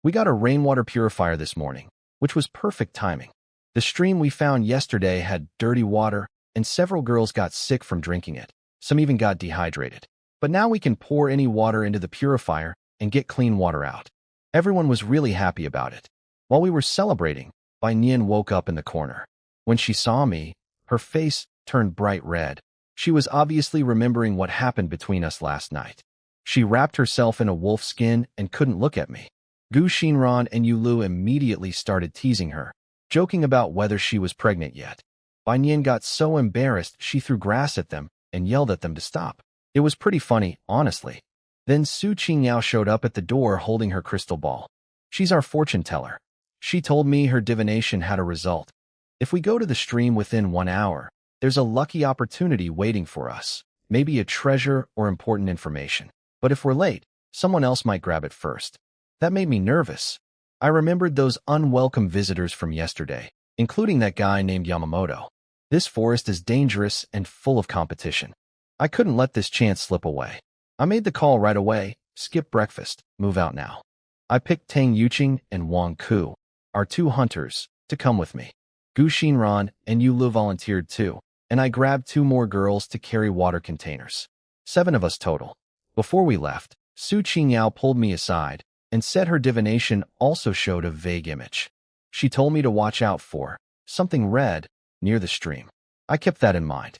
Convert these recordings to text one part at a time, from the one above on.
We got a rainwater purifier this morning, which was perfect timing. The stream we found yesterday had dirty water, and several girls got sick from drinking it. Some even got dehydrated. But now we can pour any water into the purifier and get clean water out. Everyone was really happy about it. While we were celebrating, Bai Nian woke up in the corner. When she saw me, her face turned bright red. She was obviously remembering what happened between us last night. She wrapped herself in a wolf skin and couldn't look at me. Gu Xinran and Yu Lu immediately started teasing her, joking about whether she was pregnant yet. Bai Nian got so embarrassed she threw grass at them and yelled at them to stop. It was pretty funny, honestly. Then Su Qingyao showed up at the door holding her crystal ball. She's our fortune teller. She told me her divination had a result. If we go to the stream within 1 hour, there's a lucky opportunity waiting for us, maybe a treasure or important information. But if we're late, someone else might grab it first. That made me nervous. I remembered those unwelcome visitors from yesterday, including that guy named Yamamoto. This forest is dangerous and full of competition. I couldn't let this chance slip away. I made the call right away, skip breakfast, move out now. I picked Tang Yuqing and Wang Ku, our 2 hunters, to come with me. Gu Xinran and Yu Lu volunteered too, and I grabbed 2 more girls to carry water containers. 7 of us total. Before we left, Su Qingyao pulled me aside and said her divination also showed a vague image. She told me to watch out for something red near the stream. I kept that in mind.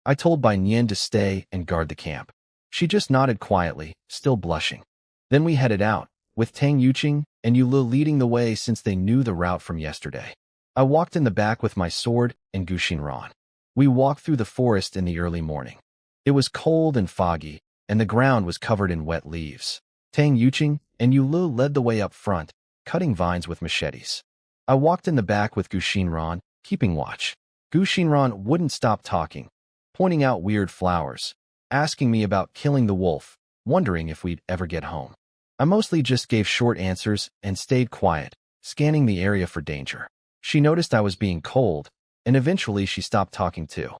I told Bai Nian to stay and guard the camp. She just nodded quietly, still blushing. Then we headed out, with Tang Yuqing and Yu Lu leading the way since they knew the route from yesterday. I walked in the back with my sword and Gu Xinran. We walked through the forest in the early morning. It was cold and foggy, and the ground was covered in wet leaves. Tang Yuqing and Yu Lu led the way up front, cutting vines with machetes. I walked in the back with Gu Xinran, keeping watch. Gu Xinran wouldn't stop talking, pointing out weird flowers, asking me about killing the wolf, wondering if we'd ever get home. I mostly just gave short answers and stayed quiet, scanning the area for danger. She noticed I was being cold, and eventually she stopped talking too.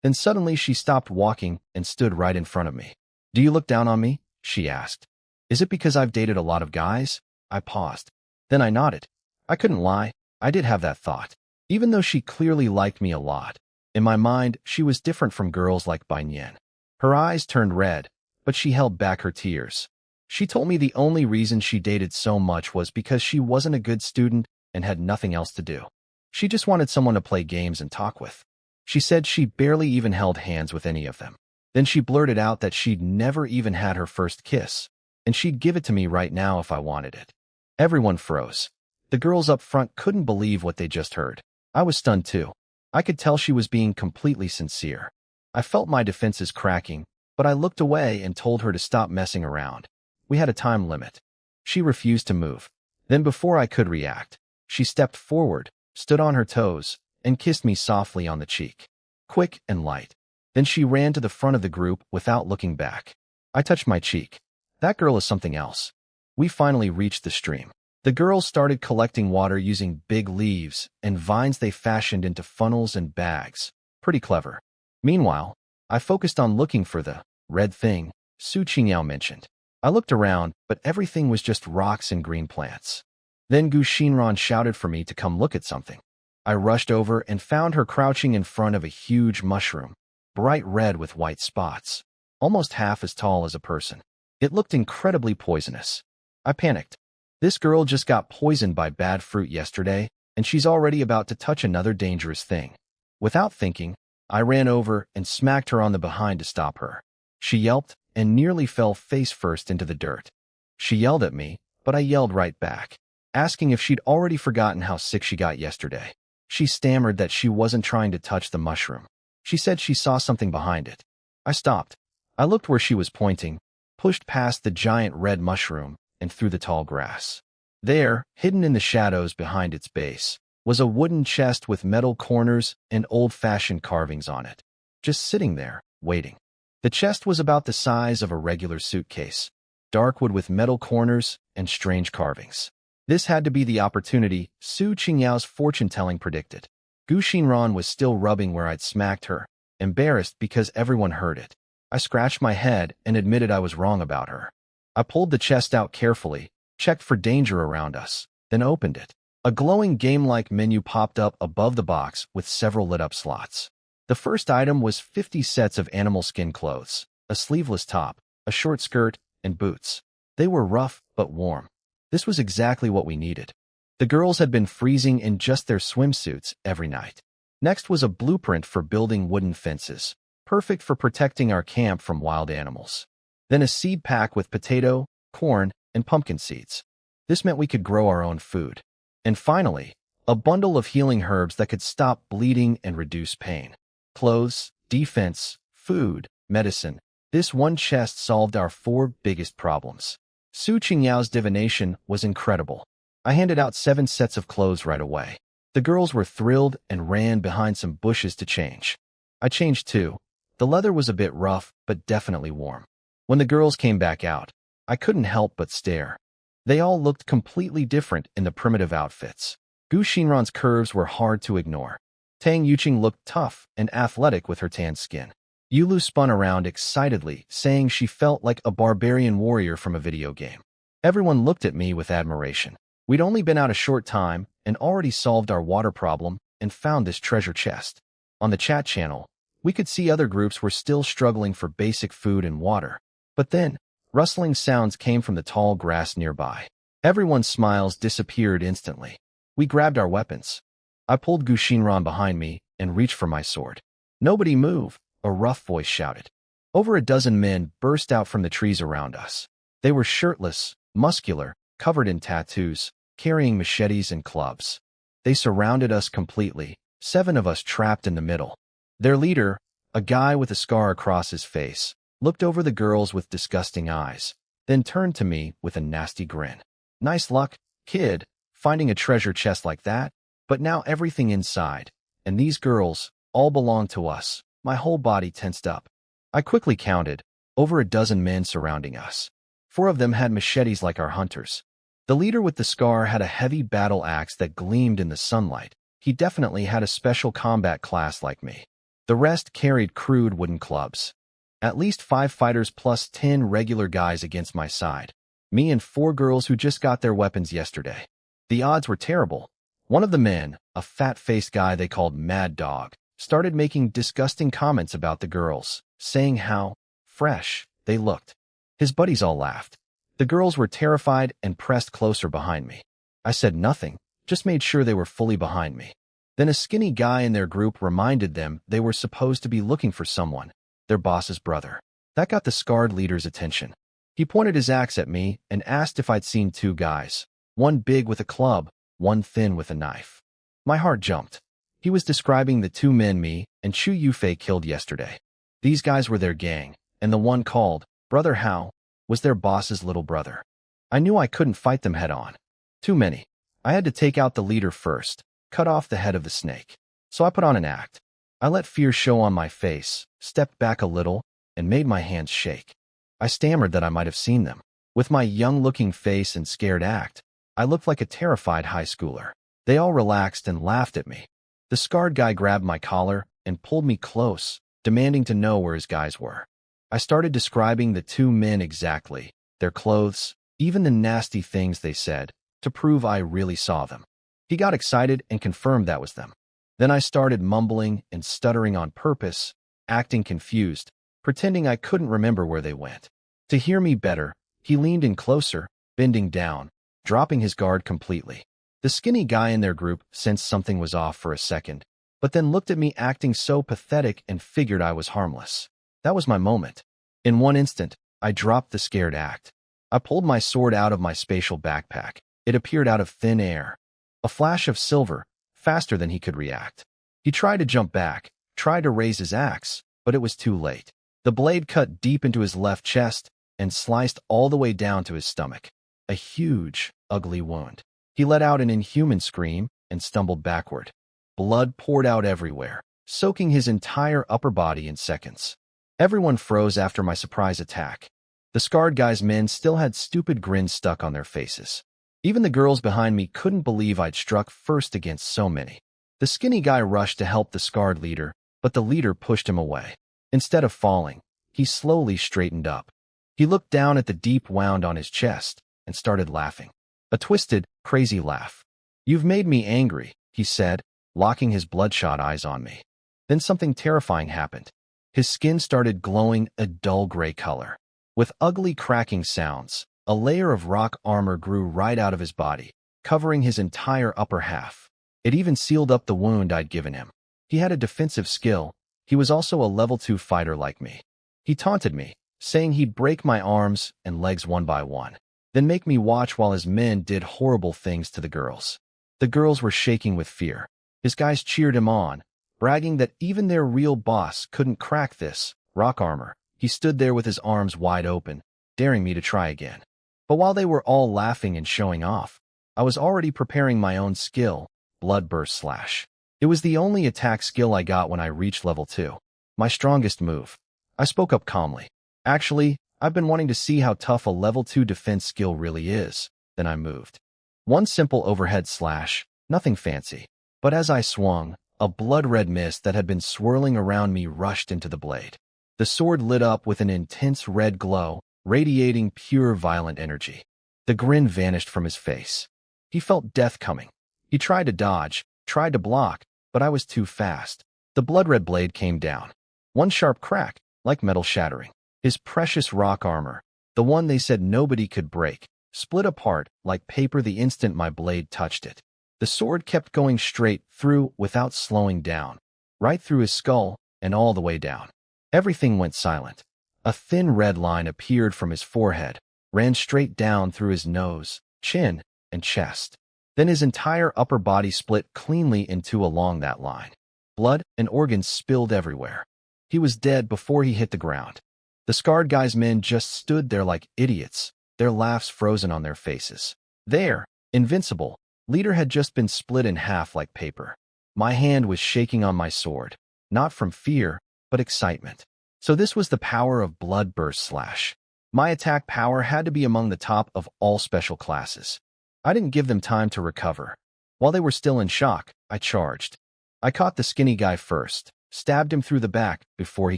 Then suddenly she stopped walking and stood right in front of me. "Do you look down on me?" she asked. "Is it because I've dated a lot of guys?" I paused. Then I nodded. I couldn't lie, I did have that thought. Even though she clearly liked me a lot, in my mind she was different from girls like Bai Nian. Her eyes turned red, but she held back her tears. She told me the only reason she dated so much was because she wasn't a good student and had nothing else to do. She just wanted someone to play games and talk with. She said she barely even held hands with any of them. Then she blurted out that she'd never even had her first kiss, and she'd give it to me right now if I wanted it. Everyone froze. The girls up front couldn't believe what they just heard. I was stunned too. I could tell she was being completely sincere. I felt my defenses cracking, but I looked away and told her to stop messing around. We had a time limit. She refused to move. Then before I could react, she stepped forward, stood on her toes, and kissed me softly on the cheek. Quick and light. Then she ran to the front of the group without looking back. I touched my cheek. That girl is something else. We finally reached the stream. The girls started collecting water using big leaves and vines they fashioned into funnels and bags. Pretty clever. Meanwhile, I focused on looking for the red thing Su Qingyao mentioned. I looked around, but everything was just rocks and green plants. Then Gu Xinran shouted for me to come look at something. I rushed over and found her crouching in front of a huge mushroom, bright red with white spots, almost half as tall as a person. It looked incredibly poisonous. I panicked. This girl just got poisoned by bad fruit yesterday, and she's already about to touch another dangerous thing. Without thinking, I ran over and smacked her on the behind to stop her. She yelped and nearly fell face first into the dirt. She yelled at me, but I yelled right back, asking if she'd already forgotten how sick she got yesterday. She stammered that she wasn't trying to touch the mushroom. She said she saw something behind it. I stopped. I looked where she was pointing, pushed past the giant red mushroom, and through the tall grass. There, hidden in the shadows behind its base, was a wooden chest with metal corners and old-fashioned carvings on it. Just sitting there, waiting. The chest was about the size of a regular suitcase, dark wood with metal corners and strange carvings. This had to be the opportunity Su Qingyao's fortune-telling predicted. Gu Xinran was still rubbing where I'd smacked her, embarrassed because everyone heard it. I scratched my head and admitted I was wrong about her. I pulled the chest out carefully, checked for danger around us, then opened it. A glowing game-like menu popped up above the box with several lit-up slots. The first item was 50 sets of animal skin clothes, a sleeveless top, a short skirt, and boots. They were rough but warm. This was exactly what we needed. The girls had been freezing in just their swimsuits every night. Next was a blueprint for building wooden fences, perfect for protecting our camp from wild animals. Then a seed pack with potato, corn, and pumpkin seeds. This meant we could grow our own food. And finally, a bundle of healing herbs that could stop bleeding and reduce pain. Clothes, defense, food, medicine. This one chest solved our 4 biggest problems. Su Qingyao's divination was incredible. I handed out 7 sets of clothes right away. The girls were thrilled and ran behind some bushes to change. I changed too. The leather was a bit rough, but definitely warm. When the girls came back out, I couldn't help but stare. They all looked completely different in the primitive outfits. Gu Xinran's curves were hard to ignore. Tang Yuqing looked tough and athletic with her tan skin. Yulu spun around excitedly, saying she felt like a barbarian warrior from a video game. Everyone looked at me with admiration. We'd only been out a short time and already solved our water problem and found this treasure chest. On the chat channel, we could see other groups were still struggling for basic food and water. But then, rustling sounds came from the tall grass nearby. Everyone's smiles disappeared instantly. We grabbed our weapons. I pulled Gu Xinran behind me and reached for my sword. "Nobody move," a rough voice shouted. Over a dozen men burst out from the trees around us. They were shirtless, muscular, covered in tattoos, carrying machetes and clubs. They surrounded us completely, 7 of us trapped in the middle. Their leader, a guy with a scar across his face, looked over the girls with disgusting eyes, then turned to me with a nasty grin. "Nice luck, kid, finding a treasure chest like that, but now everything inside, and these girls, all belong to us." My whole body tensed up. I quickly counted, over a dozen men surrounding us. 4 of them had machetes like our hunters. The leader with the scar had a heavy battle axe that gleamed in the sunlight. He definitely had a special combat class like me. The rest carried crude wooden clubs. At least 5 fighters plus 10 regular guys against my side. Me and 4 girls who just got their weapons yesterday. The odds were terrible. One of the men, a fat-faced guy they called Mad Dog, started making disgusting comments about the girls, saying how fresh they looked. His buddies all laughed. The girls were terrified and pressed closer behind me. I said nothing, just made sure they were fully behind me. Then a skinny guy in their group reminded them they were supposed to be looking for someone, their boss's brother. That got the scarred leader's attention. He pointed his axe at me and asked if I'd seen 2 guys, one big with a club, one thin with a knife. My heart jumped. He was describing the 2 men me and Chu Yufei killed yesterday. These guys were their gang, and the one called Brother Hao was their boss's little brother. I knew I couldn't fight them head-on. Too many. I had to take out the leader first, cut off the head of the snake. So I put on an act. I let fear show on my face, stepped back a little, and made my hands shake. I stammered that I might have seen them. With my young-looking face and scared act, I looked like a terrified high schooler. They all relaxed and laughed at me. The scarred guy grabbed my collar and pulled me close, demanding to know where his guys were. I started describing the 2 men exactly, their clothes, even the nasty things they said, to prove I really saw them. He got excited and confirmed that was them. Then I started mumbling and stuttering on purpose, acting confused, pretending I couldn't remember where they went. To hear me better, he leaned in closer, bending down, dropping his guard completely. The skinny guy in their group sensed something was off for a second, but then looked at me acting so pathetic and figured I was harmless. That was my moment. In one instant, I dropped the scared act. I pulled my sword out of my spatial backpack. It appeared out of thin air. A flash of silver, faster than he could react. He tried to jump back, tried to raise his axe, but it was too late. The blade cut deep into his left chest and sliced all the way down to his stomach. A huge, ugly wound. He let out an inhuman scream and stumbled backward. Blood poured out everywhere, soaking his entire upper body in seconds. Everyone froze after my surprise attack. The scarred guy's men still had stupid grins stuck on their faces. Even the girls behind me couldn't believe I'd struck first against so many. The skinny guy rushed to help the scarred leader, but the leader pushed him away. Instead of falling, he slowly straightened up. He looked down at the deep wound on his chest, and started laughing. A twisted, crazy laugh. "You've made me angry," he said, locking his bloodshot eyes on me. Then something terrifying happened. His skin started glowing a dull gray color. With ugly cracking sounds, a layer of rock armor grew right out of his body, covering his entire upper half. It even sealed up the wound I'd given him. He had a defensive skill. He was also a level 2 fighter like me. He taunted me, saying he'd break my arms and legs one by one, then make me watch while his men did horrible things to the girls. The girls were shaking with fear. His guys cheered him on, bragging that even their real boss couldn't crack this rock armor. He stood there with his arms wide open, daring me to try again. But while they were all laughing and showing off, I was already preparing my own skill, Bloodburst Slash. It was the only attack skill I got when I reached level 2. My strongest move. I spoke up calmly. "Actually, I've been wanting to see how tough a level 2 defense skill really is." Then I moved. One simple overhead slash, nothing fancy. But as I swung, a blood-red mist that had been swirling around me rushed into the blade. The sword lit up with an intense red glow, radiating pure violent energy. The grin vanished from his face. He felt death coming. He tried to dodge, tried to block, but I was too fast. The blood-red blade came down. One sharp crack, like metal shattering. His precious rock armor, the one they said nobody could break, split apart like paper the instant my blade touched it. The sword kept going straight through without slowing down, right through his skull and all the way down. Everything went silent. A thin red line appeared from his forehead, ran straight down through his nose, chin, and chest. Then his entire upper body split cleanly in two along that line. Blood and organs spilled everywhere. He was dead before he hit the ground. The scarred guy's men just stood there like idiots, their laughs frozen on their faces. Their invincible leader had just been split in half like paper. My hand was shaking on my sword, not from fear, but excitement. So this was the power of Bloodburst Slash. My attack power had to be among the top of all special classes. I didn't give them time to recover. While they were still in shock, I charged. I caught the skinny guy first, stabbed him through the back before he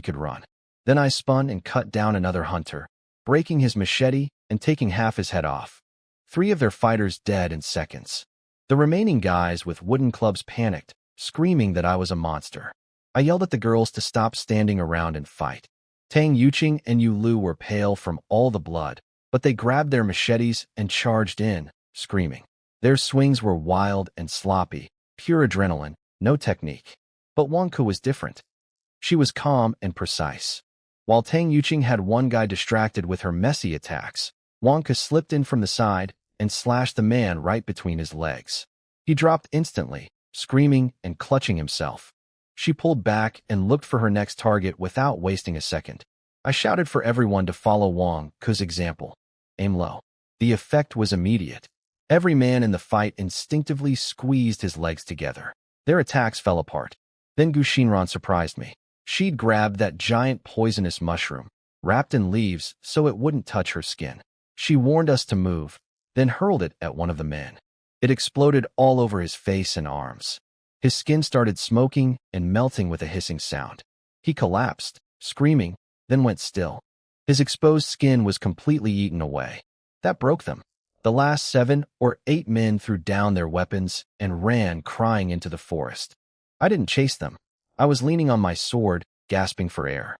could run. Then I spun and cut down another hunter, breaking his machete and taking half his head off. 3 of their fighters dead in seconds. The remaining guys with wooden clubs panicked, screaming that I was a monster. I yelled at the girls to stop standing around and fight. Tang Yuqing and Yu Lu were pale from all the blood, but they grabbed their machetes and charged in, screaming. Their swings were wild and sloppy, pure adrenaline, no technique. But Wang Ke was different. She was calm and precise. While Tang Yuqing had one guy distracted with her messy attacks, Wang Ke slipped in from the side and slashed the man right between his legs. He dropped instantly, screaming and clutching himself. She pulled back and looked for her next target without wasting a second. I shouted for everyone to follow Wang Ke's example. Aim low. The effect was immediate. Every man in the fight instinctively squeezed his legs together. Their attacks fell apart. Then Gu Xinran surprised me. She'd grabbed that giant poisonous mushroom, wrapped in leaves so it wouldn't touch her skin. She warned us to move, then hurled it at one of the men. It exploded all over his face and arms. His skin started smoking and melting with a hissing sound. He collapsed, screaming, then went still. His exposed skin was completely eaten away. That broke them. The last 7 or 8 men threw down their weapons and ran crying into the forest. I didn't chase them. I was leaning on my sword, gasping for air.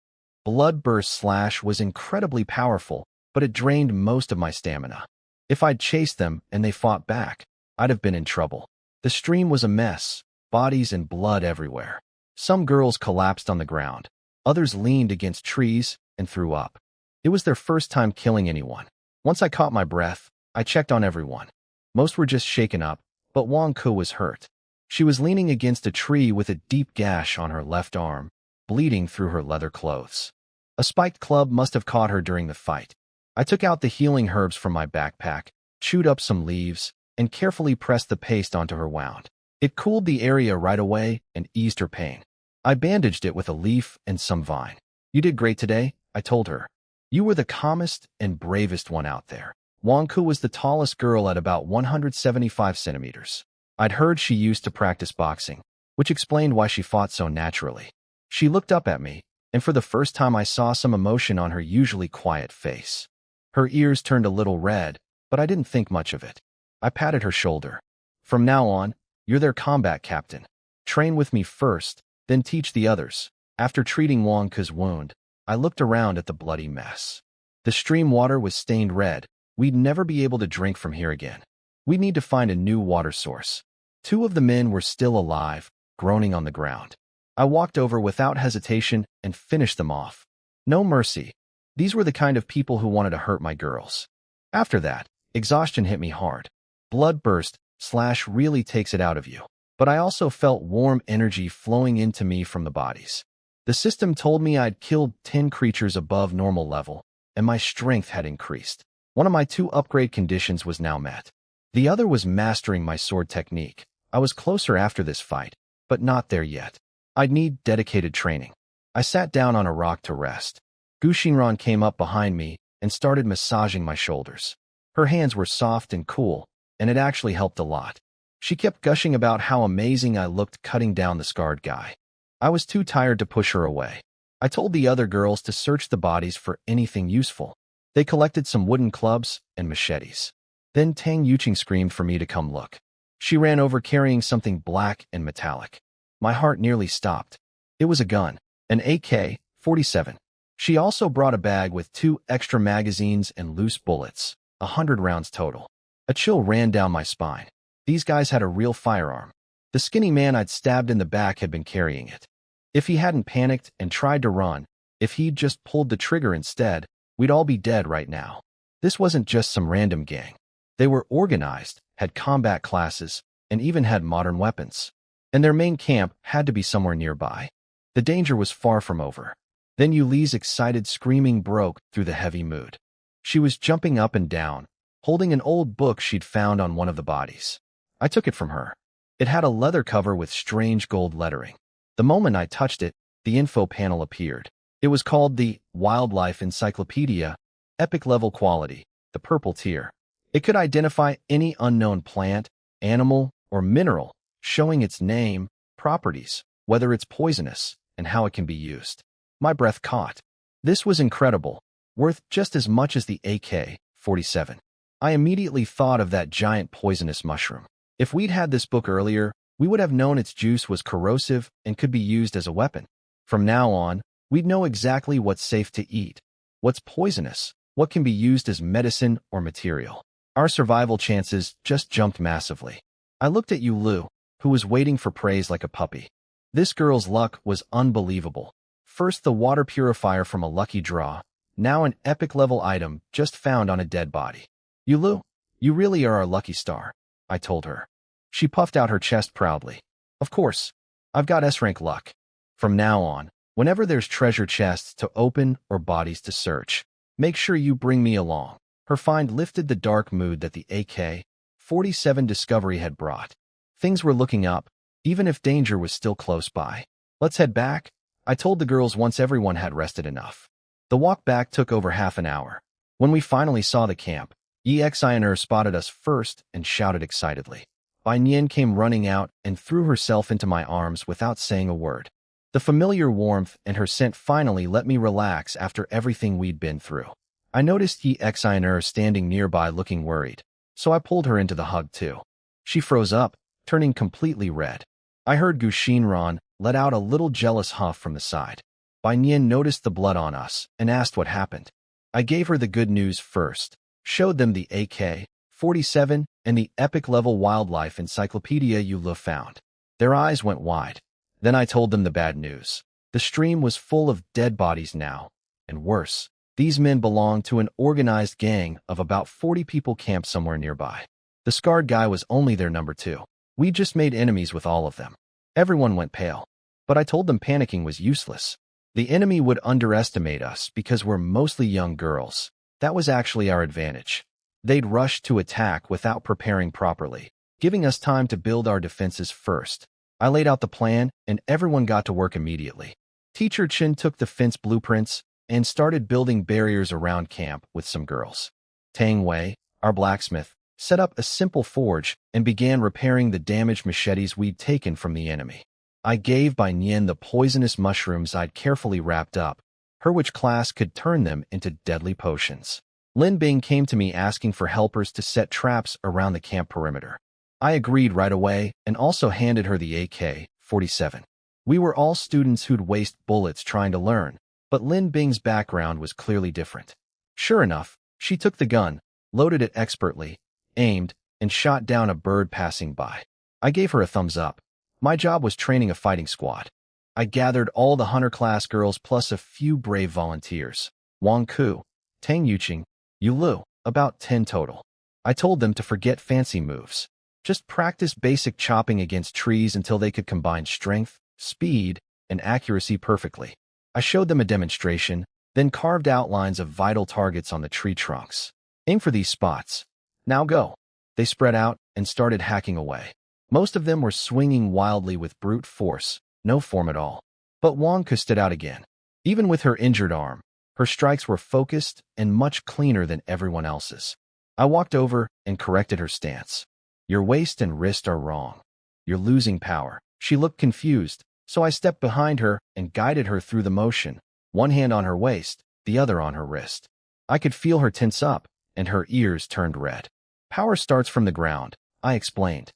Bloodburst Slash was incredibly powerful, but it drained most of my stamina. If I'd chased them and they fought back, I'd have been in trouble. The stream was a mess, bodies and blood everywhere. Some girls collapsed on the ground. Others leaned against trees and threw up. It was their first time killing anyone. Once I caught my breath, I checked on everyone. Most were just shaken up, but Wang Ke was hurt. She was leaning against a tree with a deep gash on her left arm, bleeding through her leather clothes. A spiked club must have caught her during the fight. I took out the healing herbs from my backpack, chewed up some leaves, and carefully pressed the paste onto her wound. It cooled the area right away and eased her pain. I bandaged it with a leaf and some vine. "You did great today," I told her. "You were the calmest and bravest one out there." Wang Ke was the tallest girl at about 175 centimeters. I'd heard she used to practice boxing, which explained why she fought so naturally. She looked up at me, and for the first time I saw some emotion on her usually quiet face. Her ears turned a little red, but I didn't think much of it. I patted her shoulder. From now on, you're their combat captain. Train with me first, then teach the others. After treating Wang Ke's wound, I looked around at the bloody mess. The stream water was stained red. We'd never be able to drink from here again. We'd need to find a new water source. Two of the men were still alive, groaning on the ground. I walked over without hesitation and finished them off. No mercy. These were the kind of people who wanted to hurt my girls. After that, exhaustion hit me hard. Blood burst / really takes it out of you. But I also felt warm energy flowing into me from the bodies. The system told me I'd killed 10 creatures above normal level, and my strength had increased. One of my 2 upgrade conditions was now met. The other was mastering my sword technique. I was closer after this fight, but not there yet. I'd need dedicated training. I sat down on a rock to rest. Gu Xinran came up behind me and started massaging my shoulders. Her hands were soft and cool, and it actually helped a lot. She kept gushing about how amazing I looked cutting down the scarred guy. I was too tired to push her away. I told the other girls to search the bodies for anything useful. They collected some wooden clubs and machetes. Then Tang Yuqing screamed for me to come look. She ran over carrying something black and metallic. My heart nearly stopped. It was a gun, an AK-47. She also brought a bag with 2 extra magazines and loose bullets, 100 rounds total. A chill ran down my spine. These guys had a real firearm. The skinny man I'd stabbed in the back had been carrying it. If he hadn't panicked and tried to run, if he'd just pulled the trigger instead, we'd all be dead right now. This wasn't just some random gang. They were organized, had combat classes, and even had modern weapons. And their main camp had to be somewhere nearby. The danger was far from over. Then Yuli's excited screaming broke through the heavy mood. She was jumping up and down, holding an old book she'd found on one of the bodies. I took it from her. It had a leather cover with strange gold lettering. The moment I touched it, the info panel appeared. It was called the Wildlife Encyclopedia, Epic Level Quality, the purple tier. It could identify any unknown plant, animal, or mineral, showing its name, properties, whether it's poisonous, and how it can be used. My breath caught. This was incredible, worth just as much as the AK-47. I immediately thought of that giant poisonous mushroom. If we'd had this book earlier, we would have known its juice was corrosive and could be used as a weapon. From now on, we'd know exactly what's safe to eat, what's poisonous, what can be used as medicine or material. Our survival chances just jumped massively. I looked at Yulu, who was waiting for praise like a puppy. This girl's luck was unbelievable. First the water purifier from a lucky draw, now an epic-level item just found on a dead body. Yulu, you really are our lucky star, I told her. She puffed out her chest proudly. Of course, I've got S-rank luck. From now on, whenever there's treasure chests to open or bodies to search, make sure you bring me along. Her find lifted the dark mood that the AK-47 discovery had brought. Things were looking up, even if danger was still close by. Let's head back, I told the girls once everyone had rested enough. The walk back took over half an hour. When we finally saw the camp, Exiner spotted us first and shouted excitedly. Bai Nian came running out and threw herself into my arms without saying a word. The familiar warmth and her scent finally let me relax after everything we'd been through. I noticed Exiner standing nearby looking worried, so I pulled her into the hug too. She froze up, turning completely red. I heard Gu Xinran let out a little jealous huff from the side. Bai Nian noticed the blood on us and asked what happened. I gave her the good news first, showed them the AK-47 and the epic-level wildlife encyclopedia Yula found. Their eyes went wide. Then I told them the bad news. The stream was full of dead bodies now, and worse, these men belonged to an organized gang of about 40 people camped somewhere nearby. The scarred guy was only their number 2. We just made enemies with all of them. Everyone went pale, but I told them panicking was useless. The enemy would underestimate us because we're mostly young girls. That was actually our advantage. They'd rush to attack without preparing properly, giving us time to build our defenses first. I laid out the plan, and everyone got to work immediately. Teacher Chen took the fence blueprints and started building barriers around camp with some girls. Tang Wei, our blacksmith, set up a simple forge and began repairing the damaged machetes we'd taken from the enemy. I gave Bai Nian the poisonous mushrooms I'd carefully wrapped up, her which class could turn them into deadly potions. Lin Bing came to me asking for helpers to set traps around the camp perimeter. I agreed right away and also handed her the AK-47. We were all students who'd waste bullets trying to learn, but Lin Bing's background was clearly different. Sure enough, she took the gun, loaded it expertly, aimed, and shot down a bird passing by. I gave her a thumbs up. My job was training a fighting squad. I gathered all the hunter-class girls plus a few brave volunteers. Wang Ku, Tang Yuqing, Yu Lu, about 10 total. I told them to forget fancy moves. Just practice basic chopping against trees until they could combine strength, speed, and accuracy perfectly. I showed them a demonstration, then carved outlines of vital targets on the tree trunks. Aim for these spots. Now go. They spread out and started hacking away. Most of them were swinging wildly with brute force, no form at all. But Wang Ku stood out again. Even with her injured arm, her strikes were focused and much cleaner than everyone else's. I walked over and corrected her stance. Your waist and wrist are wrong. You're losing power. She looked confused, so I stepped behind her and guided her through the motion, one hand on her waist, the other on her wrist. I could feel her tense up, and her ears turned red. Power starts from the ground, I explained.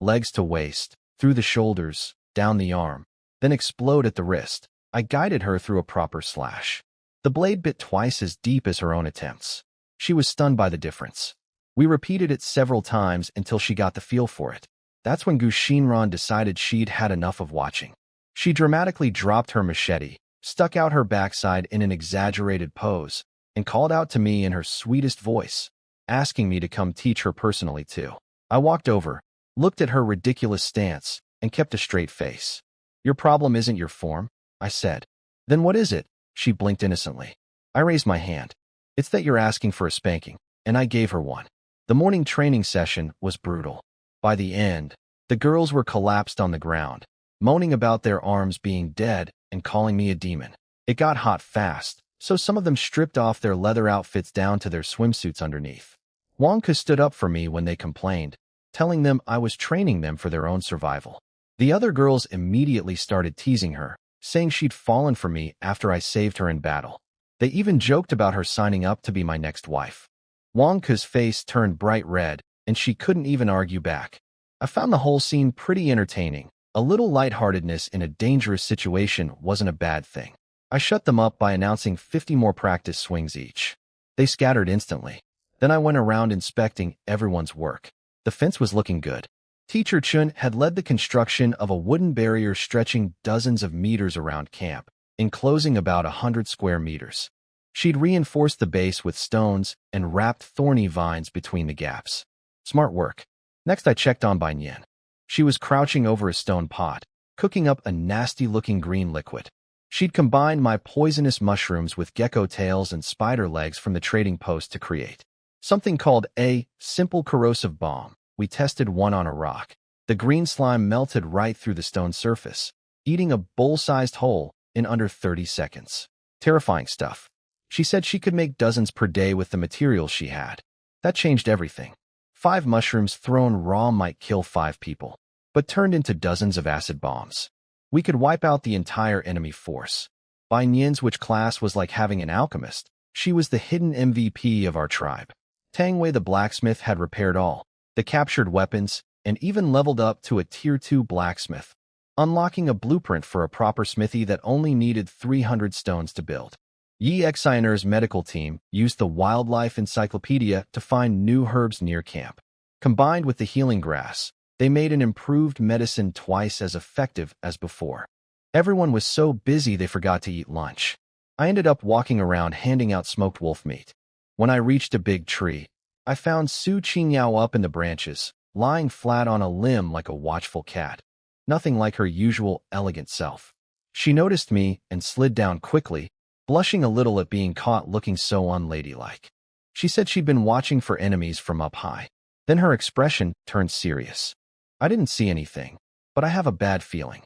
Legs to waist, through the shoulders, down the arm, then explode at the wrist. I guided her through a proper slash. The blade bit twice as deep as her own attempts. She was stunned by the difference. We repeated it several times until she got the feel for it. That's when Gu Xinran decided she'd had enough of watching. She dramatically dropped her machete, stuck out her backside in an exaggerated pose, and called out to me in her sweetest voice, asking me to come teach her personally too. I walked over, looked at her ridiculous stance, and kept a straight face. Your problem isn't your form, I said. Then what is it? She blinked innocently. I raised my hand. It's that you're asking for a spanking, and I gave her one. The morning training session was brutal. By the end, the girls were collapsed on the ground, moaning about their arms being dead and calling me a demon. It got hot fast, so some of them stripped off their leather outfits down to their swimsuits underneath. Wang Ku stood up for me when they complained, telling them I was training them for their own survival. The other girls immediately started teasing her, saying she'd fallen for me after I saved her in battle. They even joked about her signing up to be my next wife. Wang Ku's face turned bright red, and she couldn't even argue back. I found the whole scene pretty entertaining. A little lightheartedness in a dangerous situation wasn't a bad thing. I shut them up by announcing 50 more practice swings each. They scattered instantly. Then I went around inspecting everyone's work. The fence was looking good. Teacher Chun had led the construction of a wooden barrier stretching dozens of meters around camp, enclosing about 100 square meters. She'd reinforced the base with stones and wrapped thorny vines between the gaps. Smart work. Next I checked on Bai Nian. She was crouching over a stone pot, cooking up a nasty-looking green liquid. She'd combined my poisonous mushrooms with gecko tails and spider legs from the trading post to create something called a simple corrosive bomb. We tested one on a rock. The green slime melted right through the stone surface, eating a bowl-sized hole in under 30 seconds. Terrifying stuff. She said she could make dozens per day with the materials she had. That changed everything. 5 mushrooms thrown raw might kill 5 people, but turned into dozens of acid bombs. We could wipe out the entire enemy force. Bai Nian's witch class was like having an alchemist. She was the hidden MVP of our tribe. Tang Wei the blacksmith had repaired all the captured weapons and even leveled up to a Tier 2 blacksmith, unlocking a blueprint for a proper smithy that only needed 300 stones to build. Yi Xioner's medical team used the wildlife encyclopedia to find new herbs near camp. Combined with the healing grass, they made an improved medicine twice as effective as before. Everyone was so busy they forgot to eat lunch. I ended up walking around handing out smoked wolf meat. When I reached a big tree, I found Su Qingyao up in the branches, lying flat on a limb like a watchful cat. Nothing like her usual elegant self. She noticed me and slid down quickly, blushing a little at being caught looking so unladylike. She said she'd been watching for enemies from up high. Then her expression turned serious. I didn't see anything, but I have a bad feeling.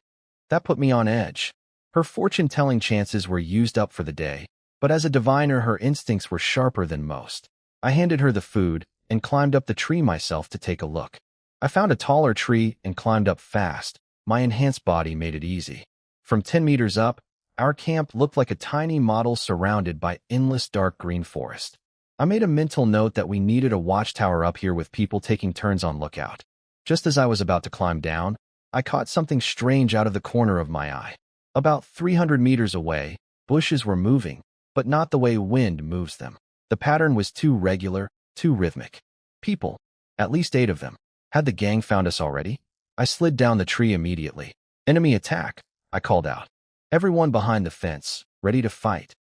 That put me on edge. Her fortune-telling chances were used up for the day, but as a diviner her instincts were sharper than most. I handed her the food and climbed up the tree myself to take a look. I found a taller tree and climbed up fast. My enhanced body made it easy. From 10 meters up, our camp looked like a tiny model surrounded by endless dark green forest. I made a mental note that we needed a watchtower up here with people taking turns on lookout. Just as I was about to climb down, I caught something strange out of the corner of my eye. About 300 meters away, bushes were moving, but not the way wind moves them. The pattern was too regular, too rhythmic. People, at least 8 of them. Had the gang found us already? I slid down the tree immediately. Enemy attack, I called out. Everyone behind the fence, ready to fight.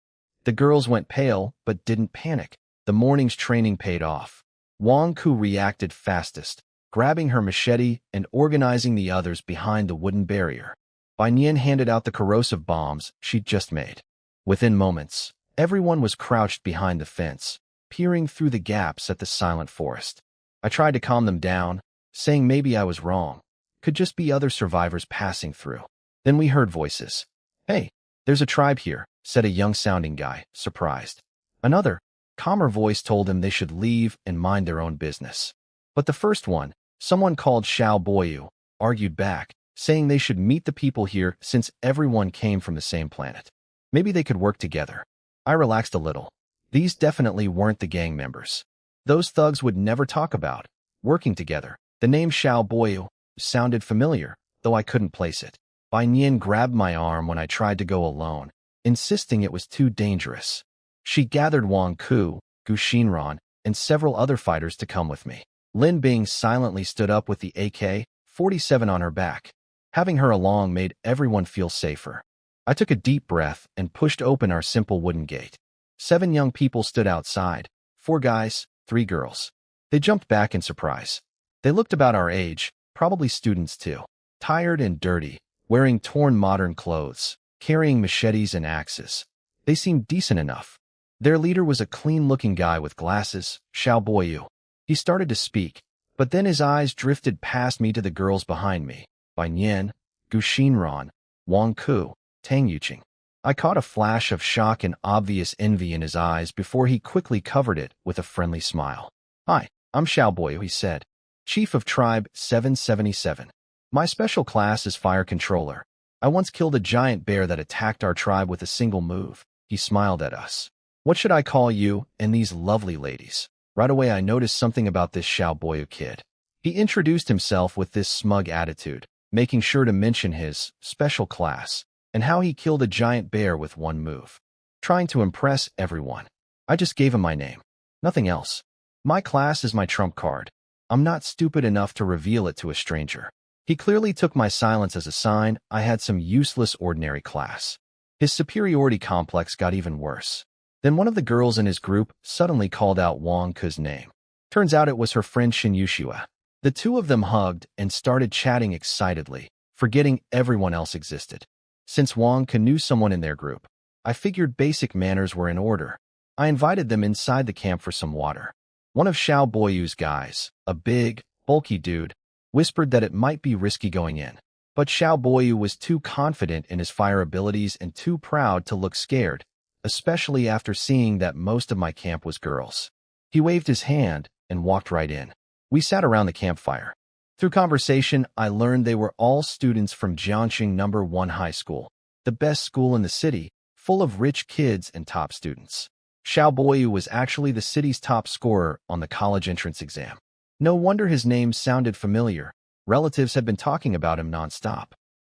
The girls went pale, but didn't panic. The morning's training paid off. Wang Ku reacted fastest, grabbing her machete and organizing the others behind the wooden barrier. Bai Nian handed out the corrosive bombs she'd just made. Within moments, everyone was crouched behind the fence, peering through the gaps at the silent forest. I tried to calm them down, saying maybe I was wrong. Could just be other survivors passing through. Then we heard voices. "Hey, there's a tribe here," said a young-sounding guy, surprised. Another, calmer voice told him they should leave and mind their own business. But the first one, someone called Xiao Boyu, argued back, saying they should meet the people here since everyone came from the same planet. Maybe they could work together. I relaxed a little. These definitely weren't the gang members. Those thugs would never talk about working together. The name Xiao Boyu sounded familiar, though I couldn't place it. Bai Nian grabbed my arm when I tried to go alone, insisting it was too dangerous. She gathered Wang Ku, Gu Xinran, and several other fighters to come with me. Lin Bing silently stood up with the AK-47 on her back. Having her along made everyone feel safer. I took a deep breath and pushed open our simple wooden gate. 7 young people stood outside, 4 guys, 3 girls. They jumped back in surprise. They looked about our age, probably students too, tired and dirty, wearing torn modern clothes, carrying machetes and axes. They seemed decent enough. Their leader was a clean-looking guy with glasses, Xiao Boyu. He started to speak, but then his eyes drifted past me to the girls behind me, Bai Nian, Gu Xinran, Wang Ku, Tang Yuqing. I caught a flash of shock and obvious envy in his eyes before he quickly covered it with a friendly smile. "Hi, I'm Xiao Boyu," he said, Chief of Tribe 777. My special class is Fire Controller. I once killed a giant bear that attacked our tribe with a single move. He smiled at us. "What should I call you and these lovely ladies?" Right away I noticed something about this Xiao Boyu kid. He introduced himself with this smug attitude, making sure to mention his special class and how he killed a giant bear with one move. Trying to impress everyone. I just gave him my name. Nothing else. My class is my trump card. I'm not stupid enough to reveal it to a stranger. He clearly took my silence as a sign I had some useless ordinary class. His superiority complex got even worse. Then one of the girls in his group suddenly called out Wang Ku's name. Turns out it was her friend Shin Yushua. The two of them hugged and started chatting excitedly, forgetting everyone else existed. Since Wang Ku knew someone in their group, I figured basic manners were in order. I invited them inside the camp for some water. One of Xiao Boyu's guys, a big, bulky dude, whispered that it might be risky going in. But Xiao Boyu was too confident in his fire abilities and too proud to look scared, especially after seeing that most of my camp was girls. He waved his hand and walked right in. We sat around the campfire. Through conversation, I learned they were all students from Jiangxing No. 1 High School, the best school in the city, full of rich kids and top students. Xiao Boyu was actually the city's top scorer on the college entrance exam. No wonder his name sounded familiar. Relatives had been talking about him nonstop.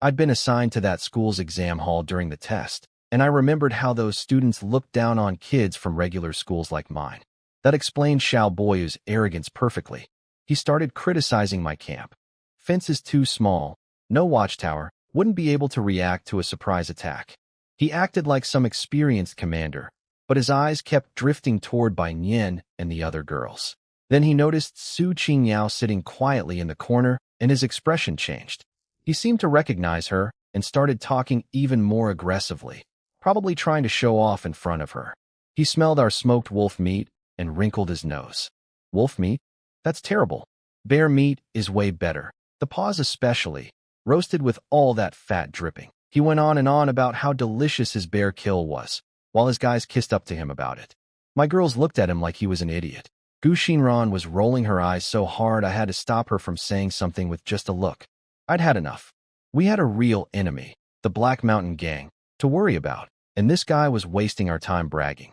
I'd been assigned to that school's exam hall during the test, and I remembered how those students looked down on kids from regular schools like mine. That explained Xiao Boyu's arrogance perfectly. He started criticizing my camp. Fence is too small, no watchtower, wouldn't be able to react to a surprise attack. He acted like some experienced commander, but his eyes kept drifting toward Bai Nian and the other girls. Then he noticed Su Qingyao sitting quietly in the corner, and his expression changed. He seemed to recognize her and started talking even more aggressively, probably trying to show off in front of her. He smelled our smoked wolf meat and wrinkled his nose. Wolf meat? That's terrible. Bear meat is way better. The paws especially, roasted with all that fat dripping. He went on and on about how delicious his bear kill was, while his guys kissed up to him about it. My girls looked at him like he was an idiot. Gu Xinran was rolling her eyes so hard I had to stop her from saying something with just a look. I'd had enough. We had a real enemy, the Black Mountain Gang, to worry about, and this guy was wasting our time bragging.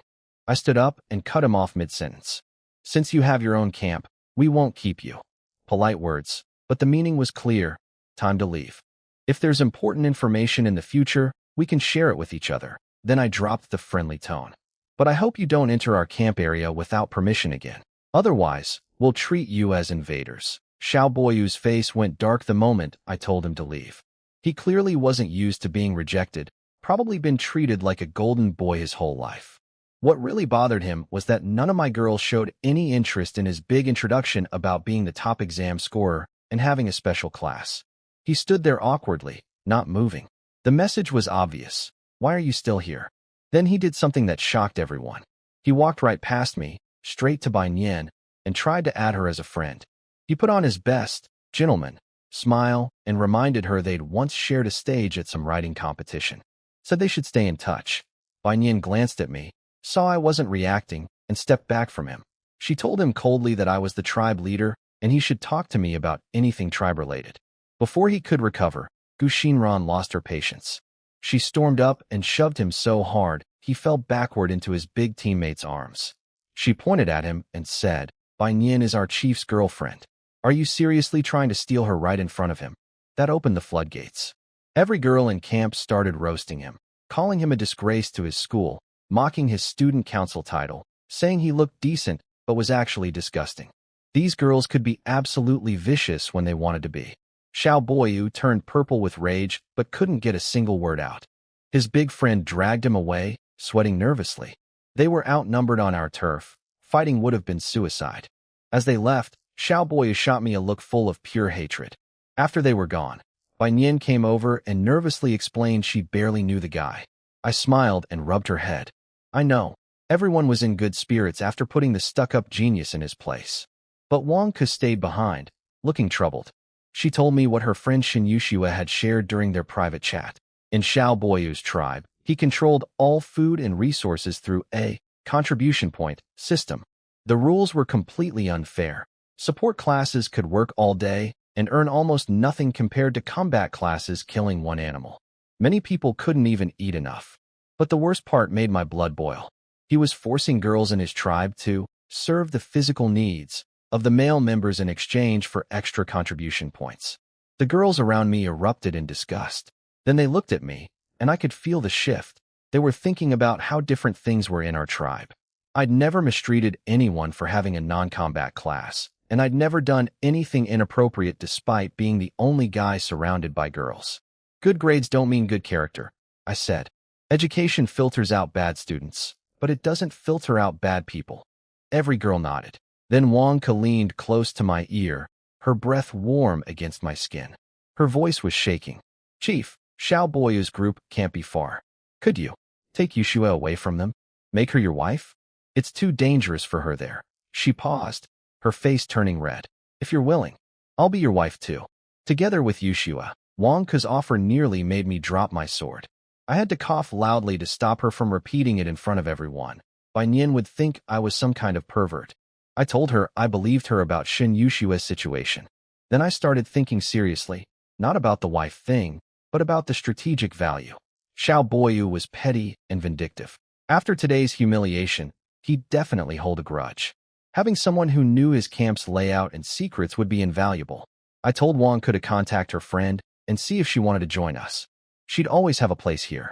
I stood up and cut him off mid-sentence. Since you have your own camp, we won't keep you. Polite words, but the meaning was clear. Time to leave. If there's important information in the future, we can share it with each other. Then I dropped the friendly tone. But I hope you don't enter our camp area without permission again. Otherwise, we'll treat you as invaders. Xiao Boyu's face went dark the moment I told him to leave. He clearly wasn't used to being rejected, probably been treated like a golden boy his whole life. What really bothered him was that none of my girls showed any interest in his big introduction about being the top exam scorer and having a special class. He stood there awkwardly, not moving. The message was obvious. Why are you still here? Then he did something that shocked everyone. He walked right past me, straight to Bai Nian, and tried to add her as a friend. He put on his best, gentleman, smile and reminded her they'd once shared a stage at some writing competition. Said they should stay in touch. Bai Nian glanced at me, saw I wasn't reacting, and stepped back from him. She told him coldly that I was the tribe leader and he should talk to me about anything tribe-related. Before he could recover, Gu Xinran lost her patience. She stormed up and shoved him so hard, he fell backward into his big teammate's arms. She pointed at him and said, Bai Nian is our chief's girlfriend. Are you seriously trying to steal her right in front of him? That opened the floodgates. Every girl in camp started roasting him, calling him a disgrace to his school, mocking his student council title, saying he looked decent but was actually disgusting. These girls could be absolutely vicious when they wanted to be. Xiao Boyu turned purple with rage but couldn't get a single word out. His big friend dragged him away, sweating nervously. They were outnumbered on our turf. Fighting would have been suicide. As they left, Xiao Boyu shot me a look full of pure hatred. After they were gone, Bai Nian came over and nervously explained she barely knew the guy. I smiled and rubbed her head. I know. Everyone was in good spirits after putting the stuck-up genius in his place. But Wang Ke stayed behind, looking troubled. She told me what her friend Shin Yushua had shared during their private chat. In Xiao Boyu's tribe, he controlled all food and resources through a contribution point system. The rules were completely unfair. Support classes could work all day and earn almost nothing compared to combat classes killing one animal. Many people couldn't even eat enough. But the worst part made my blood boil. He was forcing girls in his tribe to serve the physical needs of the male members in exchange for extra contribution points. The girls around me erupted in disgust. Then they looked at me, and I could feel the shift. They were thinking about how different things were in our tribe. I'd never mistreated anyone for having a non-combat class, and I'd never done anything inappropriate despite being the only guy surrounded by girls. Good grades don't mean good character, I said. Education filters out bad students, but it doesn't filter out bad people. Every girl nodded. Then Wang Ke leaned close to my ear, her breath warm against my skin. Her voice was shaking. Chief, Xiao Boyu's group can't be far. Could you take Yushua away from them? Make her your wife? It's too dangerous for her there. She paused, her face turning red. If you're willing, I'll be your wife too. Together with Yushua, Wang Ke's offer nearly made me drop my sword. I had to cough loudly to stop her from repeating it in front of everyone. Bai Nian would think I was some kind of pervert. I told her I believed her about Shin Yushua's situation. Then I started thinking seriously, not about the wife thing, but about the strategic value. Xiao Boyu was petty and vindictive. After today's humiliation, he'd definitely hold a grudge. Having someone who knew his camp's layout and secrets would be invaluable. I told Wang Ke to contact her friend and see if she wanted to join us. She'd always have a place here.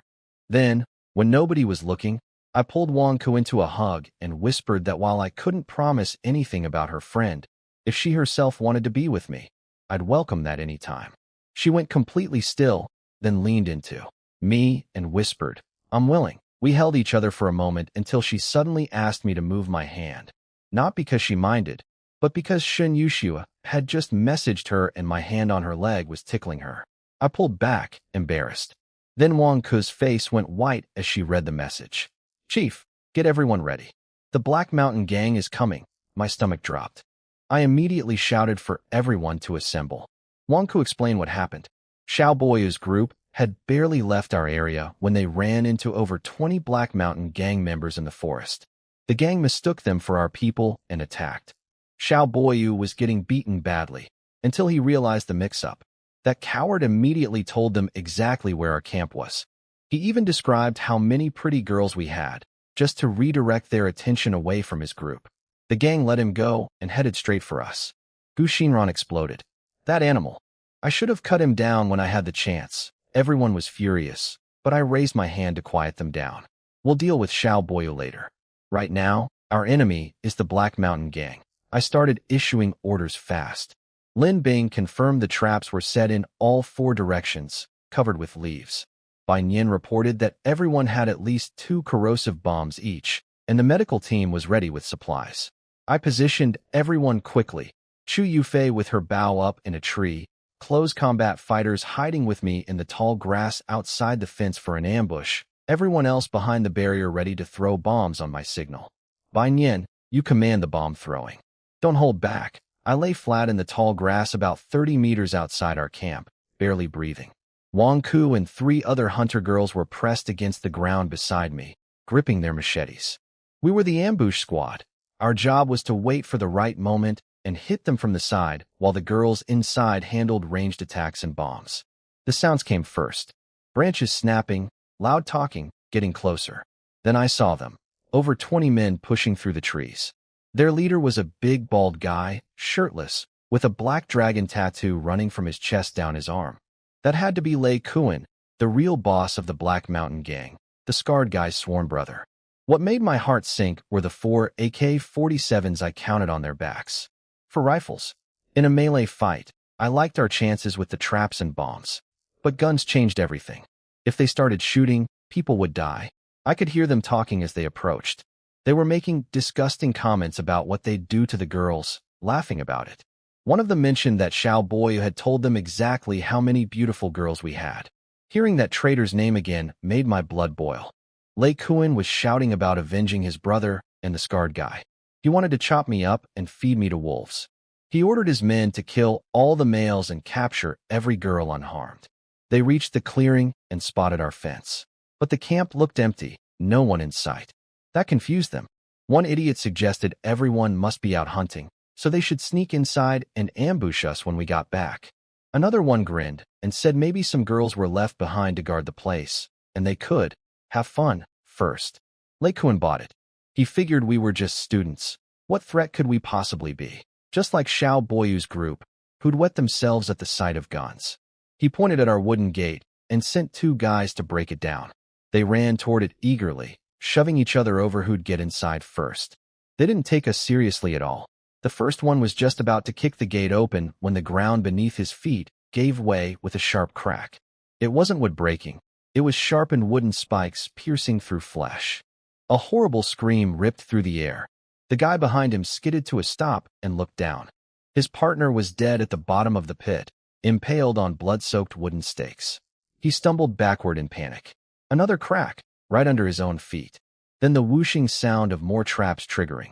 Then, when nobody was looking, I pulled Wang Ke into a hug and whispered that while I couldn't promise anything about her friend, if she herself wanted to be with me, I'd welcome that any time. She went completely still, then leaned into me and whispered, I'm willing. We held each other for a moment until she suddenly asked me to move my hand. Not because she minded, but because Shin Yushua had just messaged her and my hand on her leg was tickling her. I pulled back, embarrassed. Then Wang Ke's face went white as she read the message. Chief, get everyone ready. The Black Mountain Gang is coming. My stomach dropped. I immediately shouted for everyone to assemble. Wang Ke explained what happened. Xiao Boyu's group had barely left our area when they ran into over 20 Black Mountain Gang members in the forest. The gang mistook them for our people and attacked. Xiao Boyu was getting beaten badly until he realized the mix-up. That coward immediately told them exactly where our camp was. He even described how many pretty girls we had, just to redirect their attention away from his group. The gang let him go and headed straight for us. Gu Shinran exploded. That animal. I should have cut him down when I had the chance. Everyone was furious, but I raised my hand to quiet them down. We'll deal with Xiao Boyu later. Right now, our enemy is the Black Mountain Gang. I started issuing orders fast. Lin Bing confirmed the traps were set in all 4 directions, covered with leaves. Bai Nian reported that everyone had at least 2 corrosive bombs each, and the medical team was ready with supplies. I positioned everyone quickly. Chu Yufei with her bow up in a tree, close combat fighters hiding with me in the tall grass outside the fence for an ambush, everyone else behind the barrier ready to throw bombs on my signal. Bai Nian, you command the bomb throwing. Don't hold back. I lay flat in the tall grass about 30 meters outside our camp, barely breathing. Wang Ku and 3 other hunter girls were pressed against the ground beside me, gripping their machetes. We were the ambush squad. Our job was to wait for the right moment and hit them from the side while the girls inside handled ranged attacks and bombs. The sounds came first. Branches snapping, loud talking, getting closer. Then I saw them. Over 20 men pushing through the trees. Their leader was a big bald guy, shirtless, with a black dragon tattoo running from his chest down his arm. That had to be Lei Kuan, the real boss of the Black Mountain Gang, the scarred guy's sworn brother. What made my heart sink were the 4 AK-47s I counted on their backs. For rifles. In a melee fight, I liked our chances with the traps and bombs. But guns changed everything. If they started shooting, people would die. I could hear them talking as they approached. They were making disgusting comments about what they'd do to the girls, laughing about it. One of them mentioned that Xiao Boyu had told them exactly how many beautiful girls we had. Hearing that traitor's name again made my blood boil. Lei Kuan was shouting about avenging his brother and the scarred guy. He wanted to chop me up and feed me to wolves. He ordered his men to kill all the males and capture every girl unharmed. They reached the clearing and spotted our fence. But the camp looked empty, no one in sight. That confused them. One idiot suggested everyone must be out hunting, so they should sneak inside and ambush us when we got back. Another one grinned and said maybe some girls were left behind to guard the place, and they could have fun first. Lei Kuan bought it. He figured we were just students. What threat could we possibly be? Just like Xiao Boyu's group, who'd wet themselves at the sight of guns. He pointed at our wooden gate and sent 2 guys to break it down. They ran toward it eagerly, shoving each other over who'd get inside first. They didn't take us seriously at all. The first one was just about to kick the gate open when the ground beneath his feet gave way with a sharp crack. It wasn't wood breaking. It was sharpened wooden spikes piercing through flesh. A horrible scream ripped through the air. The guy behind him skidded to a stop and looked down. His partner was dead at the bottom of the pit, impaled on blood-soaked wooden stakes. He stumbled backward in panic. Another crack, right under his own feet. Then the whooshing sound of more traps triggering.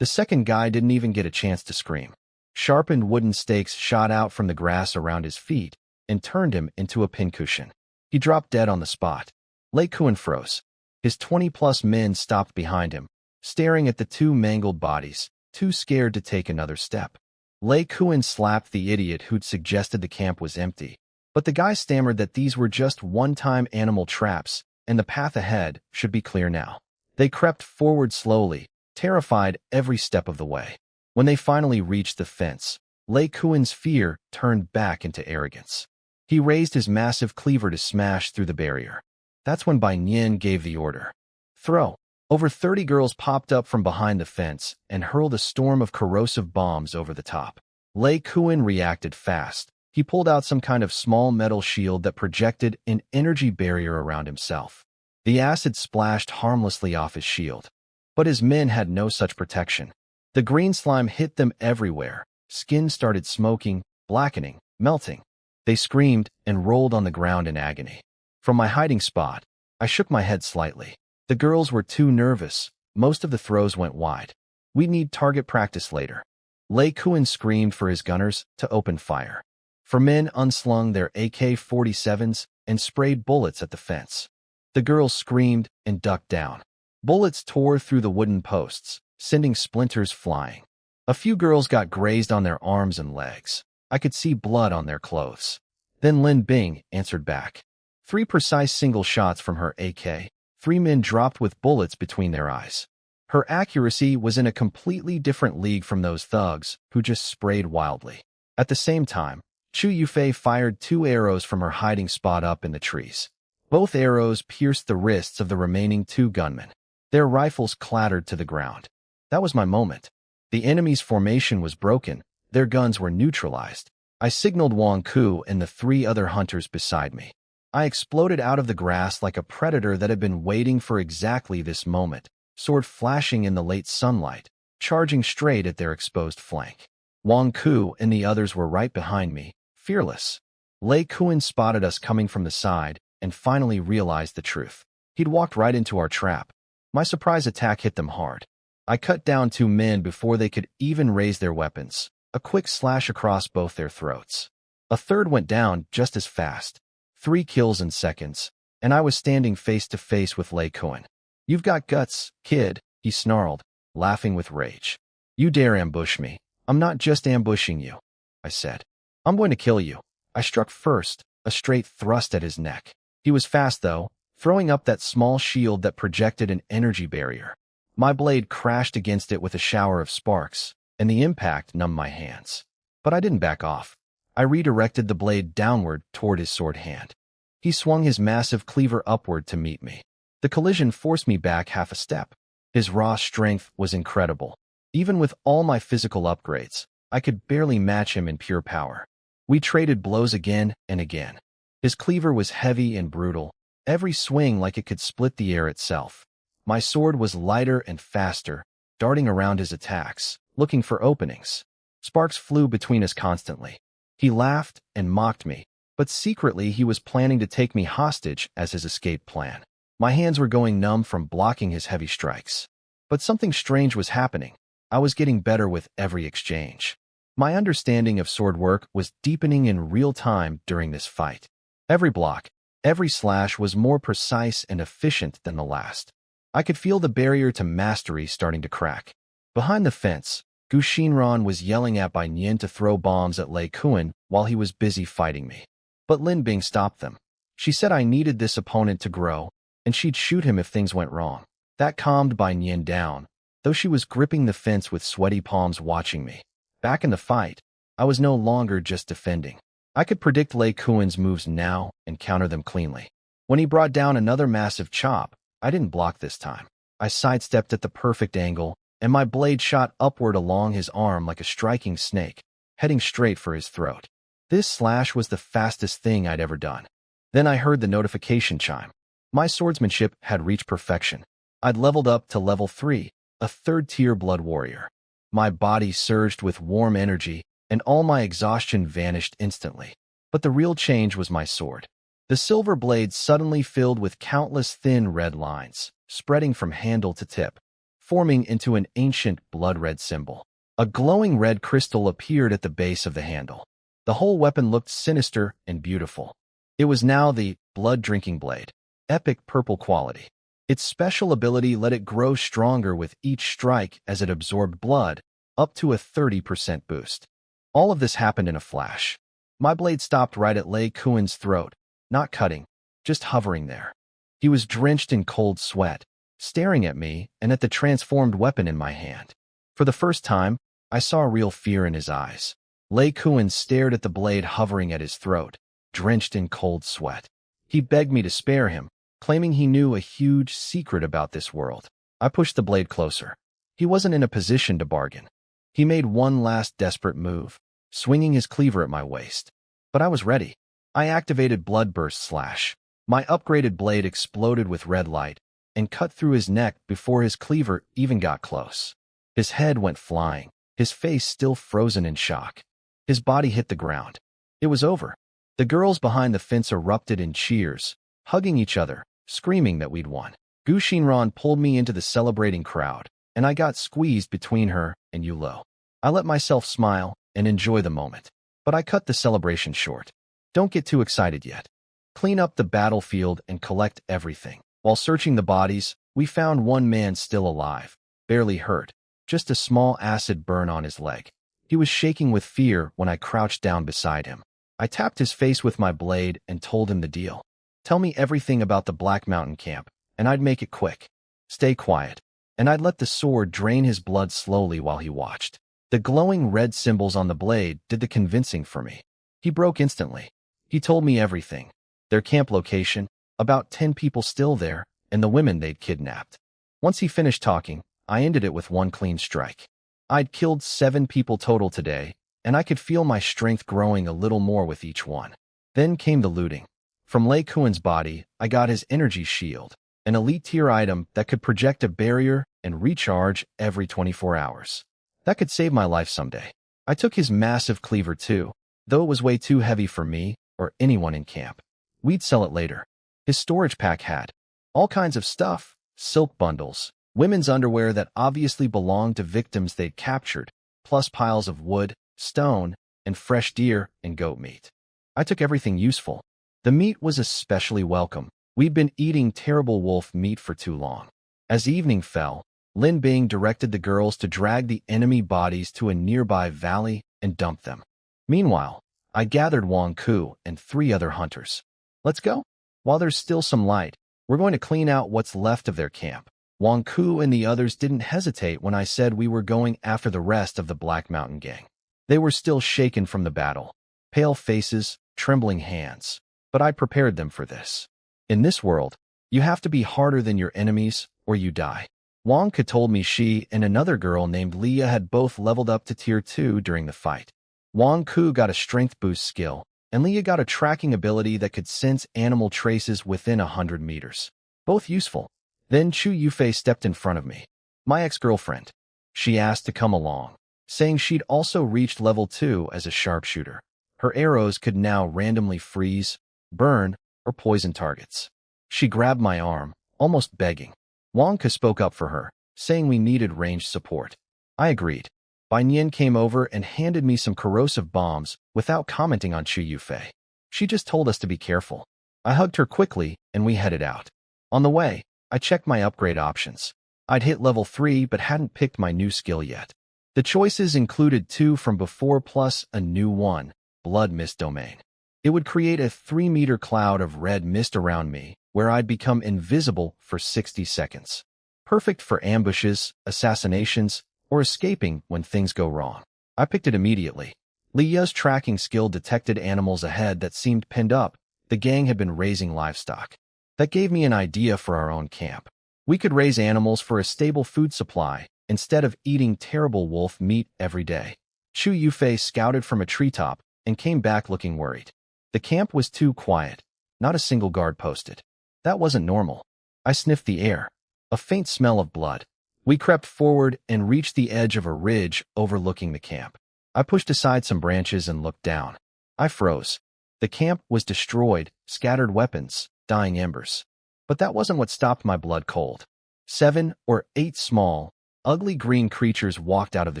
The second guy didn't even get a chance to scream. Sharpened wooden stakes shot out from the grass around his feet and turned him into a pincushion. He dropped dead on the spot. Lei Kuan froze. His 20-plus men stopped behind him, staring at the 2 mangled bodies, too scared to take another step. Lei Kuan slapped the idiot who'd suggested the camp was empty, but the guy stammered that these were just one-time animal traps, and the path ahead should be clear now. They crept forward slowly, terrified every step of the way. When they finally reached the fence, Lei Kuan's fear turned back into arrogance. He raised his massive cleaver to smash through the barrier. That's when Bai Nian gave the order. Throw. Over 30 girls popped up from behind the fence and hurled a storm of corrosive bombs over the top. Lei Kuan reacted fast. He pulled out some kind of small metal shield that projected an energy barrier around himself. The acid splashed harmlessly off his shield. But his men had no such protection. The green slime hit them everywhere. Skin started smoking, blackening, melting. They screamed and rolled on the ground in agony. From my hiding spot, I shook my head slightly. The girls were too nervous. Most of the throws went wide. We'd need target practice later. Lei Kuan screamed for his gunners to open fire. For men unslung their AK-47s and sprayed bullets at the fence. The girls screamed and ducked down. Bullets tore through the wooden posts, sending splinters flying. A few girls got grazed on their arms and legs. I could see blood on their clothes. Then Lin Bing answered back. 3 precise single shots from her AK. 3 men dropped with bullets between their eyes. Her accuracy was in a completely different league from those thugs who just sprayed wildly. At the same time, Chu Yufei fired 2 arrows from her hiding spot up in the trees. Both arrows pierced the wrists of the remaining 2 gunmen. Their rifles clattered to the ground. That was my moment. The enemy's formation was broken. Their guns were neutralized. I signaled Wang Ku and the 3 other hunters beside me. I exploded out of the grass like a predator that had been waiting for exactly this moment, sword flashing in the late sunlight, charging straight at their exposed flank. Wang Ku and the others were right behind me, fearless. Lei Kuan spotted us coming from the side and finally realized the truth. He'd walked right into our trap. My surprise attack hit them hard. I cut down 2 men before they could even raise their weapons, a quick slash across both their throats. A third went down just as fast. 3 kills in seconds, and I was standing face to face with Lei Kuan. "You've got guts, kid," he snarled, laughing with rage. "You dare ambush me. I'm not just ambushing you," I said. "I'm going to kill you." I struck first, a straight thrust at his neck. He was fast, though, throwing up that small shield that projected an energy barrier. My blade crashed against it with a shower of sparks, and the impact numbed my hands. But I didn't back off. I redirected the blade downward toward his sword hand. He swung his massive cleaver upward to meet me. The collision forced me back half a step. His raw strength was incredible. Even with all my physical upgrades, I could barely match him in pure power. We traded blows again and again. His cleaver was heavy and brutal, every swing like it could split the air itself. My sword was lighter and faster, darting around his attacks, looking for openings. Sparks flew between us constantly. He laughed and mocked me, but secretly he was planning to take me hostage as his escape plan. My hands were going numb from blocking his heavy strikes. But something strange was happening. I was getting better with every exchange. My understanding of sword work was deepening in real time during this fight. Every block, every slash was more precise and efficient than the last. I could feel the barrier to mastery starting to crack. Behind the fence, Gu Xinran was yelling at Bai Nian to throw bombs at Lei Kuan while he was busy fighting me. But Lin Bing stopped them. She said I needed this opponent to grow, and she'd shoot him if things went wrong. That calmed Bai Nian down, though she was gripping the fence with sweaty palms watching me. Back in the fight, I was no longer just defending. I could predict Lei Kuan's moves now and counter them cleanly. When he brought down another massive chop, I didn't block this time. I sidestepped at the perfect angle, and my blade shot upward along his arm like a striking snake, heading straight for his throat. This slash was the fastest thing I'd ever done. Then I heard the notification chime. My swordsmanship had reached perfection. I'd leveled up to level 3, a 3rd-tier blood warrior. My body surged with warm energy, and all my exhaustion vanished instantly. But the real change was my sword. The silver blade suddenly filled with countless thin red lines, spreading from handle to tip, forming into an ancient blood-red symbol. A glowing red crystal appeared at the base of the handle. The whole weapon looked sinister and beautiful. It was now the blood-drinking blade, epic purple quality. Its special ability let it grow stronger with each strike as it absorbed blood, up to a 30% boost. All of this happened in a flash. My blade stopped right at Lei Kuan's throat, not cutting, just hovering there. He was drenched in cold sweat, staring at me and at the transformed weapon in my hand. For the first time, I saw real fear in his eyes. Lei Kuan stared at the blade hovering at his throat, drenched in cold sweat. He begged me to spare him, claiming he knew a huge secret about this world. I pushed the blade closer. He wasn't in a position to bargain. He made one last desperate move, swinging his cleaver at my waist. But I was ready. I activated Bloodburst Slash. My upgraded blade exploded with red light and cut through his neck before his cleaver even got close. His head went flying, his face still frozen in shock. His body hit the ground. It was over. The girls behind the fence erupted in cheers, hugging each other, screaming that we'd won. Gu Xinran pulled me into the celebrating crowd, and I got squeezed between her and Yulo. I let myself smile and enjoy the moment, but I cut the celebration short. Don't get too excited yet. Clean up the battlefield and collect everything. While searching the bodies, we found one man still alive, barely hurt, just a small acid burn on his leg. He was shaking with fear when I crouched down beside him. I tapped his face with my blade and told him the deal. Tell me everything about the Black Mountain camp, and I'd make it quick. Stay quiet. And I'd let the sword drain his blood slowly while he watched. The glowing red symbols on the blade did the convincing for me. He broke instantly. He told me everything. Their camp location, about 10 people still there, and the women they'd kidnapped. Once he finished talking, I ended it with one clean strike. I'd killed 7 people total today, and I could feel my strength growing a little more with each one. Then came the looting. From Lei Kuan's body, I got his energy shield, an elite tier item that could project a barrier and recharge every 24 hours. That could save my life someday. I took his massive cleaver too, though it was way too heavy for me or anyone in camp. We'd sell it later. His storage pack had all kinds of stuff, silk bundles, women's underwear that obviously belonged to victims they'd captured, plus piles of wood, stone, and fresh deer and goat meat. I took everything useful. The meat was especially welcome. We'd been eating terrible wolf meat for too long. As evening fell, Lin Bing directed the girls to drag the enemy bodies to a nearby valley and dump them. Meanwhile, I gathered Wang Ku and 3 other hunters. Let's go. While there's still some light, we're going to clean out what's left of their camp. Wang Ku and the others didn't hesitate when I said we were going after the rest of the Black Mountain gang. They were still shaken from the battle, pale faces, trembling hands. But I prepared them for this. In this world, you have to be harder than your enemies or you die. Wang Ku told me she and another girl named Leah had both leveled up to tier 2 during the fight. Wang Ku got a strength boost skill, and Leah got a tracking ability that could sense animal traces within 100 meters. Both useful. Then Chu Yufei stepped in front of me. My ex-girlfriend. She asked to come along, saying she'd also reached level 2 as a sharpshooter. Her arrows could now randomly freeze, burn, or poison targets. She grabbed my arm, almost begging. Wang Ku spoke up for her, saying we needed ranged support. I agreed. Bai Nian came over and handed me some corrosive bombs without commenting on Chu Yufei. She just told us to be careful. I hugged her quickly and we headed out. On the way, I checked my upgrade options. I'd hit level 3 but hadn't picked my new skill yet. The choices included 2 from before plus a new one, Blood Mist Domain. It would create a 3-meter cloud of red mist around me, where I'd become invisible for 60 seconds. Perfect for ambushes, assassinations, or escaping when things go wrong. I picked it immediately. Leah's tracking skill detected animals ahead that seemed pinned up. The gang had been raising livestock. That gave me an idea for our own camp. We could raise animals for a stable food supply instead of eating terrible wolf meat every day. Chu Yufei scouted from a treetop and came back looking worried. The camp was too quiet. Not a single guard posted. That wasn't normal. I sniffed the air. A faint smell of blood. We crept forward and reached the edge of a ridge overlooking the camp. I pushed aside some branches and looked down. I froze. The camp was destroyed, scattered weapons, dying embers. But that wasn't what stopped my blood cold. 7 or 8 small, ugly green creatures walked out of the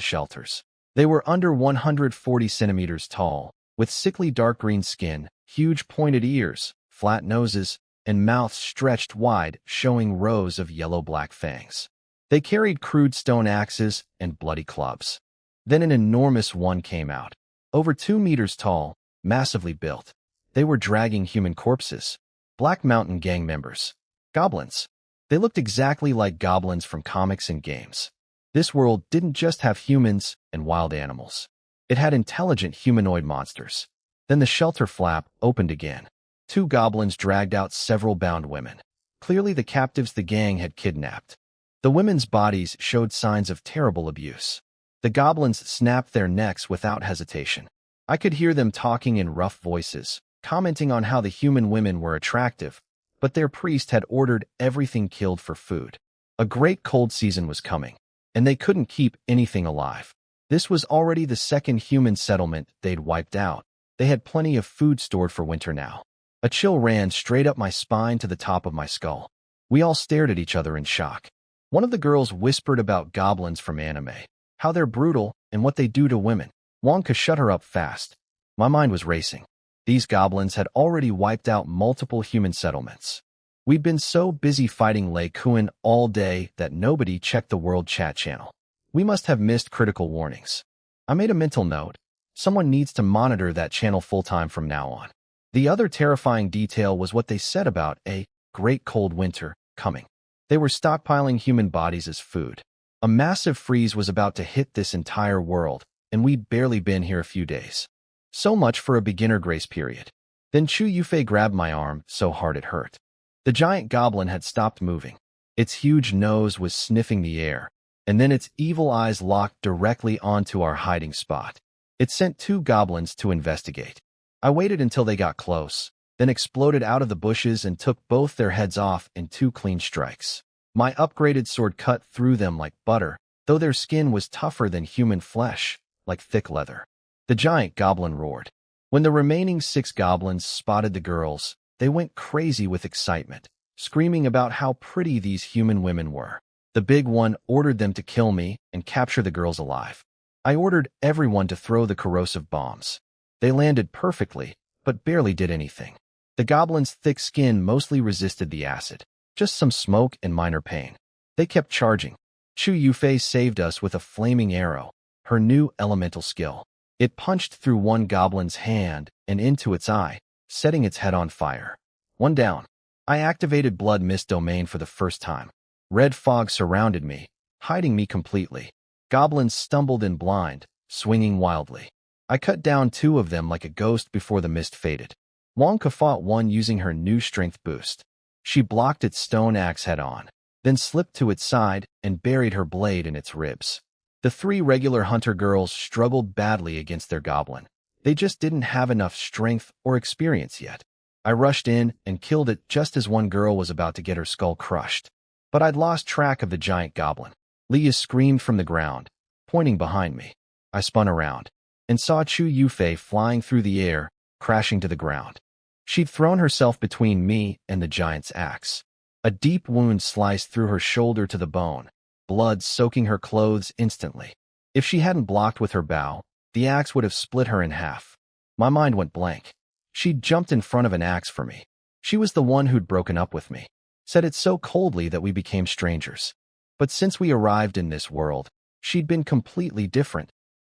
shelters. They were under 140 centimeters tall, with sickly dark green skin, huge pointed ears, flat noses, and mouths stretched wide, showing rows of yellow-black fangs. They carried crude stone axes and bloody clubs. Then an enormous one came out, over 2 meters tall, massively built. They were dragging human corpses. Black Mountain gang members. Goblins. They looked exactly like goblins from comics and games. This world didn't just have humans and wild animals. It had intelligent humanoid monsters. Then the shelter flap opened again. 2 goblins dragged out several bound women. Clearly the captives the gang had kidnapped. The women's bodies showed signs of terrible abuse. The goblins snapped their necks without hesitation. I could hear them talking in rough voices, commenting on how the human women were attractive, but their priest had ordered everything killed for food. A great cold season was coming, and they couldn't keep anything alive. This was already the second human settlement they'd wiped out. They had plenty of food stored for winter now. A chill ran straight up my spine to the top of my skull. We all stared at each other in shock. One of the girls whispered about goblins from anime, how they're brutal and what they do to women. Wang Ku shut her up fast. My mind was racing. These goblins had already wiped out multiple human settlements. We'd been so busy fighting Lei Kuan all day that nobody checked the world chat channel. We must have missed critical warnings. I made a mental note. Someone needs to monitor that channel full-time from now on. The other terrifying detail was what they said about a great cold winter coming. They were stockpiling human bodies as food. A massive freeze was about to hit this entire world, and we'd barely been here a few days. So much for a beginner grace period. Then Chu Yufei grabbed my arm so hard it hurt. The giant goblin had stopped moving. Its huge nose was sniffing the air, and then its evil eyes locked directly onto our hiding spot. It sent 2 goblins to investigate. I waited until they got close, then exploded out of the bushes and took both their heads off in 2 clean strikes. My upgraded sword cut through them like butter, though their skin was tougher than human flesh, like thick leather. The giant goblin roared. When the remaining 6 goblins spotted the girls, they went crazy with excitement, screaming about how pretty these human women were. The big one ordered them to kill me and capture the girls alive. I ordered everyone to throw the corrosive bombs. They landed perfectly, but barely did anything. The goblin's thick skin mostly resisted the acid, just some smoke and minor pain. They kept charging. Chu Yufei saved us with a flaming arrow, her new elemental skill. It punched through one goblin's hand and into its eye, setting its head on fire. 1 down. I activated Blood Mist Domain for the first time. Red fog surrounded me, hiding me completely. Goblins stumbled in blind, swinging wildly. I cut down 2 of them like a ghost before the mist faded. Wonka fought one using her new strength boost. She blocked its stone axe head-on, then slipped to its side and buried her blade in its ribs. The 3 regular hunter girls struggled badly against their goblin. They just didn't have enough strength or experience yet. I rushed in and killed it just as one girl was about to get her skull crushed. But I'd lost track of the giant goblin. Leah screamed from the ground, pointing behind me. I spun around and saw Chu Yufei flying through the air, crashing to the ground. She'd thrown herself between me and the giant's axe. A deep wound sliced through her shoulder to the bone, blood soaking her clothes instantly. If she hadn't blocked with her bow, the axe would have split her in half. My mind went blank. She'd jumped in front of an axe for me. She was the one who'd broken up with me, said it so coldly that we became strangers. But since we arrived in this world, she'd been completely different,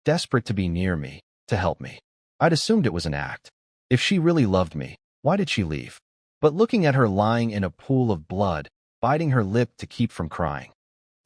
desperate to be near me, to help me. I'd assumed it was an act. If she really loved me, why did she leave? But looking at her lying in a pool of blood, biting her lip to keep from crying.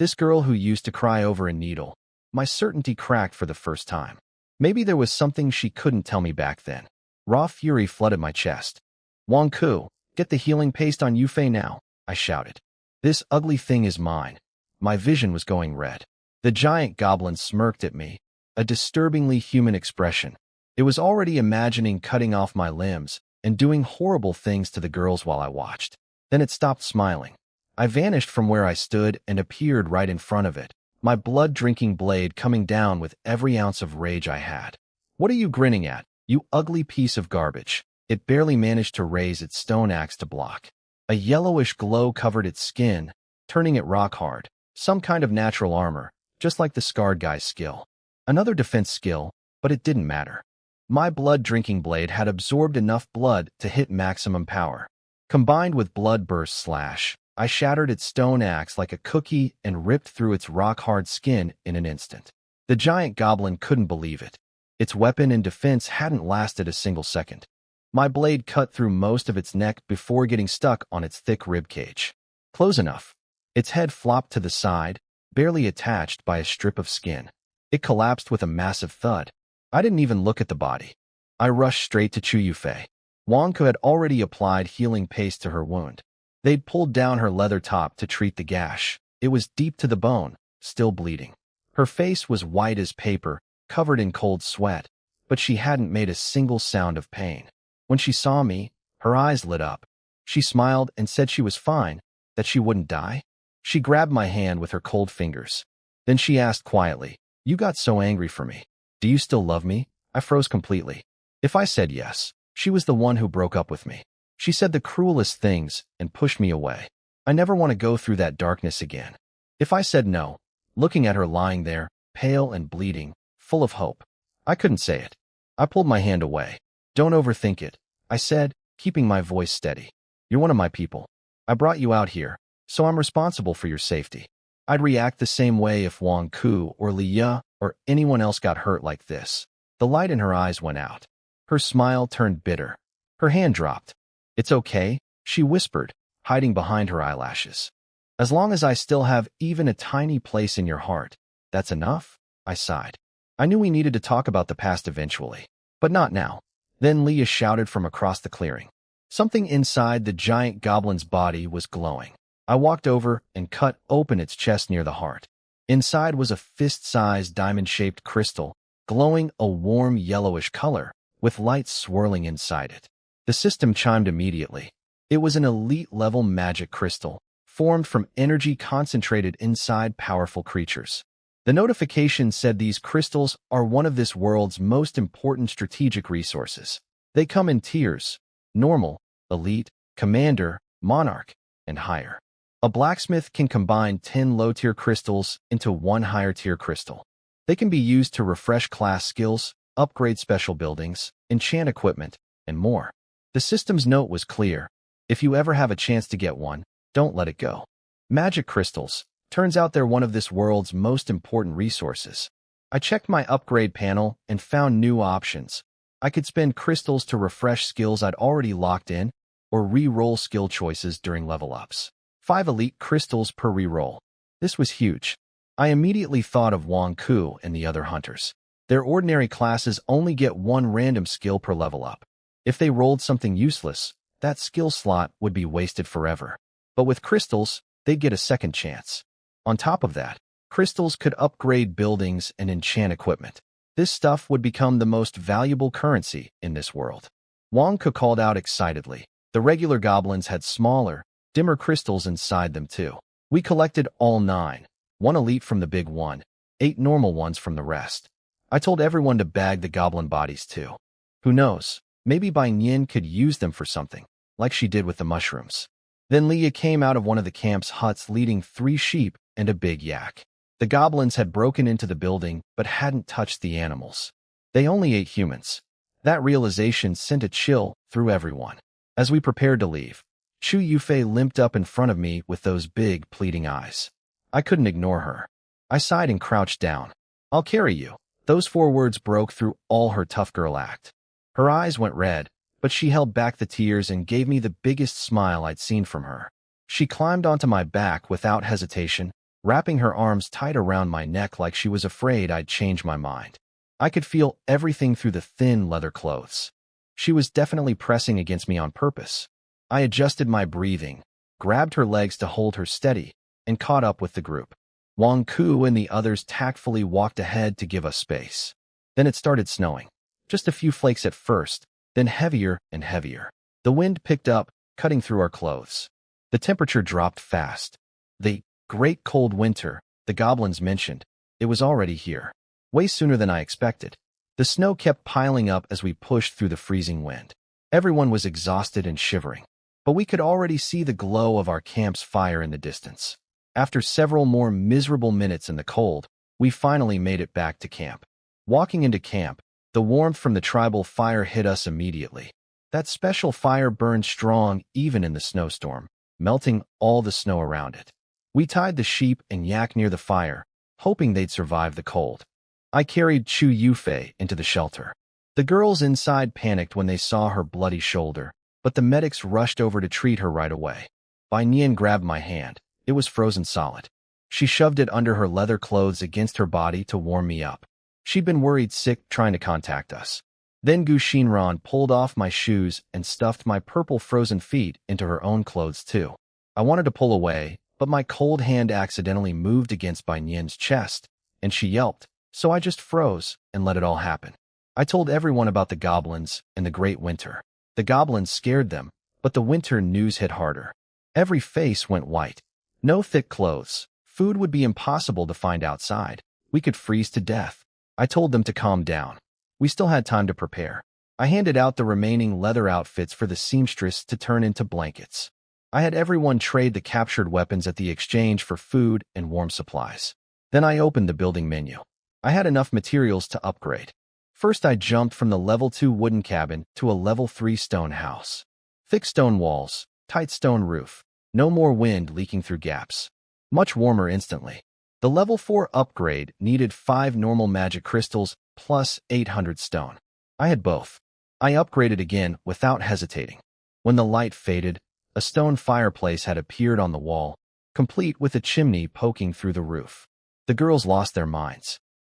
This girl who used to cry over a needle, my certainty cracked for the first time. Maybe there was something she couldn't tell me back then. Raw fury flooded my chest. Wang Ku, get the healing paste on Yufei now, I shouted. This ugly thing is mine. My vision was going red. The giant goblin smirked at me, a disturbingly human expression. It was already imagining cutting off my limbs and doing horrible things to the girls while I watched. Then it stopped smiling. I vanished from where I stood and appeared right in front of it, my blood-drinking blade coming down with every ounce of rage I had. What are you grinning at, you ugly piece of garbage? It barely managed to raise its stone axe to block. A yellowish glow covered its skin, turning it rock hard. Some kind of natural armor, just like the scarred guy's skill. Another defense skill, but it didn't matter. My blood-drinking blade had absorbed enough blood to hit maximum power. Combined with blood burst slash, I shattered its stone axe like a cookie and ripped through its rock-hard skin in an instant. The giant goblin couldn't believe it. Its weapon and defense hadn't lasted a single second. My blade cut through most of its neck before getting stuck on its thick ribcage. Close enough. Its head flopped to the side, barely attached by a strip of skin. It collapsed with a massive thud. I didn't even look at the body. I rushed straight to Chu Yufei. Wonka had already applied healing paste to her wound. They'd pulled down her leather top to treat the gash. It was deep to the bone, still bleeding. Her face was white as paper, covered in cold sweat, but she hadn't made a single sound of pain. When she saw me, her eyes lit up. She smiled and said she was fine, that she wouldn't die. She grabbed my hand with her cold fingers. Then she asked quietly, "You got so angry for me. Do you still love me?" I froze completely. If I said yes, she was the one who broke up with me. She said the cruelest things and pushed me away. I never want to go through that darkness again. If I said no, looking at her lying there, pale and bleeding, full of hope, I couldn't say it. I pulled my hand away. "Don't overthink it," I said, keeping my voice steady. "You're one of my people. I brought you out here, so I'm responsible for your safety. I'd react the same way if Wang Ku or Li Ya or anyone else got hurt like this." The light in her eyes went out. Her smile turned bitter. Her hand dropped. "It's okay," she whispered, hiding behind her eyelashes. As long as I still have even a tiny place in your heart, that's enough, I sighed. I knew we needed to talk about the past eventually, but not now. Then Leah shouted from across the clearing. Something inside the giant goblin's body was glowing. I walked over and cut open its chest near the heart. Inside was a fist-sized diamond-shaped crystal, glowing a warm yellowish color, with lights swirling inside it. The system chimed immediately. It was an elite-level magic crystal, formed from energy concentrated inside powerful creatures. The notification said these crystals are one of this world's most important strategic resources. They come in tiers: normal, elite, commander, monarch, and higher. A blacksmith can combine 10 low-tier crystals into one higher-tier crystal. They can be used to refresh class skills, upgrade special buildings, enchant equipment, and more. The system's note was clear. If you ever have a chance to get one, don't let it go. Magic crystals. Turns out they're one of this world's most important resources. I checked my upgrade panel and found new options. I could spend crystals to refresh skills I'd already locked in, or re-roll skill choices during level ups. 5 elite crystals per re-roll. This was huge. I immediately thought of Wang Ku and the other hunters. Their ordinary classes only get one random skill per level up. If they rolled something useless, that skill slot would be wasted forever. But with crystals, they'd get a second chance. On top of that, crystals could upgrade buildings and enchant equipment. This stuff would become the most valuable currency in this world. Wang Ku called out excitedly. The regular goblins had smaller, dimmer crystals inside them too. We collected all 9, 1 elite from the big one, 8 normal ones from the rest. I told everyone to bag the goblin bodies too. Who knows, maybe Bai Yin could use them for something, like she did with the mushrooms. Then Leah came out of one of the camp's huts leading 3 sheep and a big yak. The goblins had broken into the building but hadn't touched the animals. They only ate humans. That realization sent a chill through everyone. As we prepared to leave, Chu Yufei limped up in front of me with those big, pleading eyes. I couldn't ignore her. I sighed and crouched down. "I'll carry you." Those 4 words broke through all her tough girl act. Her eyes went red, but she held back the tears and gave me the biggest smile I'd seen from her. She climbed onto my back without hesitation, wrapping her arms tight around my neck like she was afraid I'd change my mind. I could feel everything through the thin leather clothes. She was definitely pressing against me on purpose. I adjusted my breathing, grabbed her legs to hold her steady, and caught up with the group. Wang Ku and the others tactfully walked ahead to give us space. Then it started snowing. Just a few flakes at first, then heavier and heavier. The wind picked up, cutting through our clothes. The temperature dropped fast. The great cold winter, the goblins mentioned, it was already here. Way sooner than I expected. The snow kept piling up as we pushed through the freezing wind. Everyone was exhausted and shivering, but we could already see the glow of our camp's fire in the distance. After several more miserable minutes in the cold, we finally made it back to camp. Walking into camp, the warmth from the tribal fire hit us immediately. That special fire burned strong even in the snowstorm, melting all the snow around it. We tied the sheep and yak near the fire, hoping they'd survive the cold. I carried Chu Yufei into the shelter. The girls inside panicked when they saw her bloody shoulder, but the medics rushed over to treat her right away. Bai Nian grabbed my hand. It was frozen solid. She shoved it under her leather clothes against her body to warm me up. She'd been worried sick trying to contact us. Then Gu Xinran pulled off my shoes and stuffed my purple frozen feet into her own clothes too. I wanted to pull away, but my cold hand accidentally moved against Bai Nian's chest, and she yelped, so I just froze and let it all happen. I told everyone about the goblins and the great winter. The goblins scared them, but the winter news hit harder. Every face went white. No thick clothes. Food would be impossible to find outside. We could freeze to death. I told them to calm down. We still had time to prepare. I handed out the remaining leather outfits for the seamstress to turn into blankets. I had everyone trade the captured weapons at the exchange for food and warm supplies. Then I opened the building menu. I had enough materials to upgrade. First, I jumped from the level 2 wooden cabin to a level 3 stone house. Thick stone walls, tight stone roof, no more wind leaking through gaps. Much warmer instantly. The level 4 upgrade needed 5 normal magic crystals plus 800 stone. I had both. I upgraded again without hesitating. When the light faded, A stone fireplace had appeared on the wall, complete with a chimney poking through the roof. The girls lost their minds.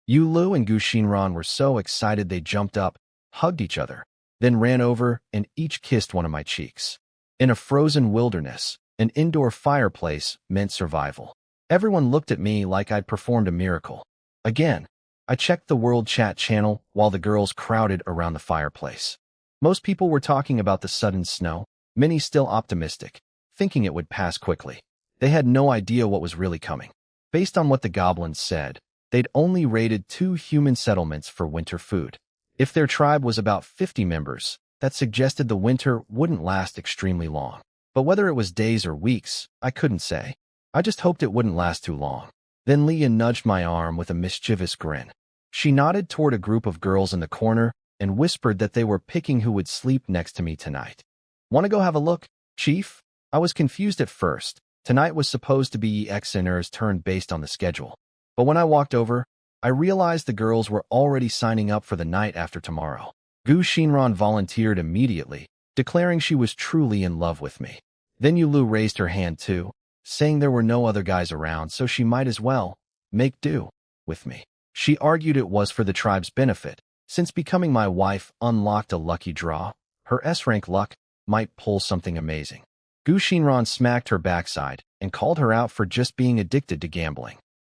Yulu and Gu Xinran were so excited they jumped up, hugged each other, then ran over and each kissed one of my cheeks. In a frozen wilderness, an indoor fireplace meant survival. Everyone looked at me like I'd performed a miracle. Again, I checked the World Chat channel while the girls crowded around the fireplace. Most people were talking about the sudden snow, many still optimistic, thinking it would pass quickly. They had no idea what was really coming. Based on what the goblins said, they'd only raided 2 human settlements for winter food. If their tribe was about 50 members, that suggested the winter wouldn't last extremely long. But whether it was days or weeks, I couldn't say. I just hoped it wouldn't last too long. Then Leah nudged my arm with a mischievous grin. She nodded toward a group of girls in the corner and whispered that they were picking who would sleep next to me tonight. Want to go have a look, Chief? I was confused at first. Tonight was supposed to be EXNR's turn based on the schedule. But when I walked over, I realized the girls were already signing up for the night after tomorrow. Gu Xinran volunteered immediately, declaring she was truly in love with me. Then Yulu raised her hand too, saying there were no other guys around, so she might as well make do with me. She argued it was for the tribe's benefit, since becoming my wife unlocked a lucky draw. Her S-rank luck might pull something amazing. Gu Xinran smacked her backside and called her out for just being addicted to gambling.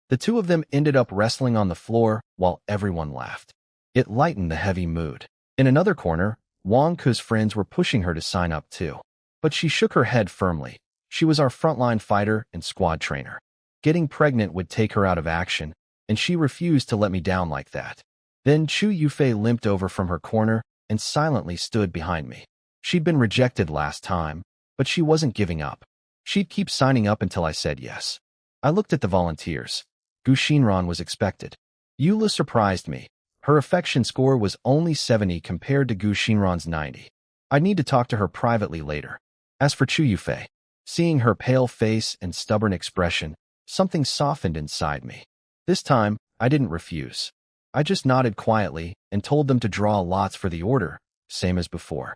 The two of them ended up wrestling on the floor while everyone laughed. It lightened the heavy mood. In another corner, Wang Ke's friends were pushing her to sign up too. But she shook her head firmly. She was our frontline fighter and squad trainer. Getting pregnant would take her out of action, and she refused to let me down like that. Then Chu Yufei limped over from her corner and silently stood behind me. She'd been rejected last time, but she wasn't giving up. She'd keep signing up until I said yes. I looked at the volunteers. Gu Xinran was expected. Eula surprised me. Her affection score was only 70 compared to Gu Xinran's 90. I'd need to talk to her privately later. As for Chu Yufei, seeing her pale face and stubborn expression, something softened inside me. This time, I didn't refuse. I just nodded quietly and told them to draw lots for the order, same as before.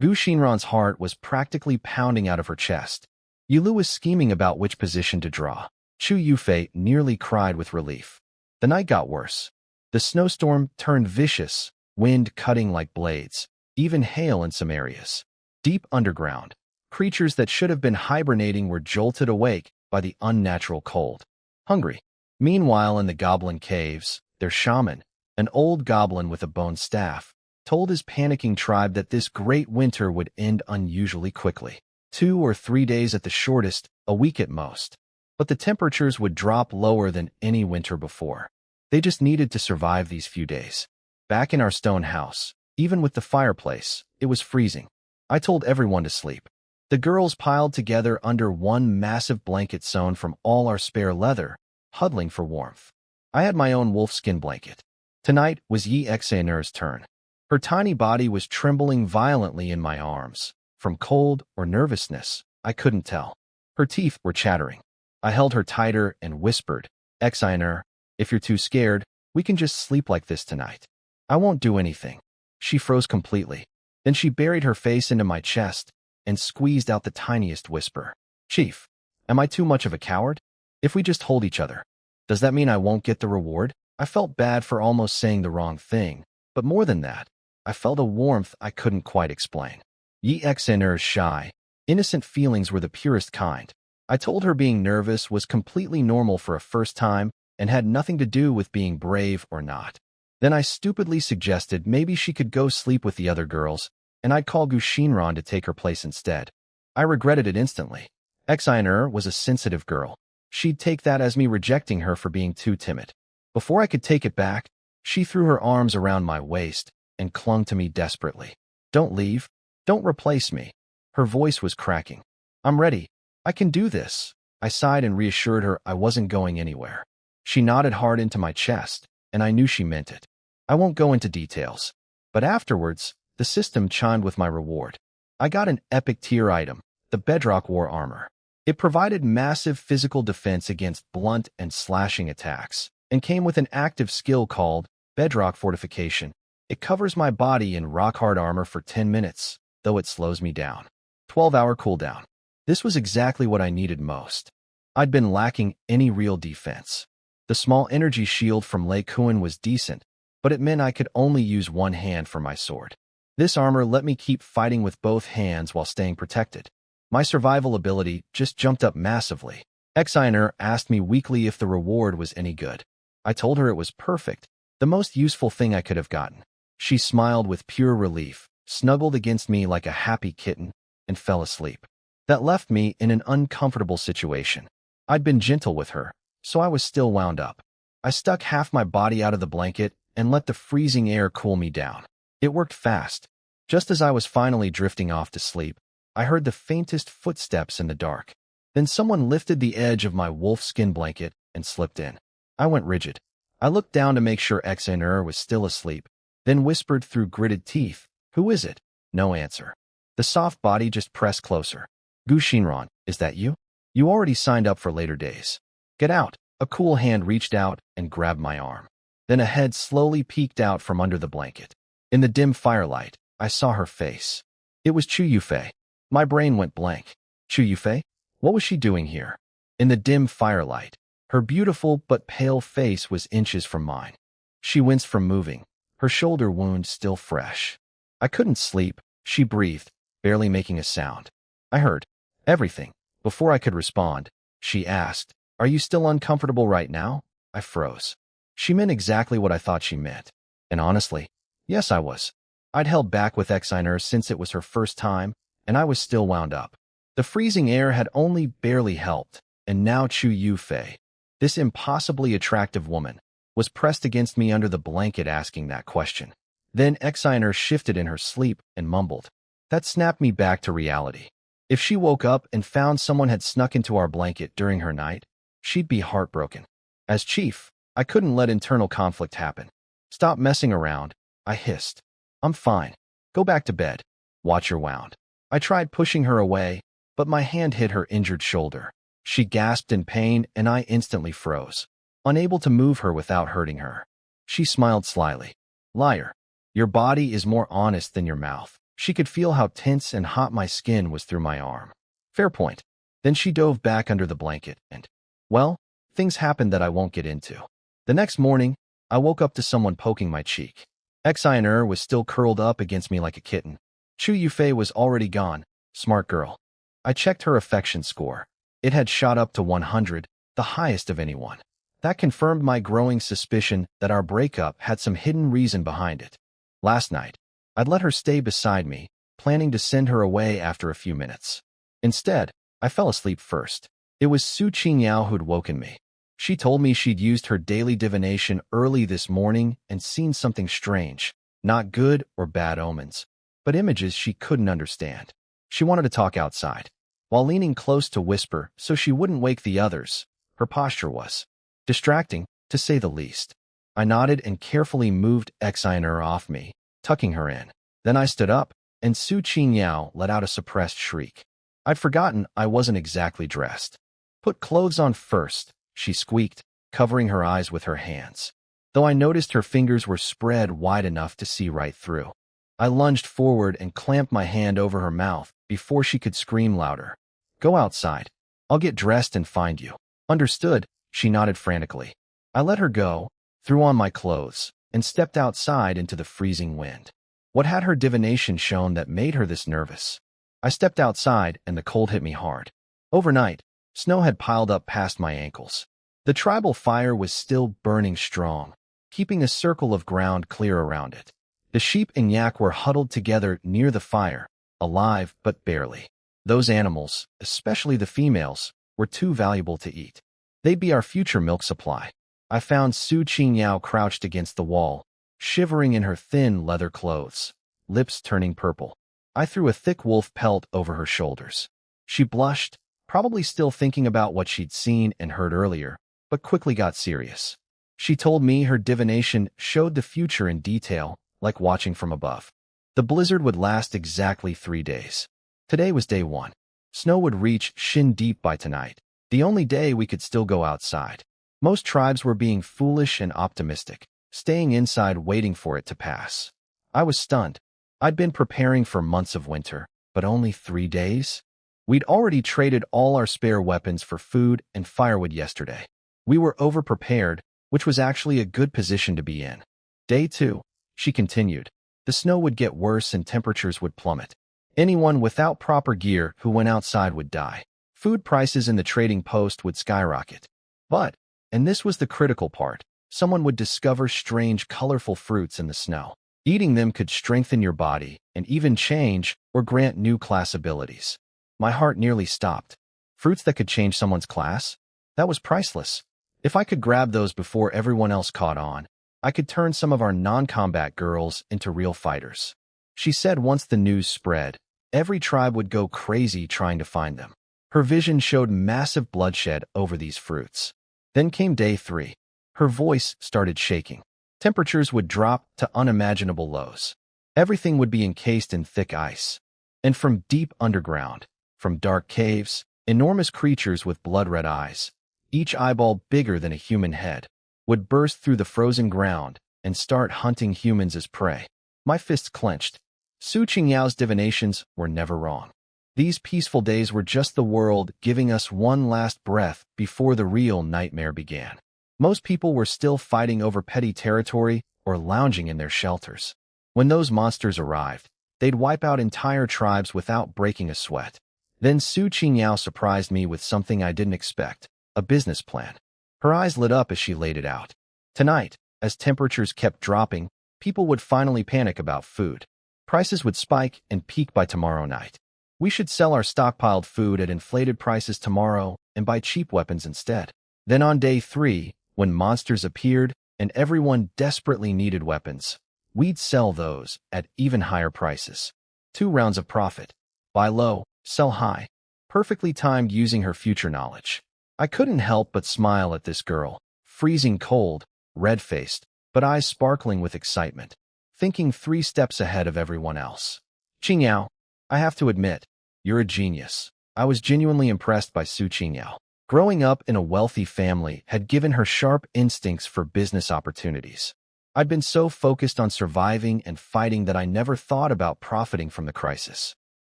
Gu Xinran's heart was practically pounding out of her chest. Yulu was scheming about which position to draw. Chu Yufei nearly cried with relief. The night got worse. The snowstorm turned vicious, wind cutting like blades, even hail in some areas. Deep underground, creatures that should have been hibernating were jolted awake by the unnatural cold. Hungry. Meanwhile, in the goblin caves, their shaman, an old goblin with a bone staff, told his panicking tribe that this great winter would end unusually quickly. 2 or 3 days at the shortest, a week at most. But the temperatures would drop lower than any winter before. They just needed to survive these few days. Back in our stone house, even with the fireplace, it was freezing. I told everyone to sleep. The girls piled together under one massive blanket sewn from all our spare leather, huddling for warmth. I had my own wolfskin blanket. Tonight was Yi Xaner's turn. Her tiny body was trembling violently in my arms. From cold or nervousness, I couldn't tell. Her teeth were chattering. I held her tighter and whispered, Xaner, if you're too scared, we can just sleep like this tonight. I won't do anything. She froze completely. Then she buried her face into my chest and squeezed out the tiniest whisper. Chief, am I too much of a coward? If we just hold each other, does that mean I won't get the reward? I felt bad for almost saying the wrong thing, but more than that, I felt a warmth I couldn't quite explain. Yi Xaner's shy, innocent feelings were the purest kind. I told her being nervous was completely normal for a first time and had nothing to do with being brave or not. Then I stupidly suggested maybe she could go sleep with the other girls, and I'd call Gu Xinran to take her place instead. I regretted it instantly. Xiner was a sensitive girl. She'd take that as me rejecting her for being too timid. Before I could take it back, she threw her arms around my waist and clung to me desperately. Don't leave. Don't replace me. Her voice was cracking. I'm ready. I can do this. I sighed and reassured her I wasn't going anywhere. She nodded hard into my chest, and I knew she meant it. I won't go into details, but afterwards, the system chimed with my reward. I got an epic tier item, the Bedrock War Armor. It provided massive physical defense against blunt and slashing attacks, and came with an active skill called Bedrock Fortification. It covers my body in rock-hard armor for 10 minutes, though it slows me down. 12-hour cooldown. This was exactly what I needed most. I'd been lacking any real defense. The small energy shield from Lei Kuan was decent, but it meant I could only use one hand for my sword. This armor let me keep fighting with both hands while staying protected. My survival ability just jumped up massively. Exiner asked me weekly if the reward was any good. I told her it was perfect, the most useful thing I could have gotten. She smiled with pure relief, snuggled against me like a happy kitten, and fell asleep. That left me in an uncomfortable situation. I'd been gentle with her, so I was still wound up. I stuck half my body out of the blanket and let the freezing air cool me down. It worked fast. Just as I was finally drifting off to sleep, I heard the faintest footsteps in the dark. Then someone lifted the edge of my wolfskin blanket and slipped in. I went rigid. I looked down to make sure Exiner was still asleep, then whispered through gritted teeth, "Who is it?" No answer. The soft body just pressed closer. "Gu Shinran, is that you? You already signed up for later days. Get out." A cool hand reached out and grabbed my arm. Then a head slowly peeked out from under the blanket. In the dim firelight, I saw her face. It was Chu Yufei. My brain went blank. Chu Yufei? What was she doing here? In the dim firelight, her beautiful but pale face was inches from mine. She winced from moving, her shoulder wound still fresh. I couldn't sleep, she breathed, barely making a sound. I heard everything. Before I could respond, she asked, "Are you still uncomfortable right now?" I froze. She meant exactly what I thought she meant. And honestly, yes, I was. I'd held back with Exiner since it was her first time, and I was still wound up. The freezing air had only barely helped, and now Chu Yufei, this impossibly attractive woman, was pressed against me under the blanket asking that question. Then Exiner shifted in her sleep and mumbled. That snapped me back to reality. If she woke up and found someone had snuck into our blanket during her night, she'd be heartbroken. As chief, I couldn't let internal conflict happen. "Stop messing around," I hissed. "I'm fine. Go back to bed. Watch your wound." I tried pushing her away, but my hand hit her injured shoulder. She gasped in pain, and I instantly froze, unable to move her without hurting her. She smiled slyly. "Liar. Your body is more honest than your mouth." She could feel how tense and hot my skin was through my arm. Fair point. Then she dove back under the blanket and, well, things happened that I won't get into. The next morning, I woke up to someone poking my cheek. Exiner was still curled up against me like a kitten. Chu Yufei was already gone. Smart girl. I checked her affection score. It had shot up to 100, the highest of anyone. That confirmed my growing suspicion that our breakup had some hidden reason behind it. Last night, I'd let her stay beside me, planning to send her away after a few minutes. Instead, I fell asleep first. It was Su Qingyao who'd woken me. She told me she'd used her daily divination early this morning and seen something strange, not good or bad omens, but images she couldn't understand. She wanted to talk outside. While leaning close to whisper so she wouldn't wake the others, her posture was distracting, to say the least. I nodded and carefully moved Exiner off me, tucking her in. Then I stood up, and Su Qingyao let out a suppressed shriek. I'd forgotten I wasn't exactly dressed. "Put clothes on first," she squeaked, covering her eyes with her hands, though I noticed her fingers were spread wide enough to see right through. I lunged forward and clamped my hand over her mouth before she could scream louder. "Go outside. I'll get dressed and find you." "Understood," she nodded frantically. I let her go, threw on my clothes, and stepped outside into the freezing wind. What had her divination shown that made her this nervous? I stepped outside, and the cold hit me hard. Overnight, snow had piled up past my ankles. The tribal fire was still burning strong, keeping a circle of ground clear around it. The sheep and yak were huddled together near the fire, alive but barely. Those animals, especially the females, were too valuable to eat. They'd be our future milk supply. I found Su Qingyao crouched against the wall, shivering in her thin leather clothes, lips turning purple. I threw a thick wolf pelt over her shoulders. She blushed, probably still thinking about what she'd seen and heard earlier, but quickly got serious. She told me her divination showed the future in detail, like watching from above. The blizzard would last exactly 3 days. Today was day 1. Snow would reach shin-deep by tonight, the only day we could still go outside. Most tribes were being foolish and optimistic, staying inside waiting for it to pass. I was stunned. I'd been preparing for months of winter, but only 3 days? We'd already traded all our spare weapons for food and firewood yesterday. We were overprepared, which was actually a good position to be in. Day 2, she continued. The snow would get worse and temperatures would plummet. Anyone without proper gear who went outside would die. Food prices in the trading post would skyrocket. But, and this was the critical part, someone would discover strange, colorful fruits in the snow. Eating them could strengthen your body and even change or grant new class abilities. My heart nearly stopped. Fruits that could change someone's class? That was priceless. If I could grab those before everyone else caught on, I could turn some of our non-combat girls into real fighters. She said once the news spread, every tribe would go crazy trying to find them. Her vision showed massive bloodshed over these fruits. Then came day 3. Her voice started shaking. Temperatures would drop to unimaginable lows. Everything would be encased in thick ice. And from deep underground, from dark caves, enormous creatures with blood-red eyes, each eyeball bigger than a human head, would burst through the frozen ground and start hunting humans as prey. My fists clenched. Su Qingyao's divinations were never wrong. These peaceful days were just the world giving us one last breath before the real nightmare began. Most people were still fighting over petty territory or lounging in their shelters. When those monsters arrived, they'd wipe out entire tribes without breaking a sweat. Then Su Qingyao surprised me with something I didn't expect, a business plan. Her eyes lit up as she laid it out. Tonight, as temperatures kept dropping, people would finally panic about food. Prices would spike and peak by tomorrow night. We should sell our stockpiled food at inflated prices tomorrow and buy cheap weapons instead. Then on day 3, when monsters appeared and everyone desperately needed weapons, we'd sell those at even higher prices. 2 rounds of profit. Buy low, sell high. Perfectly timed using her future knowledge. I couldn't help but smile at this girl, freezing cold, red-faced, but eyes sparkling with excitement, thinking 3 steps ahead of everyone else. Qingyao, I have to admit, you're a genius. I was genuinely impressed by Su Qingyao. Growing up in a wealthy family had given her sharp instincts for business opportunities. I'd been so focused on surviving and fighting that I never thought about profiting from the crisis.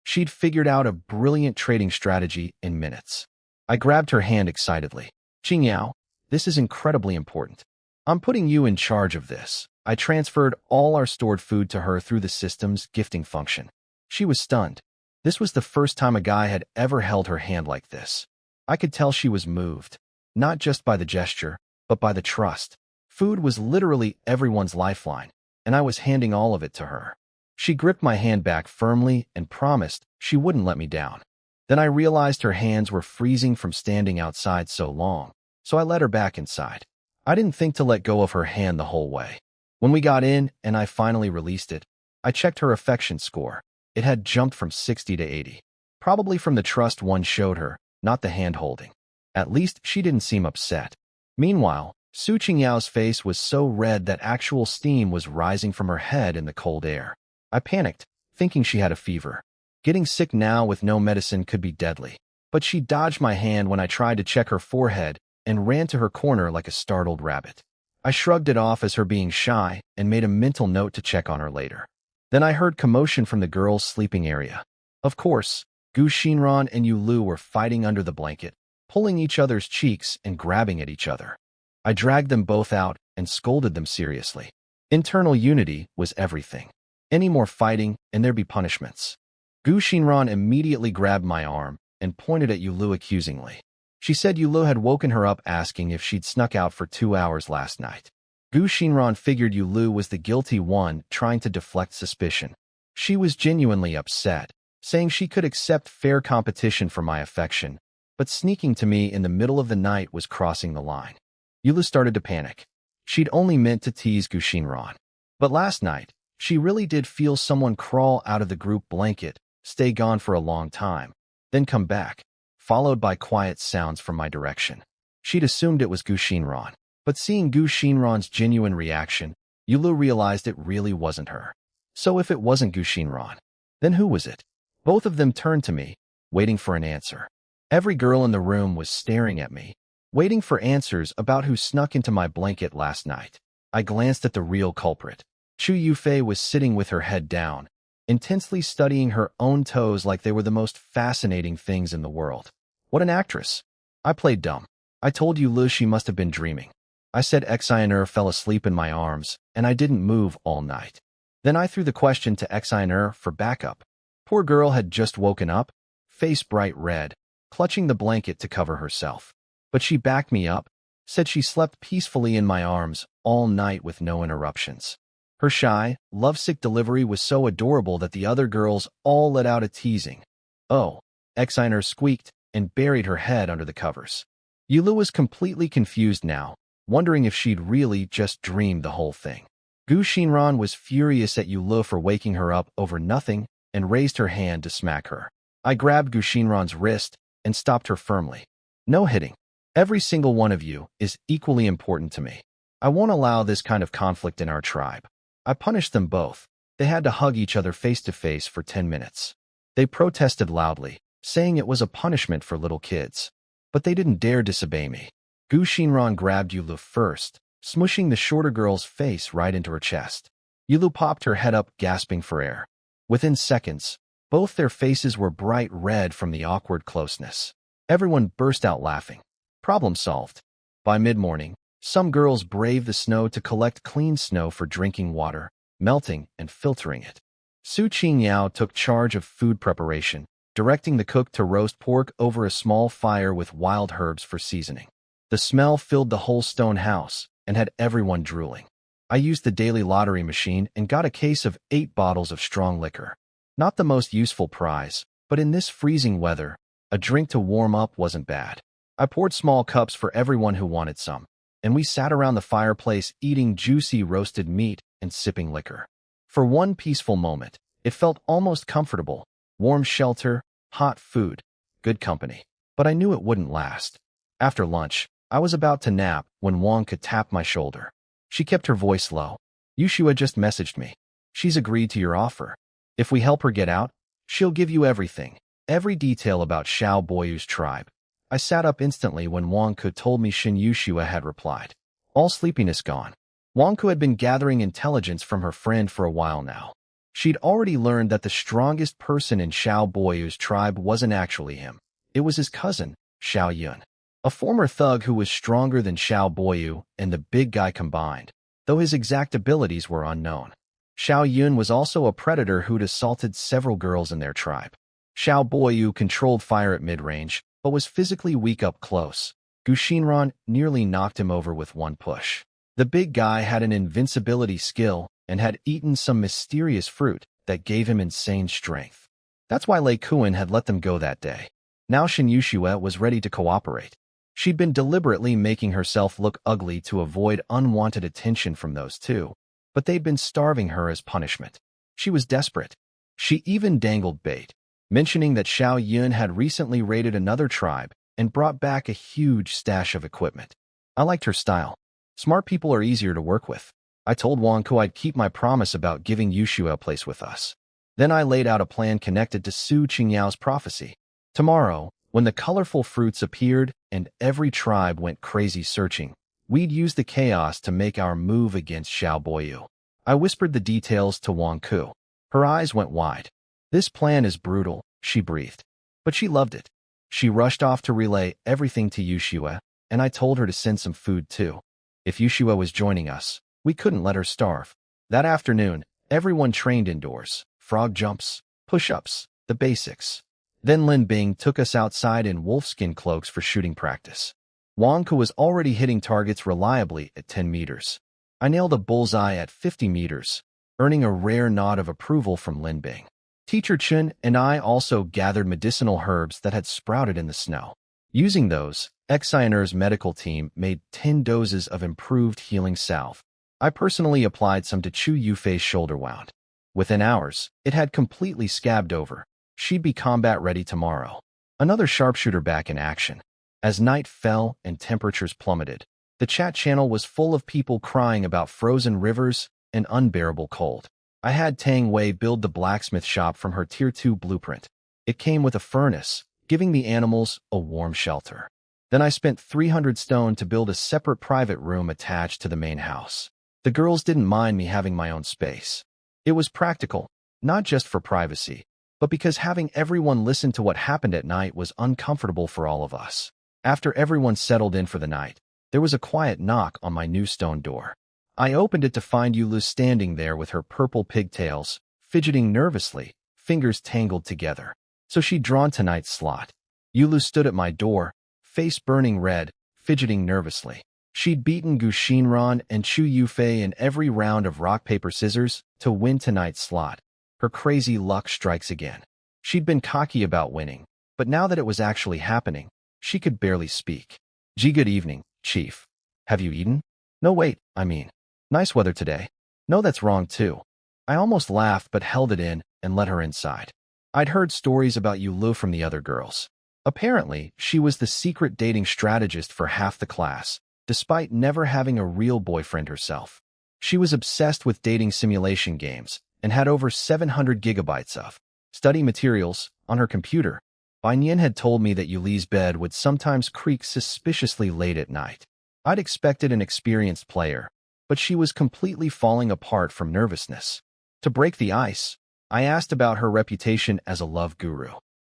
She'd figured out a brilliant trading strategy in minutes. I grabbed her hand excitedly. Qingyao, this is incredibly important. I'm putting you in charge of this. I transferred all our stored food to her through the system's gifting function. She was stunned. This was the first time a guy had ever held her hand like this. I could tell she was moved, not just by the gesture, but by the trust. Food was literally everyone's lifeline, and I was handing all of it to her. She gripped my hand back firmly and promised she wouldn't let me down. Then I realized her hands were freezing from standing outside so long, so I let her back inside. I didn't think to let go of her hand the whole way. When we got in and I finally released it, I checked her affection score. It had jumped from 60 to 80. Probably from the trust one showed her, not the hand-holding. At least she didn't seem upset. Meanwhile, Su Qingyao's face was so red that actual steam was rising from her head in the cold air. I panicked, thinking she had a fever. Getting sick now with no medicine could be deadly. But she dodged my hand when I tried to check her forehead and ran to her corner like a startled rabbit. I shrugged it off as her being shy and made a mental note to check on her later. Then I heard commotion from the girls' sleeping area. Of course, Gu Xinran and Yu Lu were fighting under the blanket, pulling each other's cheeks and grabbing at each other. I dragged them both out and scolded them seriously. Internal unity was everything. Any more fighting and there'd be punishments. Gu Xinran immediately grabbed my arm and pointed at Yu Lu accusingly. She said Yu Lu had woken her up asking if she'd snuck out for 2 hours last night. Gu Xinran figured Yu Lu was the guilty one trying to deflect suspicion. She was genuinely upset, saying she could accept fair competition for my affection, but sneaking to me in the middle of the night was crossing the line. Yu Lu started to panic. She'd only meant to tease Gu Xinran. But last night, she really did feel someone crawl out of the group blanket, stay gone for a long time, then come back, followed by quiet sounds from my direction. She'd assumed it was Gu Xinran, but seeing Gu Xinran's genuine reaction, Yu Lu realized it really wasn't her. So if it wasn't Gu Xinran, then who was it? Both of them turned to me, waiting for an answer. Every girl in the room was staring at me, waiting for answers about who snuck into my blanket last night. I glanced at the real culprit. Chu Yufei was sitting with her head down, intensely studying her own toes like they were the most fascinating things in the world. What an actress. I played dumb. I told you Liz she must have been dreaming. I said Xiner fell asleep in my arms, and I didn't move all night. Then I threw the question to Xiner for backup. Poor girl had just woken up, face bright red, clutching the blanket to cover herself. But she backed me up, said she slept peacefully in my arms all night with no interruptions. Her shy, lovesick delivery was so adorable that the other girls all let out a teasing. Oh, Xiner squeaked and buried her head under the covers. Yulu was completely confused now, wondering if she'd really just dreamed the whole thing. Gu Shinran was furious at Yulu for waking her up over nothing and raised her hand to smack her. I grabbed Gu Shinran's wrist and stopped her firmly. No hitting. Every single one of you is equally important to me. I won't allow this kind of conflict in our tribe. I punished them both. They had to hug each other face to face for 10 minutes. They protested loudly, saying it was a punishment for little kids. But they didn't dare disobey me. Gu Shinran grabbed Yulu first, smushing the shorter girl's face right into her chest. Yulu popped her head up, gasping for air. Within seconds, both their faces were bright red from the awkward closeness. Everyone burst out laughing. Problem solved. By mid-morning, some girls braved the snow to collect clean snow for drinking water, melting and filtering it. Su Qingyao took charge of food preparation, directing the cook to roast pork over a small fire with wild herbs for seasoning. The smell filled the whole stone house and had everyone drooling. I used the daily lottery machine and got a case of 8 bottles of strong liquor. Not the most useful prize, but in this freezing weather, a drink to warm up wasn't bad. I poured small cups for everyone who wanted some, and we sat around the fireplace eating juicy roasted meat and sipping liquor. For one peaceful moment, it felt almost comfortable. Warm shelter, hot food, good company. But I knew it wouldn't last. After lunch, I was about to nap when Wang could tap my shoulder. She kept her voice low. Yushua just messaged me. She's agreed to your offer. If we help her get out, she'll give you everything, every detail about Xiao Boyu's tribe. I sat up instantly when Wang Ku told me Shin Yushua had replied. All sleepiness gone. Wang Ku had been gathering intelligence from her friend for a while now. She'd already learned that the strongest person in Xiao Boyu's tribe wasn't actually him. It was his cousin, Xiao Yun, a former thug who was stronger than Xiao Boyu and the big guy combined, though his exact abilities were unknown. Xiao Yun was also a predator who'd assaulted several girls in their tribe. Xiao Boyu controlled fire at mid-range, but was physically weak up close. Gu Shinran nearly knocked him over with one push. The big guy had an invincibility skill and had eaten some mysterious fruit that gave him insane strength. That's why Lei Kuan had let them go that day. Now Shin Yushua was ready to cooperate. She'd been deliberately making herself look ugly to avoid unwanted attention from those two, but they'd been starving her as punishment. She was desperate. She even dangled bait, mentioning that Xiao Yun had recently raided another tribe and brought back a huge stash of equipment. I liked her style. Smart people are easier to work with. I told Wang Ku I'd keep my promise about giving Yushua a place with us. Then I laid out a plan connected to Su Qingyao's prophecy. Tomorrow, when the colorful fruits appeared and every tribe went crazy searching, we'd use the chaos to make our move against Xiao Boyu. I whispered the details to Wang Ku. Her eyes went wide. This plan is brutal, she breathed. But she loved it. She rushed off to relay everything to Yushua, and I told her to send some food too. If Yushua was joining us, we couldn't let her starve. That afternoon, everyone trained indoors. Frog jumps, push-ups, the basics. Then Lin Bing took us outside in wolfskin cloaks for shooting practice. Wang Ku was already hitting targets reliably at 10 meters. I nailed a bullseye at 50 meters, earning a rare nod of approval from Lin Bing. Teacher Chun and I also gathered medicinal herbs that had sprouted in the snow. Using those, Xiner's medical team made 10 doses of improved healing salve. I personally applied some to Chu Yufei's shoulder wound. Within hours, it had completely scabbed over. She'd be combat ready tomorrow. Another sharpshooter back in action. As night fell and temperatures plummeted, the chat channel was full of people crying about frozen rivers and unbearable cold. I had Tang Wei build the blacksmith shop from her Tier 2 blueprint. It came with a furnace, giving the animals a warm shelter. Then I spent 300 stone to build a separate private room attached to the main house. The girls didn't mind me having my own space. It was practical, not just for privacy, but because having everyone listen to what happened at night was uncomfortable for all of us. After everyone settled in for the night, there was a quiet knock on my new stone door. I opened it to find Yulu standing there with her purple pigtails, fidgeting nervously, fingers tangled together. So she'd drawn tonight's slot. Yulu stood at my door, face burning red, fidgeting nervously. She'd beaten Gu Xinran and Chu Yufei in every round of rock, paper, scissors to win tonight's slot. Her crazy luck strikes again. She'd been cocky about winning, but now that it was actually happening, she could barely speak. Gee, good evening, Chief. Have you eaten? No, wait, I mean, nice weather today. No, that's wrong too. I almost laughed but held it in and let her inside. I'd heard stories about Yulu from the other girls. Apparently, she was the secret dating strategist for half the class, despite never having a real boyfriend herself. She was obsessed with dating simulation games and had over 700 gigabytes of study materials on her computer. Banyan had told me that Yuli's bed would sometimes creak suspiciously late at night. I'd expected an experienced player, but she was completely falling apart from nervousness. To break the ice, I asked about her reputation as a love guru.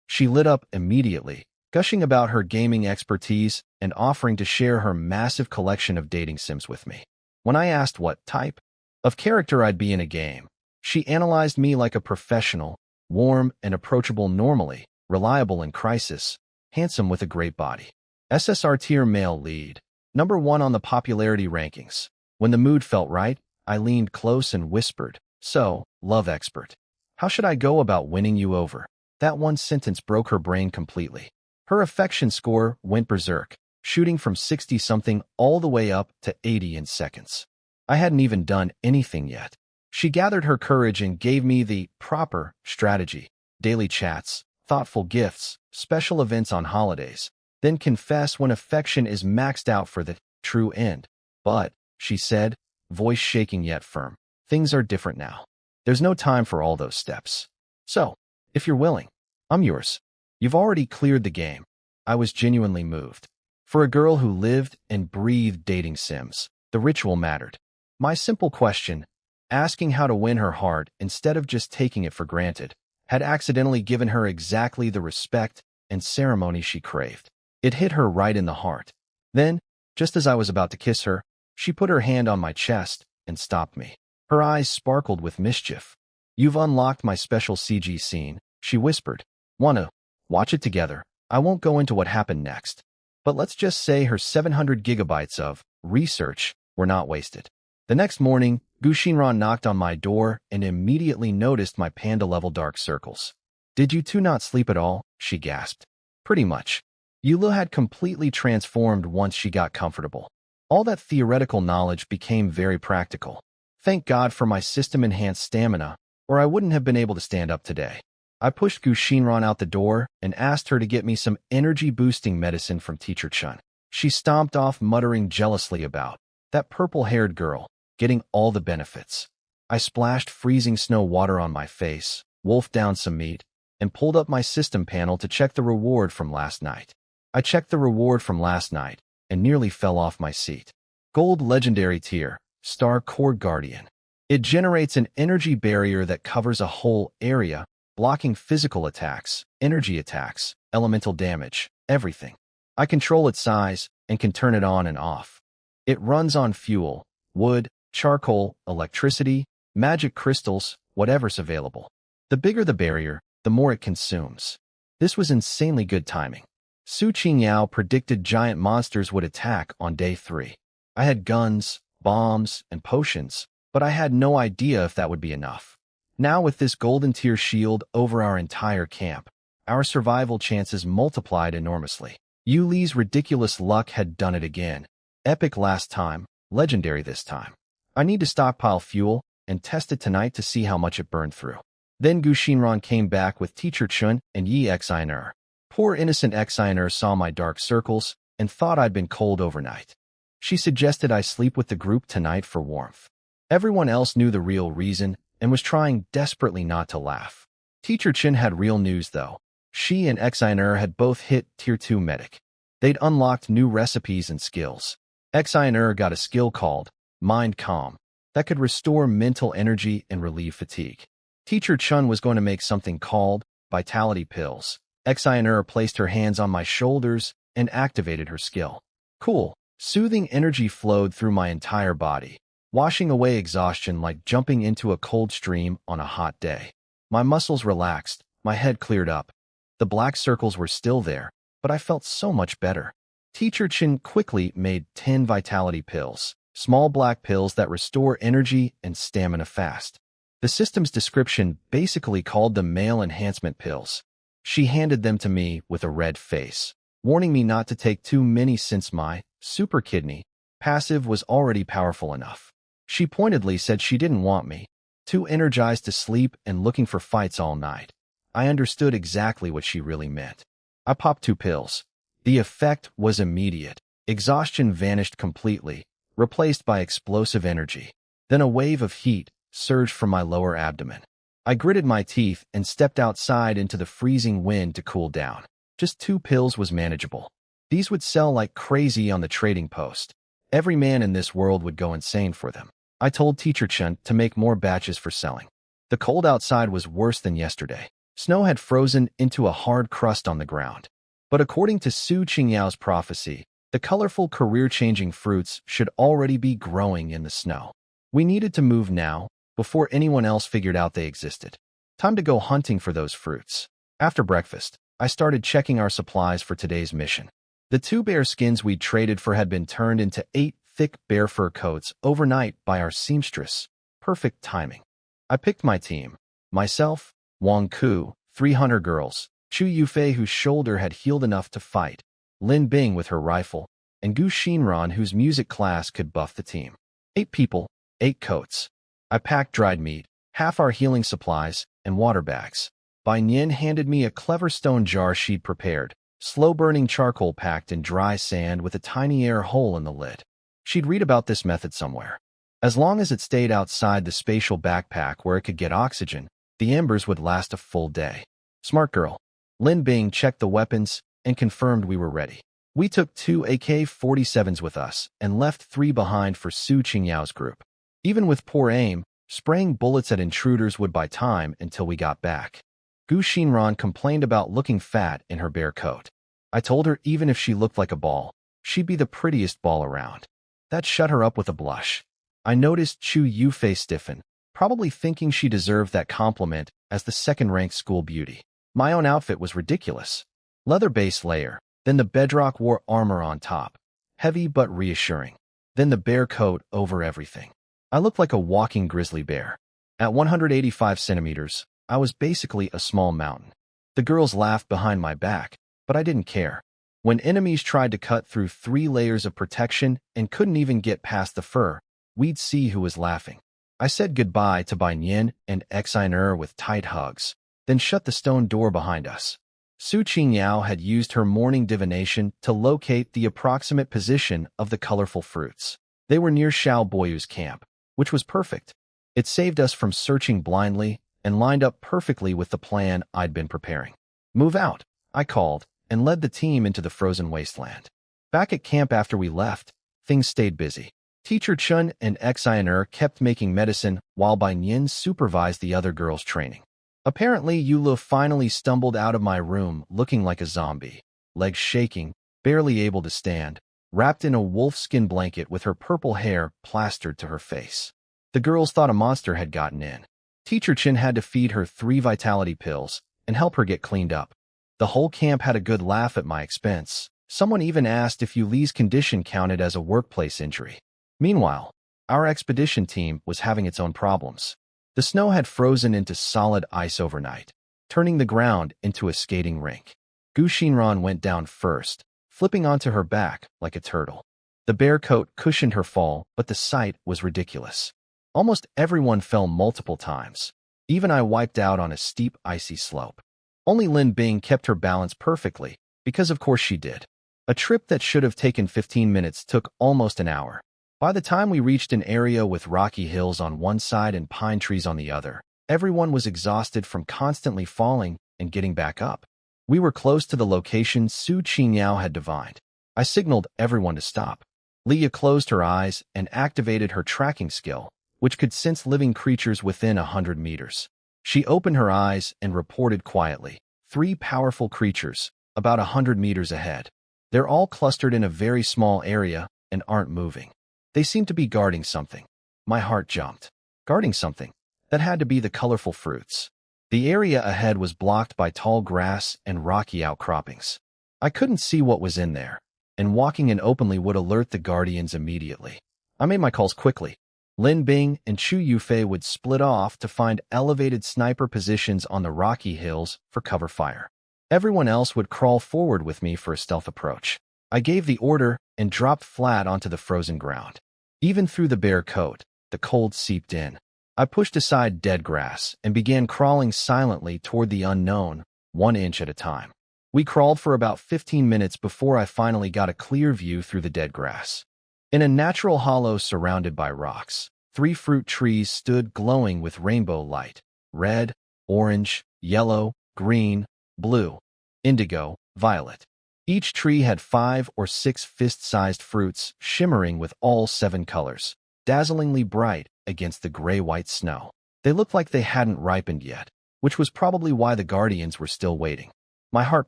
She lit up immediately, gushing about her gaming expertise and offering to share her massive collection of dating sims with me. When I asked what type of character I'd be in a game, she analyzed me like a professional, warm and approachable normally, reliable in crisis, handsome with a great body. SSR tier male lead, #1 on the popularity rankings. When the mood felt right, I leaned close and whispered, "So, love expert, how should I go about winning you over?" That one sentence broke her brain completely. Her affection score went berserk, shooting from 60-something all the way up to 80 in seconds. I hadn't even done anything yet. She gathered her courage and gave me the proper strategy: daily chats, thoughtful gifts, special events on holidays, then confess when affection is maxed out for the true end. But, she said, voice shaking yet firm, things are different now. There's no time for all those steps. So, if you're willing, I'm yours. You've already cleared the game. I was genuinely moved. For a girl who lived and breathed dating sims, the ritual mattered. My simple question, asking how to win her heart instead of just taking it for granted, had accidentally given her exactly the respect and ceremony she craved. It hit her right in the heart. Then, just as I was about to kiss her, she put her hand on my chest and stopped me. Her eyes sparkled with mischief. "You've unlocked my special CG scene," she whispered. "Wanna watch it together? I won't go into what happened next, but let's just say her 700 gigabytes of research were not wasted." The next morning, Gu Xinran knocked on my door and immediately noticed my panda-level dark circles. "Did you two not sleep at all?" she gasped. "Pretty much. Yulu had completely transformed once she got comfortable. All that theoretical knowledge became very practical. Thank God for my system-enhanced stamina, or I wouldn't have been able to stand up today." I pushed Gu Xinran out the door and asked her to get me some energy-boosting medicine from Teacher Chun. She stomped off, muttering jealously about that purple-haired girl getting all the benefits. I splashed freezing snow water on my face, wolfed down some meat, and pulled up my system panel to check the reward from last night. I checked the reward from last night and nearly fell off my seat. Gold Legendary Tier, Star Core Guardian. It generates an energy barrier that covers a whole area, blocking physical attacks, energy attacks, elemental damage, everything. I control its size and can turn it on and off. It runs on fuel, wood, charcoal, electricity, magic crystals, whatever's available. The bigger the barrier, the more it consumes. This was insanely good timing. Su Qingyao predicted giant monsters would attack on day 3. I had guns, bombs, and potions, but I had no idea if that would be enough. Now with this golden tier shield over our entire camp, our survival chances multiplied enormously. Yu Li's ridiculous luck had done it again. Epic last time, legendary this time. I need to stockpile fuel and test it tonight to see how much it burned through. Then Gu Xinran came back with Teacher Chun and Yi Xiner. Poor innocent Xiner saw my dark circles and thought I'd been cold overnight. She suggested I sleep with the group tonight for warmth. Everyone else knew the real reason and was trying desperately not to laugh. Teacher Chin had real news, though. She and Xiner had both hit Tier 2 Medic. They'd unlocked new recipes and skills. Xiner got a skill called Mind Calm that could restore mental energy and relieve fatigue. Teacher Chun was going to make something called vitality pills. Xiner placed her hands on my shoulders and activated her skill. Cool, soothing energy flowed through my entire body, washing away exhaustion like jumping into a cold stream on a hot day. My muscles relaxed, my head cleared up. The black circles were still there, but I felt so much better. Teacher Chin quickly made 10 vitality pills, small black pills that restore energy and stamina fast. The system's description basically called them male enhancement pills. She handed them to me with a red face, warning me not to take too many since my super kidney passive was already powerful enough. She pointedly said she didn't want me too energized to sleep and looking for fights all night. I understood exactly what she really meant. I popped 2 pills. The effect was immediate. Exhaustion vanished completely, replaced by explosive energy. Then a wave of heat surged from my lower abdomen. I gritted my teeth and stepped outside into the freezing wind to cool down. Just 2 pills was manageable. These would sell like crazy on the trading post. Every man in this world would go insane for them. I told Teacher Chen to make more batches for selling. The cold outside was worse than yesterday. Snow had frozen into a hard crust on the ground. But according to Su Qingyao's prophecy, the colorful career-changing fruits should already be growing in the snow. We needed to move now, before anyone else figured out they existed. Time to go hunting for those fruits. After breakfast, I started checking our supplies for today's mission. The 2 bear skins we'd traded for had been turned into 8 thick bear fur coats overnight by our seamstress. Perfect timing. I picked my team. Myself, Wang Ku, 3 hunter girls, Chu Yufei whose shoulder had healed enough to fight, Lin Bing with her rifle, and Gu Xinran whose music class could buff the team. 8 people, 8 coats. I packed dried meat, half our healing supplies, and water bags. Bai Nian handed me a clever stone jar she'd prepared, slow-burning charcoal packed in dry sand with a tiny air hole in the lid. She'd read about this method somewhere. As long as it stayed outside the spatial backpack where it could get oxygen, the embers would last a full day. Smart girl. Lin Bing checked the weapons and confirmed we were ready. We took 2 AK-47s with us and left 3 behind for Su Qingyao's group. Even with poor aim, spraying bullets at intruders would buy time until we got back. Gu Xinran complained about looking fat in her bear coat. I told her even if she looked like a ball, she'd be the prettiest ball around. That shut her up with a blush. I noticed Chu Yufei stiffen, probably thinking she deserved that compliment as the second-ranked school beauty. My own outfit was ridiculous. Leather base layer, then the bedrock wore armor on top. Heavy but reassuring. Then the bear coat over everything. I looked like a walking grizzly bear. At 185 centimeters, I was basically a small mountain. The girls laughed behind my back, but I didn't care. When enemies tried to cut through 3 layers of protection and couldn't even get past the fur, we'd see who was laughing. I said goodbye to Bai Nian and Xiner with tight hugs, then shut the stone door behind us. Su Qingyao had used her morning divination to locate the approximate position of the colorful fruits. They were near Xiao Boyu's camp, which was perfect. It saved us from searching blindly and lined up perfectly with the plan I'd been preparing. Move out, I called, and led the team into the frozen wasteland. Back at camp after we left, things stayed busy. Teacher Chun and Xiner kept making medicine while Bai Nian supervised the other girls' training. Apparently, Yulu finally stumbled out of my room looking like a zombie, legs shaking, barely able to stand, wrapped in a wolfskin blanket with her purple hair plastered to her face. The girls thought a monster had gotten in. Teacher Chin had to feed her 3 vitality pills and help her get cleaned up. The whole camp had a good laugh at my expense. Someone even asked if Yuli's condition counted as a workplace injury. Meanwhile, our expedition team was having its own problems. The snow had frozen into solid ice overnight, turning the ground into a skating rink. Gu Xinran went down first, flipping onto her back like a turtle. The bear coat cushioned her fall, but the sight was ridiculous. Almost everyone fell multiple times. Even I wiped out on a steep, icy slope. Only Lin Bing kept her balance perfectly, because of course she did. A trip that should have taken 15 minutes took almost an hour. By the time we reached an area with rocky hills on one side and pine trees on the other, everyone was exhausted from constantly falling and getting back up. We were close to the location Su Qingyao had divined. I signaled everyone to stop. Leah closed her eyes and activated her tracking skill, which could sense living creatures within 100 meters. She opened her eyes and reported quietly. 3 powerful creatures, about 100 meters ahead. They're all clustered in a very small area and aren't moving. They seem to be guarding something. My heart jumped. Guarding something. That had to be the colorful fruits. The area ahead was blocked by tall grass and rocky outcroppings. I couldn't see what was in there, and walking in openly would alert the guardians immediately. I made my calls quickly. Lin Bing and Chu Yufei would split off to find elevated sniper positions on the rocky hills for cover fire. Everyone else would crawl forward with me for a stealth approach. I gave the order and dropped flat onto the frozen ground. Even through the bare coat, the cold seeped in. I pushed aside dead grass and began crawling silently toward the unknown, 1 inch at a time. We crawled for about 15 minutes before I finally got a clear view through the dead grass. In a natural hollow surrounded by rocks, 3 fruit trees stood glowing with rainbow light: red, orange, yellow, green, blue, indigo, violet. Each tree had 5 or 6 fist-sized fruits shimmering with all 7 colors, dazzlingly bright against the gray-white snow. They looked like they hadn't ripened yet, which was probably why the guardians were still waiting. My heart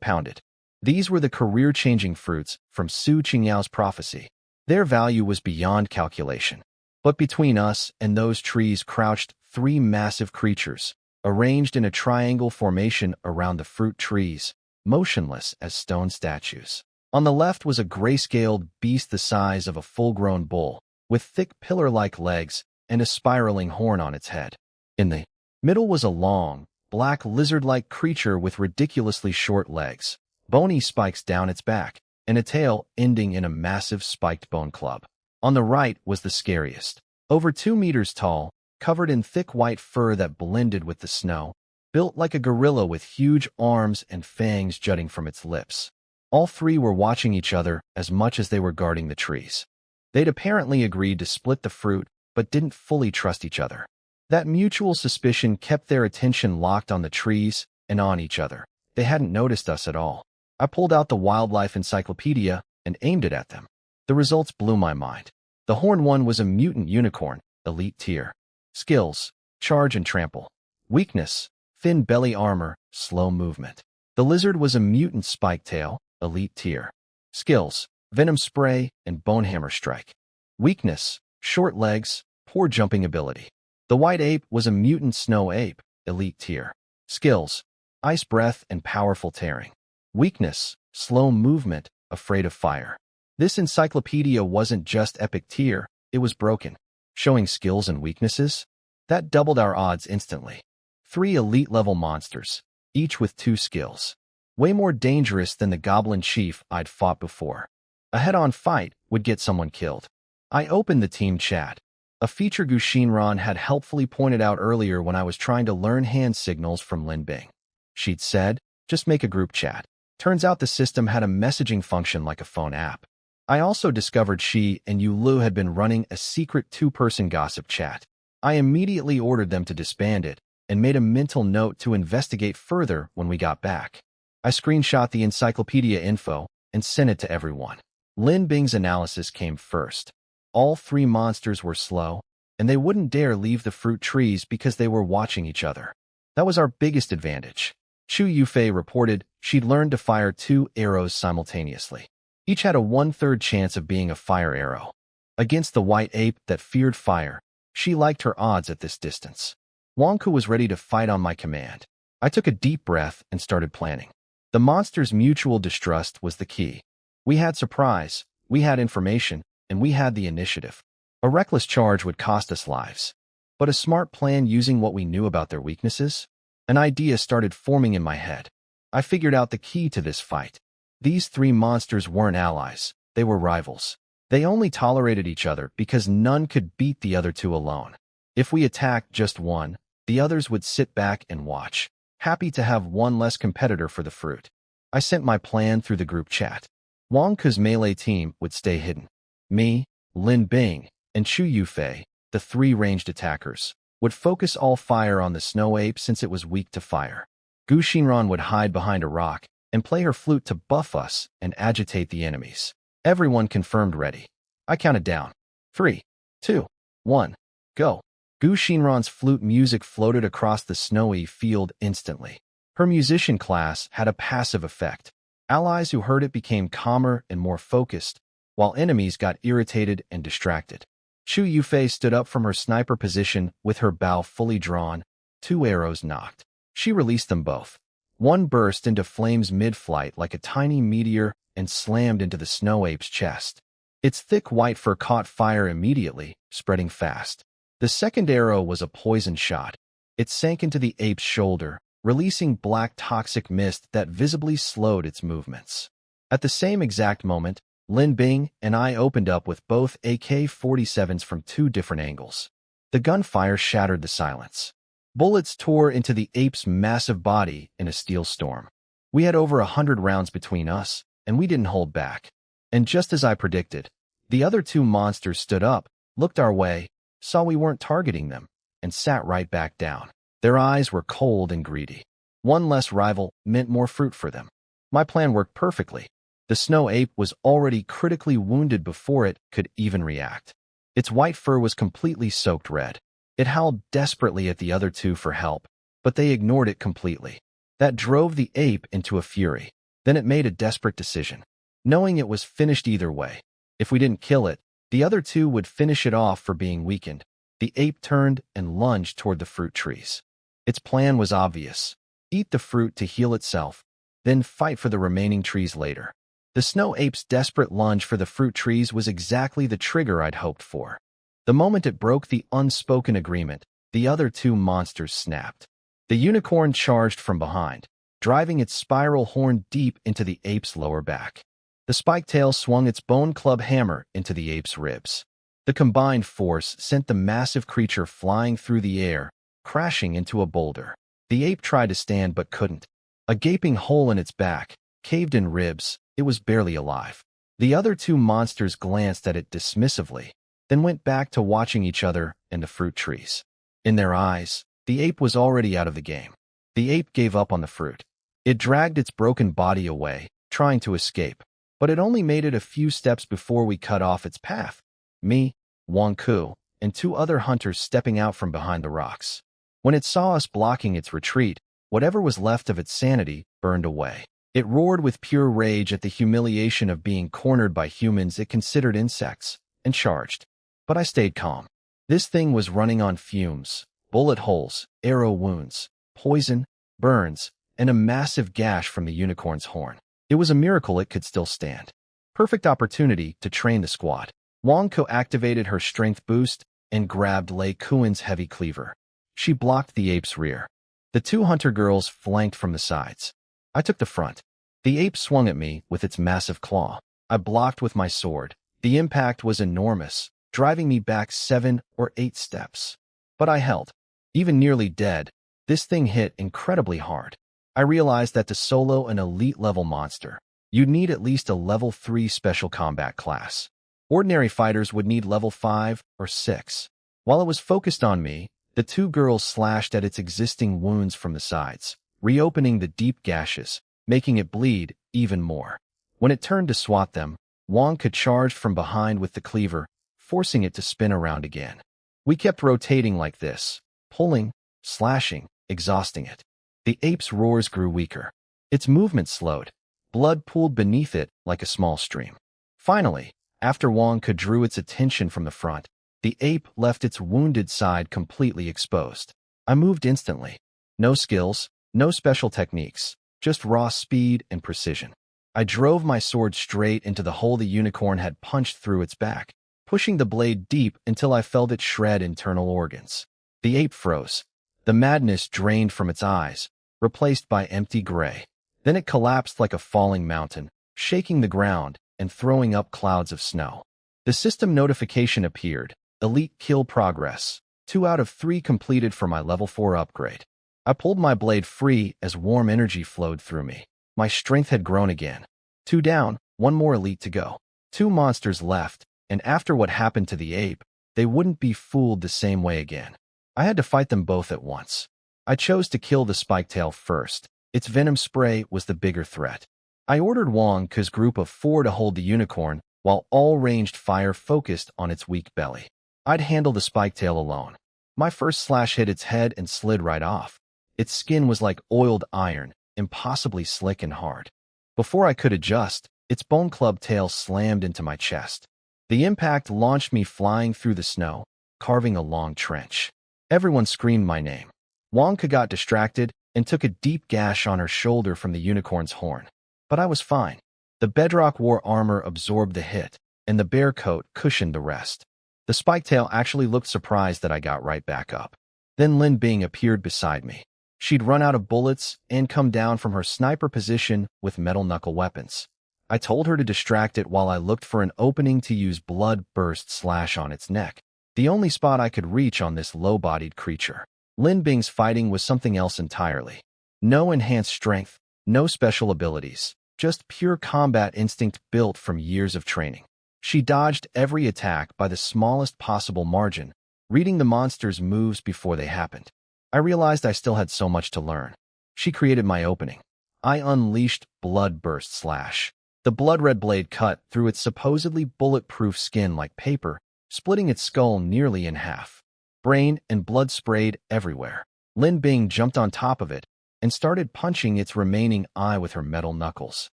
pounded. These were the career-changing fruits from Su Qingyao's prophecy. Their value was beyond calculation. But between us and those trees crouched 3 massive creatures, arranged in a triangle formation around the fruit trees, motionless as stone statues. On the left was a gray-scaled beast the size of a full-grown bull, with thick pillar-like legs and a spiraling horn on its head. In the middle was a long, black lizard-like creature with ridiculously short legs, bony spikes down its back, and a tail ending in a massive spiked bone club. On the right was the scariest. Over 2 meters tall, covered in thick white fur that blended with the snow, built like a gorilla with huge arms and fangs jutting from its lips. All 3 were watching each other as much as they were guarding the trees. They'd apparently agreed to split the fruit, but didn't fully trust each other. That mutual suspicion kept their attention locked on the trees and on each other. They hadn't noticed us at all. I pulled out the wildlife encyclopedia and aimed it at them. The results blew my mind. The horned one was a mutant unicorn, elite tier. Skills: charge and trample. Weakness: thin belly armor, slow movement. The lizard was a mutant spike tail, elite tier. Skills: venom spray and bonehammer strike. Weakness: short legs, poor jumping ability. The white ape was a mutant snow ape, elite tier. Skills: ice breath and powerful tearing. Weakness: slow movement, afraid of fire. This encyclopedia wasn't just epic tier, it was broken. Showing skills and weaknesses? That doubled our odds instantly. 3 elite-level monsters, each with 2 skills. Way more dangerous than the goblin chief I'd fought before. A head-on fight would get someone killed. I opened the team chat. A feature Gu Xinran had helpfully pointed out earlier when I was trying to learn hand signals from Lin Bing. She'd said, just make a group chat. Turns out the system had a messaging function like a phone app. I also discovered she and Yu Lu had been running a secret 2-person gossip chat. I immediately ordered them to disband it and made a mental note to investigate further when we got back. I screenshot the encyclopedia info and sent it to everyone. Lin Bing's analysis came first. All 3 monsters were slow, and they wouldn't dare leave the fruit trees because they were watching each other. That was our biggest advantage. Chu Yufei reported she'd learned to fire 2 arrows simultaneously. Each had a 1/3 chance of being a fire arrow. Against the white ape that feared fire, she liked her odds at this distance. Wangku was ready to fight on my command. I took a deep breath and started planning. The monsters' mutual distrust was the key. We had surprise, we had information, and we had the initiative. A reckless charge would cost us lives. But a smart plan using what we knew about their weaknesses? An idea started forming in my head. I figured out the key to this fight. These 3 monsters weren't allies, they were rivals. They only tolerated each other because none could beat the other 2 alone. If we attacked just one, the others would sit back and watch, happy to have one less competitor for the fruit. I sent my plan through the group chat. Wang Ke's melee team would stay hidden. Me, Lin Bing, and Chu Yufei, the 3 ranged attackers, would focus all fire on the snow ape since it was weak to fire. Gu Xinran would hide behind a rock and play her flute to buff us and agitate the enemies. Everyone confirmed ready. I counted down. 3, 2, 1, go. Gu Shinran's flute music floated across the snowy field instantly. Her musician class had a passive effect. Allies who heard it became calmer and more focused, while enemies got irritated and distracted. Chu Yufei stood up from her sniper position with her bow fully drawn. 2 arrows knocked. She released them both. One burst into flames mid-flight like a tiny meteor and slammed into the snow ape's chest. Its thick white fur caught fire immediately, spreading fast. The second arrow was a poison shot. It sank into the ape's shoulder, releasing black toxic mist that visibly slowed its movements. At the same exact moment, Lin Bing and I opened up with both AK-47s from 2 different angles. The gunfire shattered the silence. Bullets tore into the ape's massive body in a steel storm. We had over 100 rounds between us, and we didn't hold back. And just as I predicted, the other 2 monsters stood up, looked our way, saw we weren't targeting them, and sat right back down. Their eyes were cold and greedy. One less rival meant more fruit for them. My plan worked perfectly. The snow ape was already critically wounded before it could even react. Its white fur was completely soaked red. It howled desperately at the other 2 for help, but they ignored it completely. That drove the ape into a fury. Then it made a desperate decision. Knowing it was finished either way. If we didn't kill it, the other 2 would finish it off for being weakened. The ape turned and lunged toward the fruit trees. Its plan was obvious. Eat the fruit to heal itself, then fight for the remaining trees later. The snow ape's desperate lunge for the fruit trees was exactly the trigger I'd hoped for. The moment it broke the unspoken agreement, the other 2 monsters snapped. The unicorn charged from behind, driving its spiral horn deep into the ape's lower back. The spiked tail swung its bone club hammer into the ape's ribs. The combined force sent the massive creature flying through the air, crashing into a boulder. The ape tried to stand but couldn't. A gaping hole in its back, caved-in ribs, it was barely alive. The other 2 monsters glanced at it dismissively, then went back to watching each other and the fruit trees. In their eyes, the ape was already out of the game. The ape gave up on the fruit. It dragged its broken body away, trying to escape, but it only made it a few steps before we cut off its path. Me, Wang Ku, and 2 other hunters stepping out from behind the rocks. When it saw us blocking its retreat, whatever was left of its sanity burned away. It roared with pure rage at the humiliation of being cornered by humans it considered insects, and charged. But I stayed calm. This thing was running on fumes, bullet holes, arrow wounds, poison, burns, and a massive gash from the unicorn's horn. It was a miracle it could still stand. Perfect opportunity to train the squad. Wang Ko activated her strength boost and grabbed Lei Kuan's heavy cleaver. She blocked the ape's rear. The 2 hunter girls flanked from the sides. I took the front. The ape swung at me with its massive claw. I blocked with my sword. The impact was enormous, driving me back 7 or 8 steps. But I held. Even nearly dead, this thing hit incredibly hard. I realized that to solo an elite-level monster, you'd need at least a level 3 special combat class. Ordinary fighters would need level 5 or 6. While it was focused on me, the 2 girls slashed at its existing wounds from the sides, reopening the deep gashes, making it bleed even more. When it turned to swat them, Wonka charged from behind with the cleaver, forcing it to spin around again. We kept rotating like this, pulling, slashing, exhausting it. The ape's roars grew weaker. Its movement slowed. Blood pooled beneath it like a small stream. Finally, after Wonka drew its attention from the front, the ape left its wounded side completely exposed. I moved instantly. No skills, no special techniques, just raw speed and precision. I drove my sword straight into the hole the unicorn had punched through its back, pushing the blade deep until I felt it shred internal organs. The ape froze. The madness drained from its eyes, replaced by empty gray. Then it collapsed like a falling mountain, shaking the ground and throwing up clouds of snow. The system notification appeared. Elite kill progress. 2 out of 3 completed for my level 4 upgrade. I pulled my blade free as warm energy flowed through me. My strength had grown again. 2 down, 1 more elite to go. 2 monsters left, and after what happened to the ape, they wouldn't be fooled the same way again. I had to fight them both at once. I chose to kill the spiketail first. Its venom spray was the bigger threat. I ordered Wong's group of 4 to hold the unicorn, while all ranged fire focused on its weak belly. I'd handle the spiketail alone. My first slash hit its head and slid right off. Its skin was like oiled iron, impossibly slick and hard. Before I could adjust, its bone club tail slammed into my chest. The impact launched me flying through the snow, carving a long trench. Everyone screamed my name. Wonka got distracted and took a deep gash on her shoulder from the unicorn's horn. But I was fine. The bedrock war armor absorbed the hit, and the bear coat cushioned the rest. The spiketail actually looked surprised that I got right back up. Then Lin Bing appeared beside me. She'd run out of bullets and come down from her sniper position with metal knuckle weapons. I told her to distract it while I looked for an opening to use blood burst slash on its neck, the only spot I could reach on this low-bodied creature. Lin Bing's fighting was something else entirely. No enhanced strength, no special abilities, just pure combat instinct built from years of training. She dodged every attack by the smallest possible margin, reading the monster's moves before they happened. I realized I still had so much to learn. She created my opening. I unleashed Blood Burst Slash. The blood-red blade cut through its supposedly bulletproof skin like paper, splitting its skull nearly in half. Brain and blood sprayed everywhere. Lin Bing jumped on top of it and started punching its remaining eye with her metal knuckles.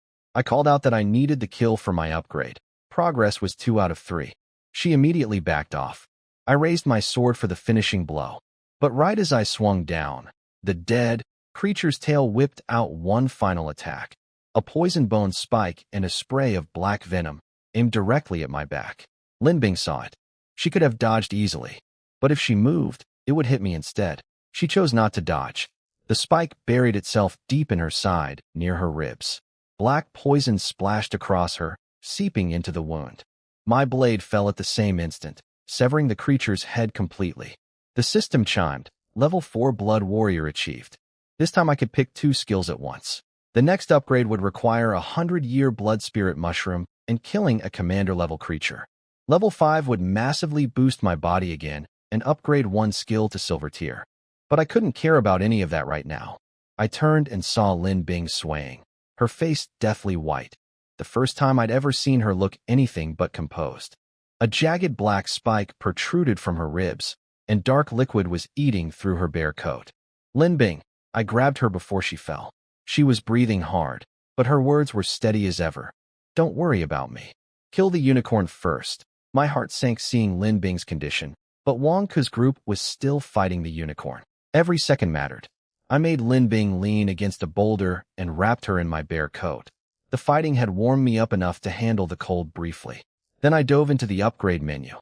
I called out that I needed the kill for my upgrade. Progress was 2 out of 3. She immediately backed off. I raised my sword for the finishing blow. But right as I swung down, the dead creature's tail whipped out one final attack. A poison bone spike and a spray of black venom aimed directly at my back. Lin Bing saw it. She could have dodged easily, but if she moved, it would hit me instead. She chose not to dodge. The spike buried itself deep in her side, near her ribs. Black poison splashed across her, seeping into the wound. My blade fell at the same instant, severing the creature's head completely. The system chimed. Level 4 Blood Warrior achieved. This time I could pick 2 skills at once. The next upgrade would require a 100-year Blood Spirit Mushroom and killing a commander-level creature. Level 5 would massively boost my body again and upgrade 1 skill to Silver Tier. But I couldn't care about any of that right now. I turned and saw Lin Bing swaying, her face deathly white. The first time I'd ever seen her look anything but composed. A jagged black spike protruded from her ribs, and dark liquid was eating through her bare coat. Lin Bing, I grabbed her before she fell. She was breathing hard, but her words were steady as ever. Don't worry about me. Kill the unicorn first. My heart sank seeing Lin Bing's condition, but Wonka's group was still fighting the unicorn. Every second mattered. I made Lin Bing lean against a boulder and wrapped her in my bare coat. The fighting had warmed me up enough to handle the cold briefly. Then I dove into the upgrade menu.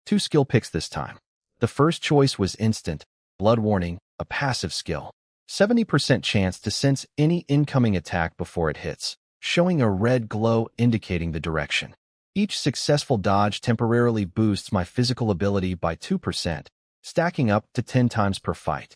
2 skill picks this time. The first choice was instant, Blood Warning, a passive skill. 70% chance to sense any incoming attack before it hits, showing a red glow indicating the direction. Each successful dodge temporarily boosts my physical ability by 2%, stacking up to 10 times per fight.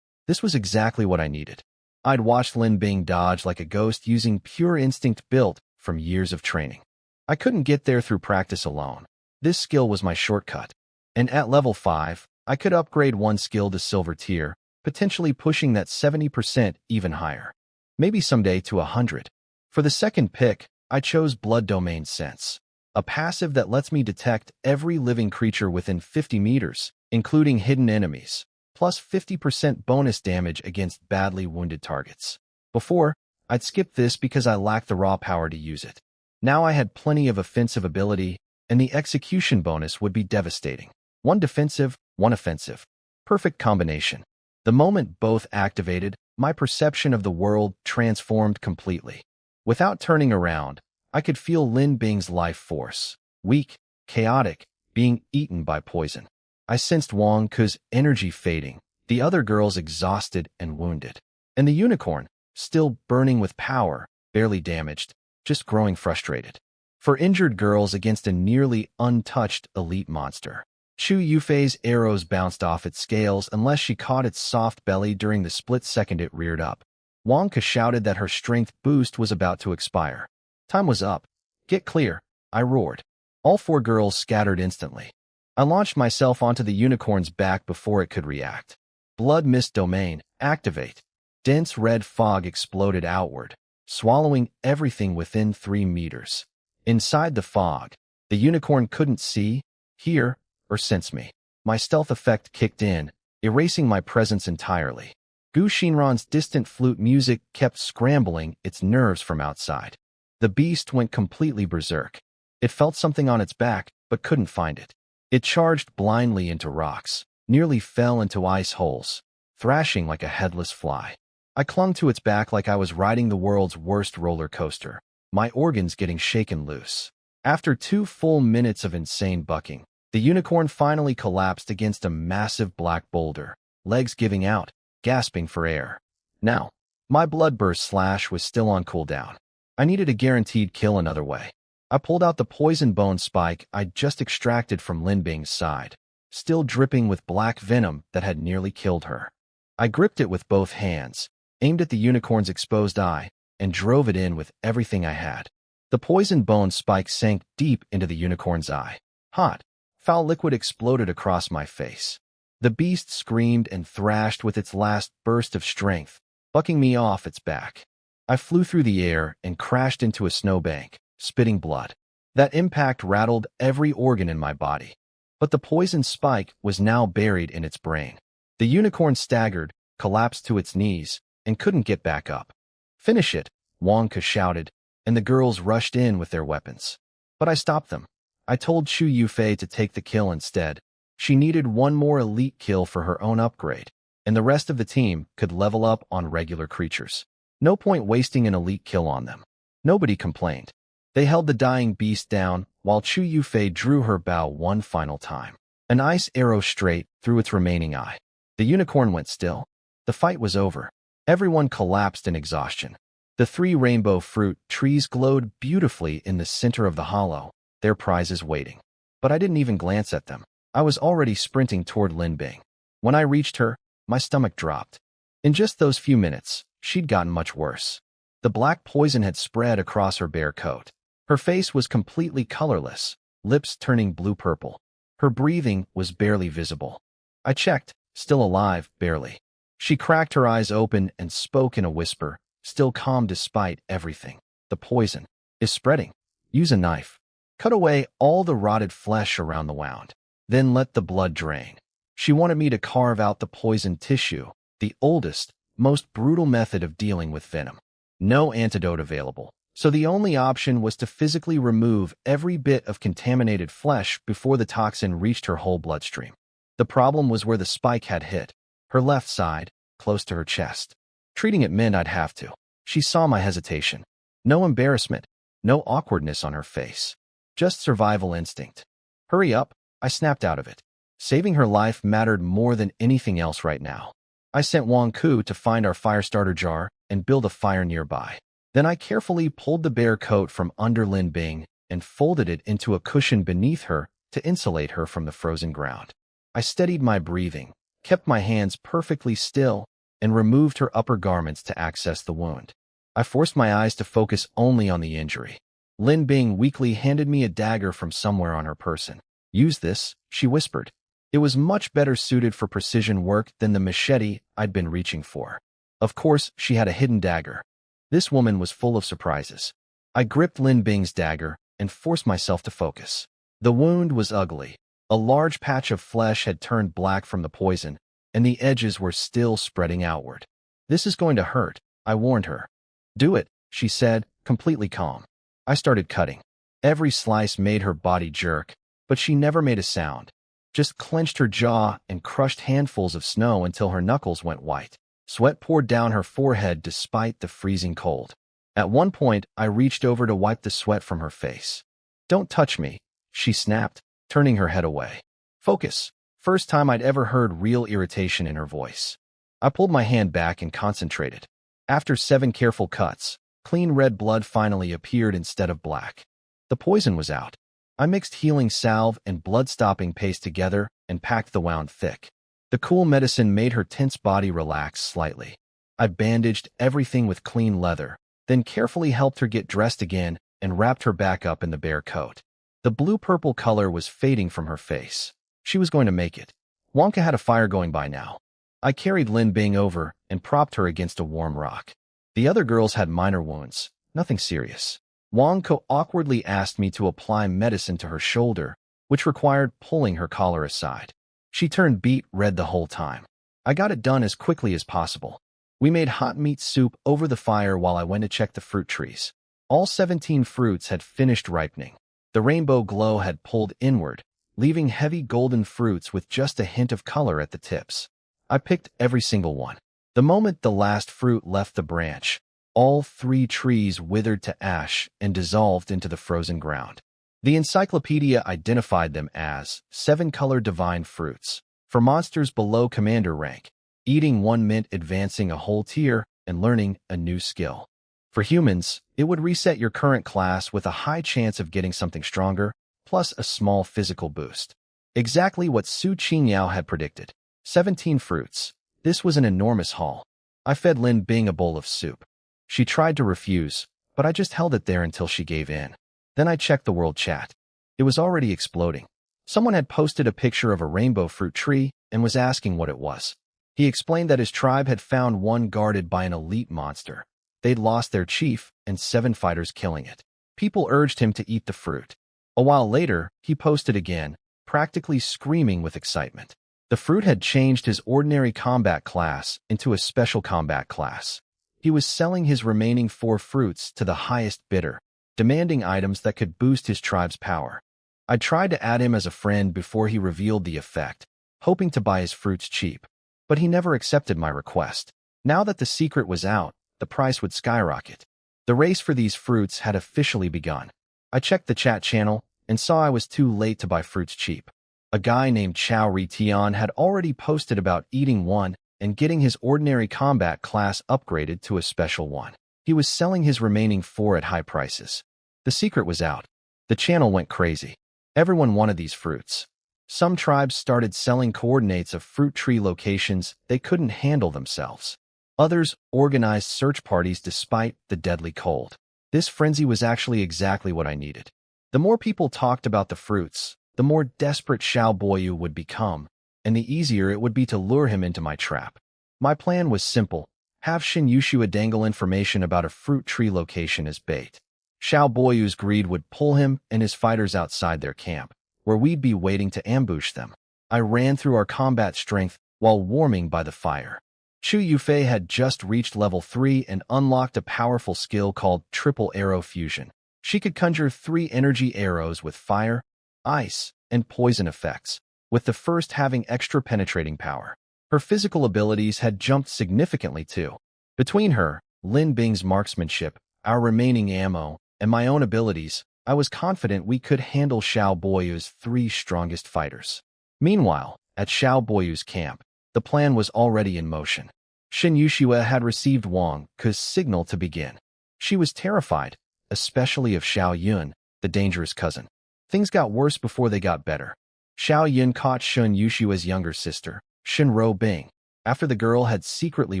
This was exactly what I needed. I'd watched Lin Bing dodge like a ghost using pure instinct built from years of training. I couldn't get there through practice alone. This skill was my shortcut. And at level 5, I could upgrade 1 skill to Silver Tier, potentially pushing that 70% even higher. Maybe someday to 100. For the second pick, I chose Blood Domain Sense, a passive that lets me detect every living creature within 50 meters, including hidden enemies, plus 50% bonus damage against badly wounded targets. Before, I'd skip this because I lacked the raw power to use it. Now I had plenty of offensive ability, and the execution bonus would be devastating. 1 defensive, 1 offensive. Perfect combination. The moment both activated, my perception of the world transformed completely. Without turning around, I could feel Lin Bing's life force, weak, chaotic, being eaten by poison. I sensed Wonka's energy fading, the other girls exhausted and wounded. And the unicorn, still burning with power, barely damaged, just growing frustrated. For injured girls against a nearly untouched elite monster. Chu Yufei's arrows bounced off its scales unless she caught its soft belly during the split second it reared up. Wonka shouted that her strength boost was about to expire. Time was up. Get clear, I roared. All 4 girls scattered instantly. I launched myself onto the unicorn's back before it could react. Blood Mist Domain, activate. Dense red fog exploded outward, swallowing everything within 3 meters. Inside the fog, the unicorn couldn't see, hear, or sense me. My stealth effect kicked in, erasing my presence entirely. Gu Shinran's distant flute music kept scrambling its nerves from outside. The beast went completely berserk. It felt something on its back, but couldn't find it. It charged blindly into rocks, nearly fell into ice holes, thrashing like a headless fly. I clung to its back like I was riding the world's worst roller coaster, my organs getting shaken loose. After 2 full minutes of insane bucking, the unicorn finally collapsed against a massive black boulder, legs giving out, gasping for air. Now, my bloodburst slash was still on cooldown. I needed a guaranteed kill another way. I pulled out the poison bone spike I'd just extracted from Lin Bing's side, still dripping with black venom that had nearly killed her. I gripped it with both hands, aimed at the unicorn's exposed eye, and drove it in with everything I had. The poison bone spike sank deep into the unicorn's eye. Hot, foul liquid exploded across my face. The beast screamed and thrashed with its last burst of strength, bucking me off its back. I flew through the air and crashed into a snowbank, spitting blood. That impact rattled every organ in my body. But the poison spike was now buried in its brain. The unicorn staggered, collapsed to its knees, and couldn't get back up. "Finish it," Wonka shouted, and the girls rushed in with their weapons. But I stopped them. I told Chu Yufei to take the kill instead. She needed one more elite kill for her own upgrade, and the rest of the team could level up on regular creatures. No point wasting an elite kill on them. Nobody complained. They held the dying beast down while Chu Yufei drew her bow one final time. An ice arrow straight through its remaining eye. The unicorn went still. The fight was over. Everyone collapsed in exhaustion. The 3 rainbow fruit trees glowed beautifully in the center of the hollow, their prizes waiting. But I didn't even glance at them. I was already sprinting toward Lin Bing. When I reached her, my stomach dropped. In just those few minutes, she'd gotten much worse. The black poison had spread across her bare coat. Her face was completely colorless, lips turning blue-purple. Her breathing was barely visible. I checked, still alive, barely. She cracked her eyes open and spoke in a whisper, still calm despite everything. "The poison is spreading. Use a knife. Cut away all the rotted flesh around the wound. Then let the blood drain." She wanted me to carve out the poisoned tissue, the oldest, most brutal method of dealing with venom. No antidote available, so the only option was to physically remove every bit of contaminated flesh before the toxin reached her whole bloodstream. The problem was where the spike had hit, her left side, close to her chest. Treating it meant I'd have to. She saw my hesitation. No embarrassment, no awkwardness on her face. Just survival instinct. "Hurry up," I snapped out of it. Saving her life mattered more than anything else right now. I sent Wang Ku to find our fire starter jar and build a fire nearby. Then I carefully pulled the bare coat from under Lin Bing and folded it into a cushion beneath her to insulate her from the frozen ground. I steadied my breathing, kept my hands perfectly still, and removed her upper garments to access the wound. I forced my eyes to focus only on the injury. Lin Bing weakly handed me a dagger from somewhere on her person. "Use this," she whispered. It was much better suited for precision work than the machete I'd been reaching for. Of course, she had a hidden dagger. This woman was full of surprises. I gripped Lin Bing's dagger and forced myself to focus. The wound was ugly. A large patch of flesh had turned black from the poison, and the edges were still spreading outward. "This is going to hurt," I warned her. "Do it," she said, completely calm. I started cutting. Every slice made her body jerk, but she never made a sound. Just clenched her jaw and crushed handfuls of snow until her knuckles went white. Sweat poured down her forehead despite the freezing cold. At one point, I reached over to wipe the sweat from her face. "Don't touch me," she snapped, turning her head away. "Focus." First time I'd ever heard real irritation in her voice. I pulled my hand back and concentrated. After 7 careful cuts, clean red blood finally appeared instead of black. The poison was out. I mixed healing salve and blood-stopping paste together and packed the wound thick. The cool medicine made her tense body relax slightly. I bandaged everything with clean leather, then carefully helped her get dressed again and wrapped her back up in the bare coat. The blue-purple color was fading from her face. She was going to make it. Wonka had a fire going by now. I carried Lin Bing over and propped her against a warm rock. The other girls had minor wounds, nothing serious. Wang Ko awkwardly asked me to apply medicine to her shoulder, which required pulling her collar aside. She turned beet red the whole time. I got it done as quickly as possible. We made hot meat soup over the fire while I went to check the fruit trees. All 17 fruits had finished ripening. The rainbow glow had pulled inward, leaving heavy golden fruits with just a hint of color at the tips. I picked every single one. The moment the last fruit left the branch, all 3 trees withered to ash and dissolved into the frozen ground. The encyclopedia identified them as 7-color divine fruits. For monsters below commander rank, eating one meant advancing a whole tier and learning a new skill. For humans, it would reset your current class with a high chance of getting something stronger, plus a small physical boost. Exactly what Su Qingyao had predicted. 17 fruits. This was an enormous haul. I fed Lin Bing a bowl of soup. She tried to refuse, but I just held it there until she gave in. Then I checked the world chat. It was already exploding. Someone had posted a picture of a rainbow fruit tree and was asking what it was. He explained that his tribe had found one guarded by an elite monster. They'd lost their chief and 7 fighters killing it. People urged him to eat the fruit. A while later, he posted again, practically screaming with excitement. The fruit had changed his ordinary combat class into a special combat class. He was selling his remaining 4 fruits to the highest bidder, demanding items that could boost his tribe's power. I tried to add him as a friend before he revealed the effect, hoping to buy his fruits cheap. But he never accepted my request. Now that the secret was out, the price would skyrocket. The race for these fruits had officially begun. I checked the chat channel and saw I was too late to buy fruits cheap. A guy named Chao Ritian had already posted about eating one and getting his ordinary combat class upgraded to a special one. He was selling his remaining 4 at high prices. The secret was out. The channel went crazy. Everyone wanted these fruits. Some tribes started selling coordinates of fruit tree locations they couldn't handle themselves. Others organized search parties despite the deadly cold. This frenzy was actually exactly what I needed. The more people talked about the fruits, the more desperate Xiao Boyu would become, and the easier it would be to lure him into my trap. My plan was simple: have Shin Yushua dangle information about a fruit tree location as bait. Xiao Boyu's greed would pull him and his fighters outside their camp, where we'd be waiting to ambush them. I ran through our combat strength while warming by the fire. Chu Yufei had just reached level 3 and unlocked a powerful skill called Triple Arrow Fusion. She could conjure 3 energy arrows with fire, ice, and poison effects, with the first having extra penetrating power. Her physical abilities had jumped significantly too. Between her, Lin Bing's marksmanship, our remaining ammo, and my own abilities, I was confident we could handle Xiao Boyu's 3 strongest fighters. Meanwhile, at Xiao Boyu's camp, the plan was already in motion. Shin Yushua had received Wang Ke's signal to begin. She was terrified, especially of Xiao Yun, the dangerous cousin. Things got worse before they got better. Xiao Yun caught Shin Yushua's younger sister, Shinro Bing, after the girl had secretly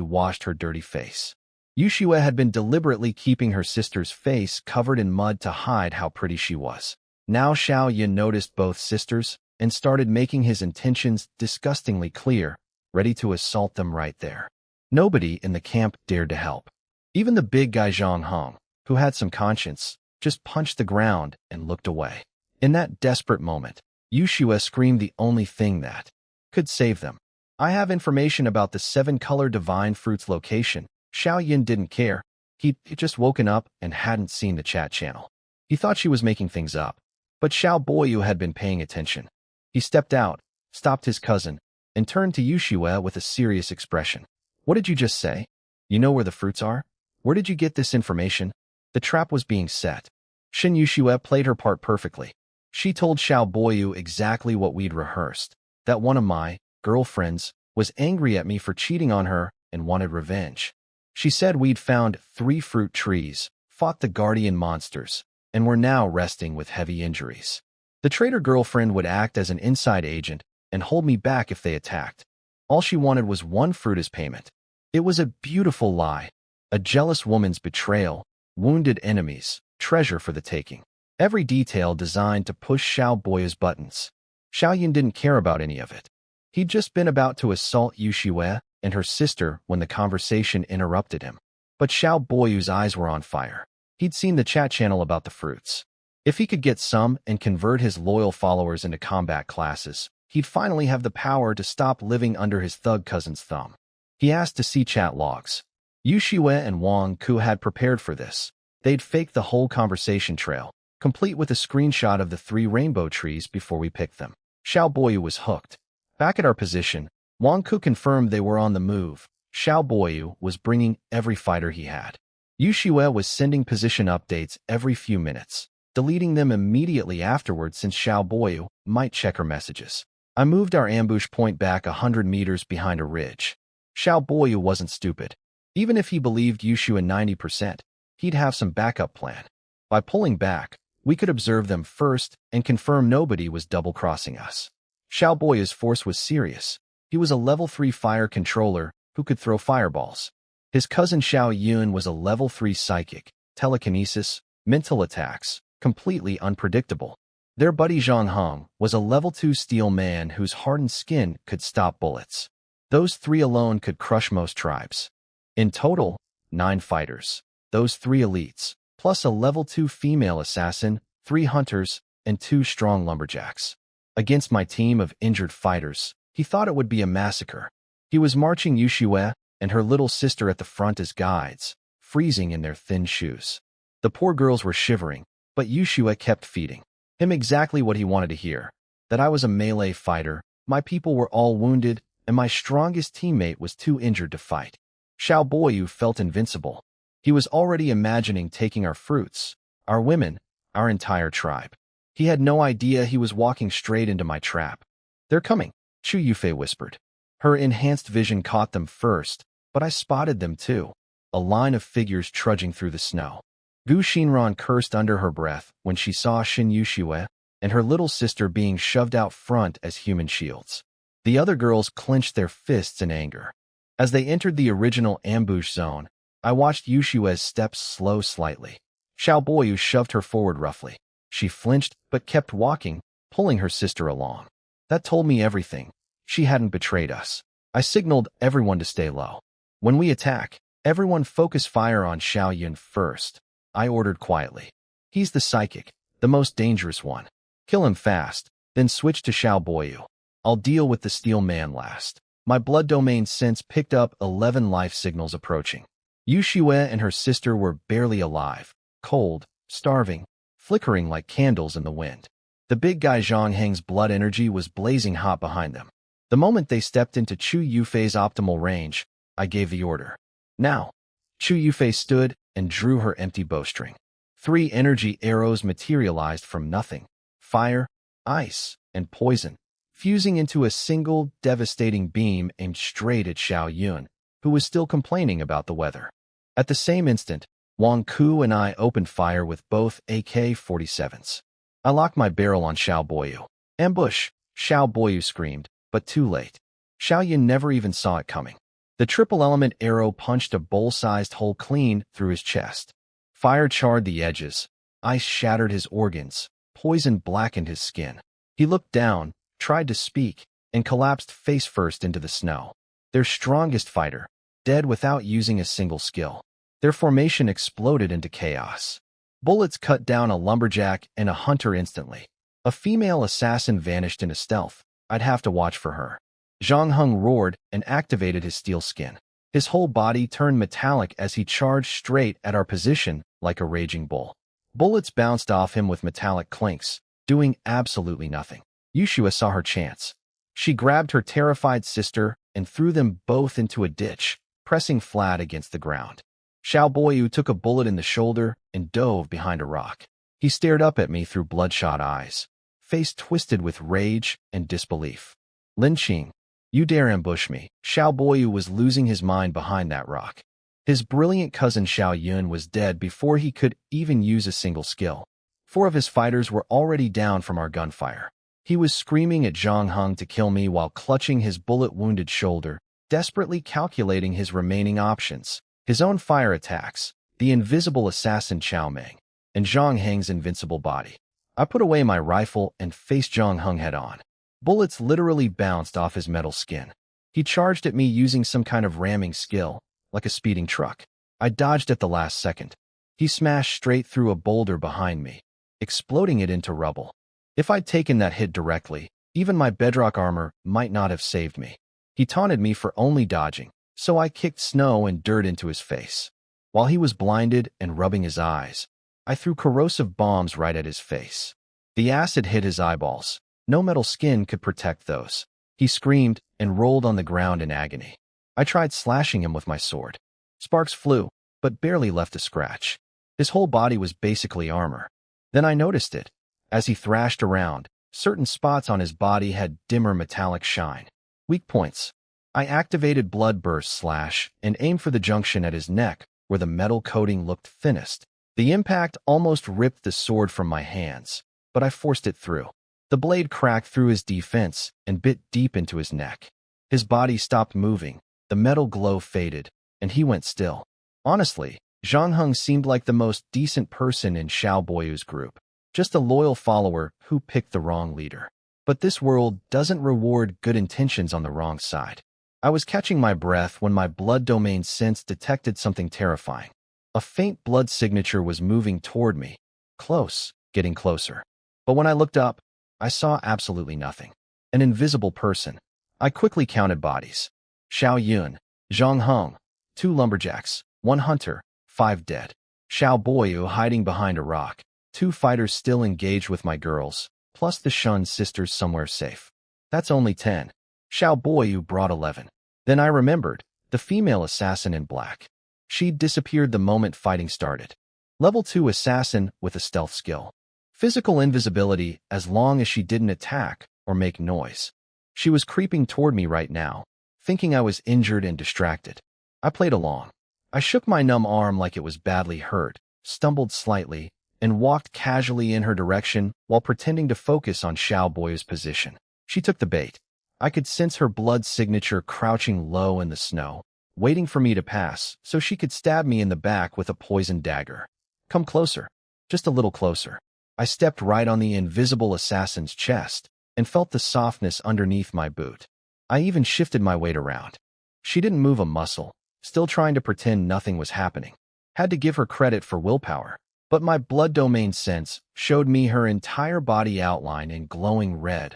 washed her dirty face. Yushua had been deliberately keeping her sister's face covered in mud to hide how pretty she was. Now Xiao Yun noticed both sisters and started making his intentions disgustingly clear, ready to assault them right there. Nobody in the camp dared to help. Even the big guy Zhang Hong, who had some conscience, just punched the ground and looked away. In that desperate moment, Yushua screamed the only thing that could save them. I have information about the 7-color divine fruits location. Xiao Yin didn't care. He'd just woken up and hadn't seen the chat channel. He thought she was making things up. But Xiao Boyu had been paying attention. He stepped out, stopped his cousin, and turned to Yushua with a serious expression. What did you just say? You know where the fruits are? Where did you get this information? The trap was being set. Shin Yushua played her part perfectly. She told Xiao Boyu exactly what we'd rehearsed, that one of my girlfriends was angry at me for cheating on her and wanted revenge. She said we'd found 3 fruit trees, fought the guardian monsters, and were now resting with heavy injuries. The traitor girlfriend would act as an inside agent and hold me back if they attacked. All she wanted was 1 fruit as payment. It was a beautiful lie, a jealous woman's betrayal, wounded enemies, treasure for the taking. Every detail designed to push Xiao Boyu's buttons. Xiao Yin didn't care about any of it. He'd just been about to assault Yushua and her sister when the conversation interrupted him. But Xiao Boyu's eyes were on fire. He'd seen the chat channel about the fruits. If he could get some and convert his loyal followers into combat classes, he'd finally have the power to stop living under his thug cousin's thumb. He asked to see chat logs. Yu Shue and Wang Ku had prepared for this. They'd faked the whole conversation trail, complete with a screenshot of the 3 rainbow trees before we picked them. Xiao Boyu was hooked. Back at our position, Wang Ku confirmed they were on the move. Xiao Boyu was bringing every fighter he had. Yu Shue was sending position updates every few minutes, deleting them immediately afterwards since Xiao Boyu might check her messages. I moved our ambush point back 100 meters behind a ridge. Xiao Boyu wasn't stupid. Even if he believed Yu Shue 90%, he'd have some backup plan. By pulling back, we could observe them first and confirm nobody was double-crossing us. Xiao Boyu's force was serious. He was a level 3 fire controller who could throw fireballs. His cousin Xiao Yun was a level 3 psychic, telekinesis, mental attacks, completely unpredictable. Their buddy Zhang Heng was a level 2 steel man whose hardened skin could stop bullets. Those 3 alone could crush most tribes. In total, 9 fighters. Those 3 elites, plus a level 2 female assassin, 3 hunters, and 2 strong lumberjacks. Against my team of injured fighters, he thought it would be a massacre. He was marching Yu Shue and her little sister at the front as guides, freezing in their thin shoes. The poor girls were shivering, but Yu Shue kept feeding him exactly what he wanted to hear, that I was a melee fighter, my people were all wounded, and my strongest teammate was too injured to fight. Xiao Boyu felt invincible. He was already imagining taking our fruits, our women, our entire tribe. He had no idea he was walking straight into my trap. "They're coming," Chu Yufei whispered. Her enhanced vision caught them first, but I spotted them too, a line of figures trudging through the snow. Gu Xinran cursed under her breath when she saw Xin Yushue and her little sister being shoved out front as human shields. The other girls clenched their fists in anger. As they entered the original ambush zone, I watched Yushue's steps slow slightly. Xiao Boyu shoved her forward roughly. She flinched but kept walking, pulling her sister along. That told me everything. She hadn't betrayed us. I signaled everyone to stay low. "When we attack, everyone focus fire on Xiao Yun first," I ordered quietly. "He's the psychic, the most dangerous one. Kill him fast, then switch to Xiao Boyu. I'll deal with the steel man last." My blood domain sense picked up 11 life signals approaching. Yu Shue and her sister were barely alive, cold, starving, flickering like candles in the wind. The big guy Zhang Heng's blood energy was blazing hot behind them. The moment they stepped into Chu Yufei's optimal range, I gave the order. "Now." Chu Yufei stood and drew her empty bowstring. 3 energy arrows materialized from nothing: fire, ice, and poison, fusing into a single devastating beam aimed straight at Xiao Yun, who was still complaining about the weather. At the same instant, Wang Ku and I opened fire with both AK-47s. I locked my barrel on Xiao Boyu. "Ambush!" Xiao Boyu screamed, but too late. Xiao Yun never even saw it coming. The triple-element arrow punched a bowl-sized hole clean through his chest. Fire charred the edges. Ice shattered his organs. Poison blackened his skin. He looked down, tried to speak, and collapsed face-first into the snow. Their strongest fighter, dead without using a single skill. Their formation exploded into chaos. Bullets cut down a lumberjack and a hunter instantly. A female assassin vanished into stealth. I'd have to watch for her. Zhang Heng roared and activated his steel skin. His whole body turned metallic as he charged straight at our position like a raging bull. Bullets bounced off him with metallic clinks, doing absolutely nothing. Yushua saw her chance. She grabbed her terrified sister and threw them both into a ditch, pressing flat against the ground. Xiao Boyu took a bullet in the shoulder and dove behind a rock. He stared up at me through bloodshot eyes, face twisted with rage and disbelief. "Lin Qing, you dare ambush me?" Xiao Boyu was losing his mind behind that rock. His brilliant cousin Xiao Yun was dead before he could even use a single skill. 4 of his fighters were already down from our gunfire. He was screaming at Zhang Heng to kill me while clutching his bullet-wounded shoulder, desperately calculating his remaining options: his own fire attacks, the invisible assassin Chao Meng, and Zhang Heng's invincible body. I put away my rifle and faced Zhang Heng head-on. Bullets literally bounced off his metal skin. He charged at me using some kind of ramming skill, like a speeding truck. I dodged at the last second. He smashed straight through a boulder behind me, exploding it into rubble. If I'd taken that hit directly, Even my bedrock armor might not have saved me. He taunted me for only dodging, so I kicked snow and dirt into his face. While he was blinded and rubbing his eyes, I threw corrosive bombs right at his face. The acid hit his eyeballs. No metal skin could protect those. He screamed and rolled on the ground in agony. I tried slashing him with my sword. Sparks flew, but barely left a scratch. His whole body was basically armor. Then I noticed it. As he thrashed around, certain spots on his body had dimmer metallic shine. Weak points. I activated Blood Burst Slash and aimed for the junction at his neck, where the metal coating looked thinnest. The impact almost ripped the sword from my hands, but I forced it through. The blade cracked through his defense and bit deep into his neck. His body stopped moving, the metal glow faded, and he went still. Honestly, Zhang Heng seemed like the most decent person in Xiao Boyu's group, just a loyal follower who picked the wrong leader. But this world doesn't reward good intentions on the wrong side. I was catching my breath when my blood domain sense detected something terrifying. A faint blood signature was moving toward me, close, getting closer. But when I looked up, I saw absolutely nothing. An invisible person. I quickly counted bodies. Xiao Yun, Zhang Heng, 2 lumberjacks, 1 hunter, 5 dead. Xiao Boyu hiding behind a rock, 2 fighters still engaged with my girls, plus the Shun sisters somewhere safe. That's only 10. Xiao Boyu brought 11. Then I remembered, the female assassin in black. She'd disappeared the moment fighting started. Level 2 assassin with a stealth skill. Physical invisibility as long as she didn't attack or make noise. She was creeping toward me right now, thinking I was injured and distracted. I played along. I shook my numb arm like it was badly hurt, stumbled slightly, and walked casually in her direction while pretending to focus on Xiao Boyu's position. She took the bait. I could sense her blood signature crouching low in the snow, waiting for me to pass so she could stab me in the back with a poisoned dagger. Come closer. Just a little closer. I stepped right on the invisible assassin's chest and felt the softness underneath my boot. I even shifted my weight around. She didn't move a muscle, still trying to pretend nothing was happening. Had to give her credit for willpower, but my blood domain sense showed me her entire body outline in glowing red.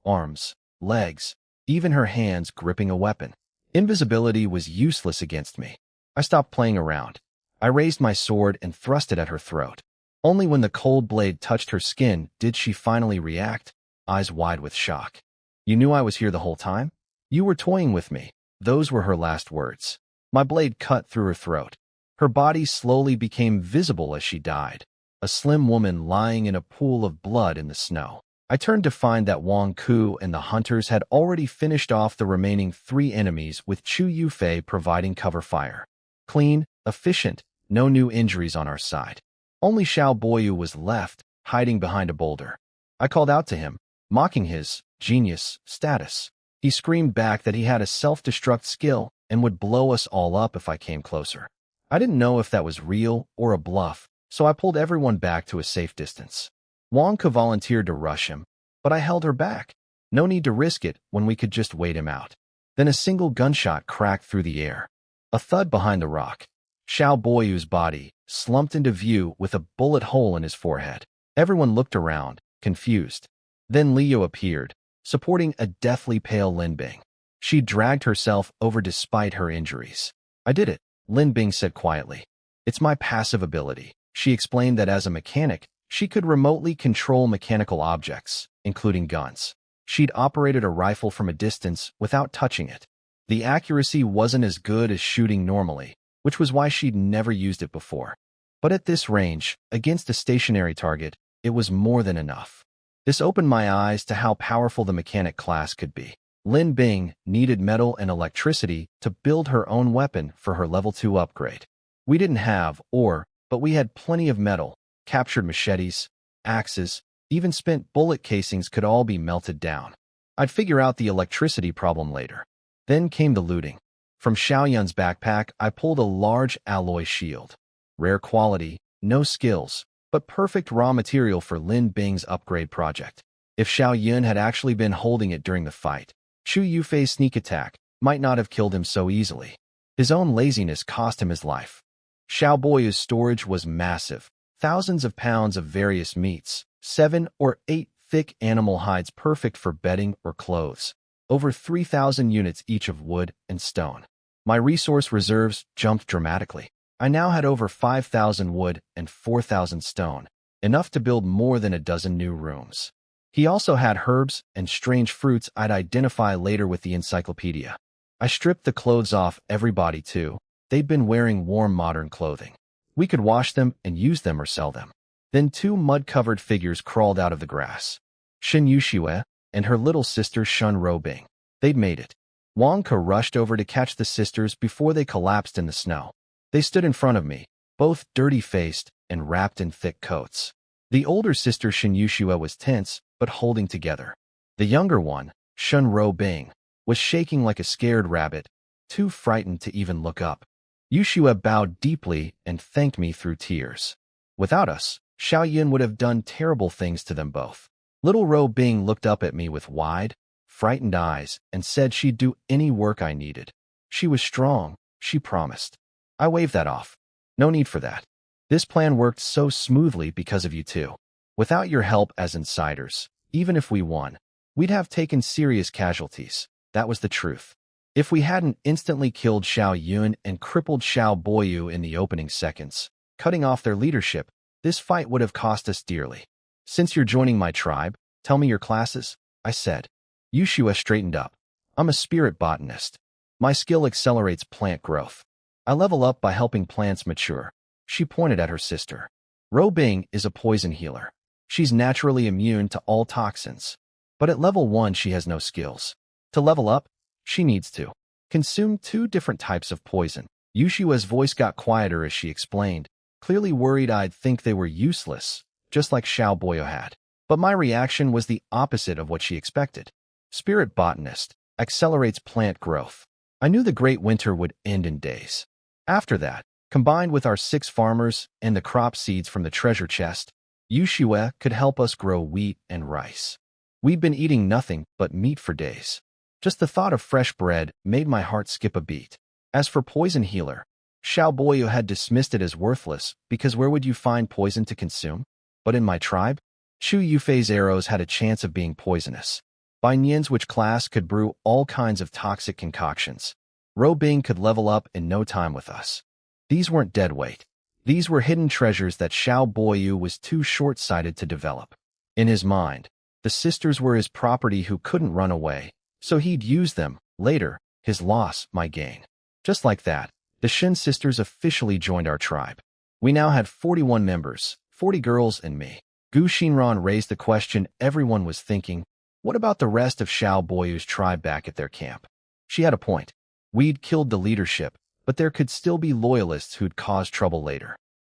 Arms, legs, even her hands gripping a weapon. Invisibility was useless against me. I stopped playing around. I raised my sword and thrust it at her throat. Only when the cold blade touched her skin did she finally react, eyes wide with shock. You knew I was here the whole time? You were toying with me. Those were her last words. My blade cut through her throat. Her body slowly became visible as she died, a slim woman lying in a pool of blood in the snow. I turned to find that Wang Ku and the hunters had already finished off the remaining 3 enemies with Chu Yufei providing cover fire. Clean, efficient, no new injuries on our side. Only Xiao Boyu was left, hiding behind a boulder. I called out to him, mocking his genius status. He screamed back that he had a self-destruct skill and would blow us all up if I came closer. I didn't know if that was real or a bluff, so I pulled everyone back to a safe distance. Wang Ke volunteered to rush him, but I held her back. No need to risk it when we could just wait him out. Then a single gunshot cracked through the air. A thud behind the rock. Xiao Boyu's body slumped into view with a bullet hole in his forehead. Everyone looked around, confused. Then Liu appeared, supporting a deathly pale Lin Bing. She dragged herself over despite her injuries. I did it, Lin Bing said quietly. It's my passive ability. She explained that as a mechanic, she could remotely control mechanical objects, including guns. She'd operated a rifle from a distance without touching it. The accuracy wasn't as good as shooting normally, which was why she'd never used it before. But at this range, against a stationary target, it was more than enough. This opened my eyes to how powerful the mechanic class could be. Lin Bing needed metal and electricity to build her own weapon for her level 2 upgrade. We didn't have ore, but we had plenty of metal. Captured machetes, axes, even spent bullet casings could all be melted down. I'd figure out the electricity problem later. Then came the looting. From Xiaoyun's backpack, I pulled a large alloy shield. Rare quality, no skills, but perfect raw material for Lin Bing's upgrade project. If Xiaoyun had actually been holding it during the fight, Chu Yufei's sneak attack might not have killed him so easily. His own laziness cost him his life. Xiao Boyu's storage was massive. Thousands of pounds of various meats, 7 or 8 thick animal hides perfect for bedding or clothes. Over 3,000 units each of wood and stone. My resource reserves jumped dramatically. I now had over 5,000 wood and 4,000 stone, enough to build more than a dozen new rooms. He also had herbs and strange fruits I'd identify later with the encyclopedia. I stripped the clothes off everybody too. They'd been wearing warm modern clothing. We could wash them and use them or sell them. Then two mud-covered figures crawled out of the grass. Shin Yuxue and her little sister Shun Robing. They'd made it. Wang Ke rushed over to catch the sisters before they collapsed in the snow. They stood in front of me, both dirty-faced and wrapped in thick coats. The older sister Shin Yuxue was tense, but holding together. The younger one, Shun Robing, was shaking like a scared rabbit, too frightened to even look up. Yuxue bowed deeply and thanked me through tears. Without us, Xiao Yun would have done terrible things to them both. Little Ro Bing looked up at me with wide, frightened eyes and said she'd do any work I needed. She was strong, she promised. I waved that off. No need for that. This plan worked so smoothly because of you two. Without your help as insiders, even if we won, we'd have taken serious casualties. That was the truth. If we hadn't instantly killed Xiao Yun and crippled Xiao Boyu in the opening seconds, cutting off their leadership, this fight would have cost us dearly. Since you're joining my tribe, tell me your classes, I said. Yuxue straightened up. I'm a spirit botanist. My skill accelerates plant growth. I level up by helping plants mature. She pointed at her sister. Ro Bing is a poison healer. She's naturally immune to all toxins. But at level 1 she has no skills. To level up, she needs to consume 2 different types of poison. Yushua's voice got quieter as she explained, clearly worried I'd think they were useless, just like Xiao Boyo had. But my reaction was the opposite of what she expected. Spirit botanist accelerates plant growth. I knew the great winter would end in days. After that, combined with our 6 farmers and the crop seeds from the treasure chest, Yuxue could help us grow wheat and rice. We'd been eating nothing but meat for days. Just the thought of fresh bread made my heart skip a beat. As for poison healer, Xiao Boyu had dismissed it as worthless because where would you find poison to consume? But in my tribe, Chu Yufei's arrows had a chance of being poisonous. By Nian's which class could brew all kinds of toxic concoctions. Ro Bing could level up in no time with us. These weren't dead weight. These were hidden treasures that Xiao Boyu was too short-sighted to develop. In his mind, the sisters were his property who couldn't run away, so he'd use them. Later, his loss, my gain. Just like that, the Shin sisters officially joined our tribe. We now had 41 members, 40 girls and me. Gu Xinran raised the question everyone was thinking, what about the rest of Xiao Boyu's tribe back at their camp? She had a point. We'd killed the leadership, but there could still be loyalists who'd cause trouble later.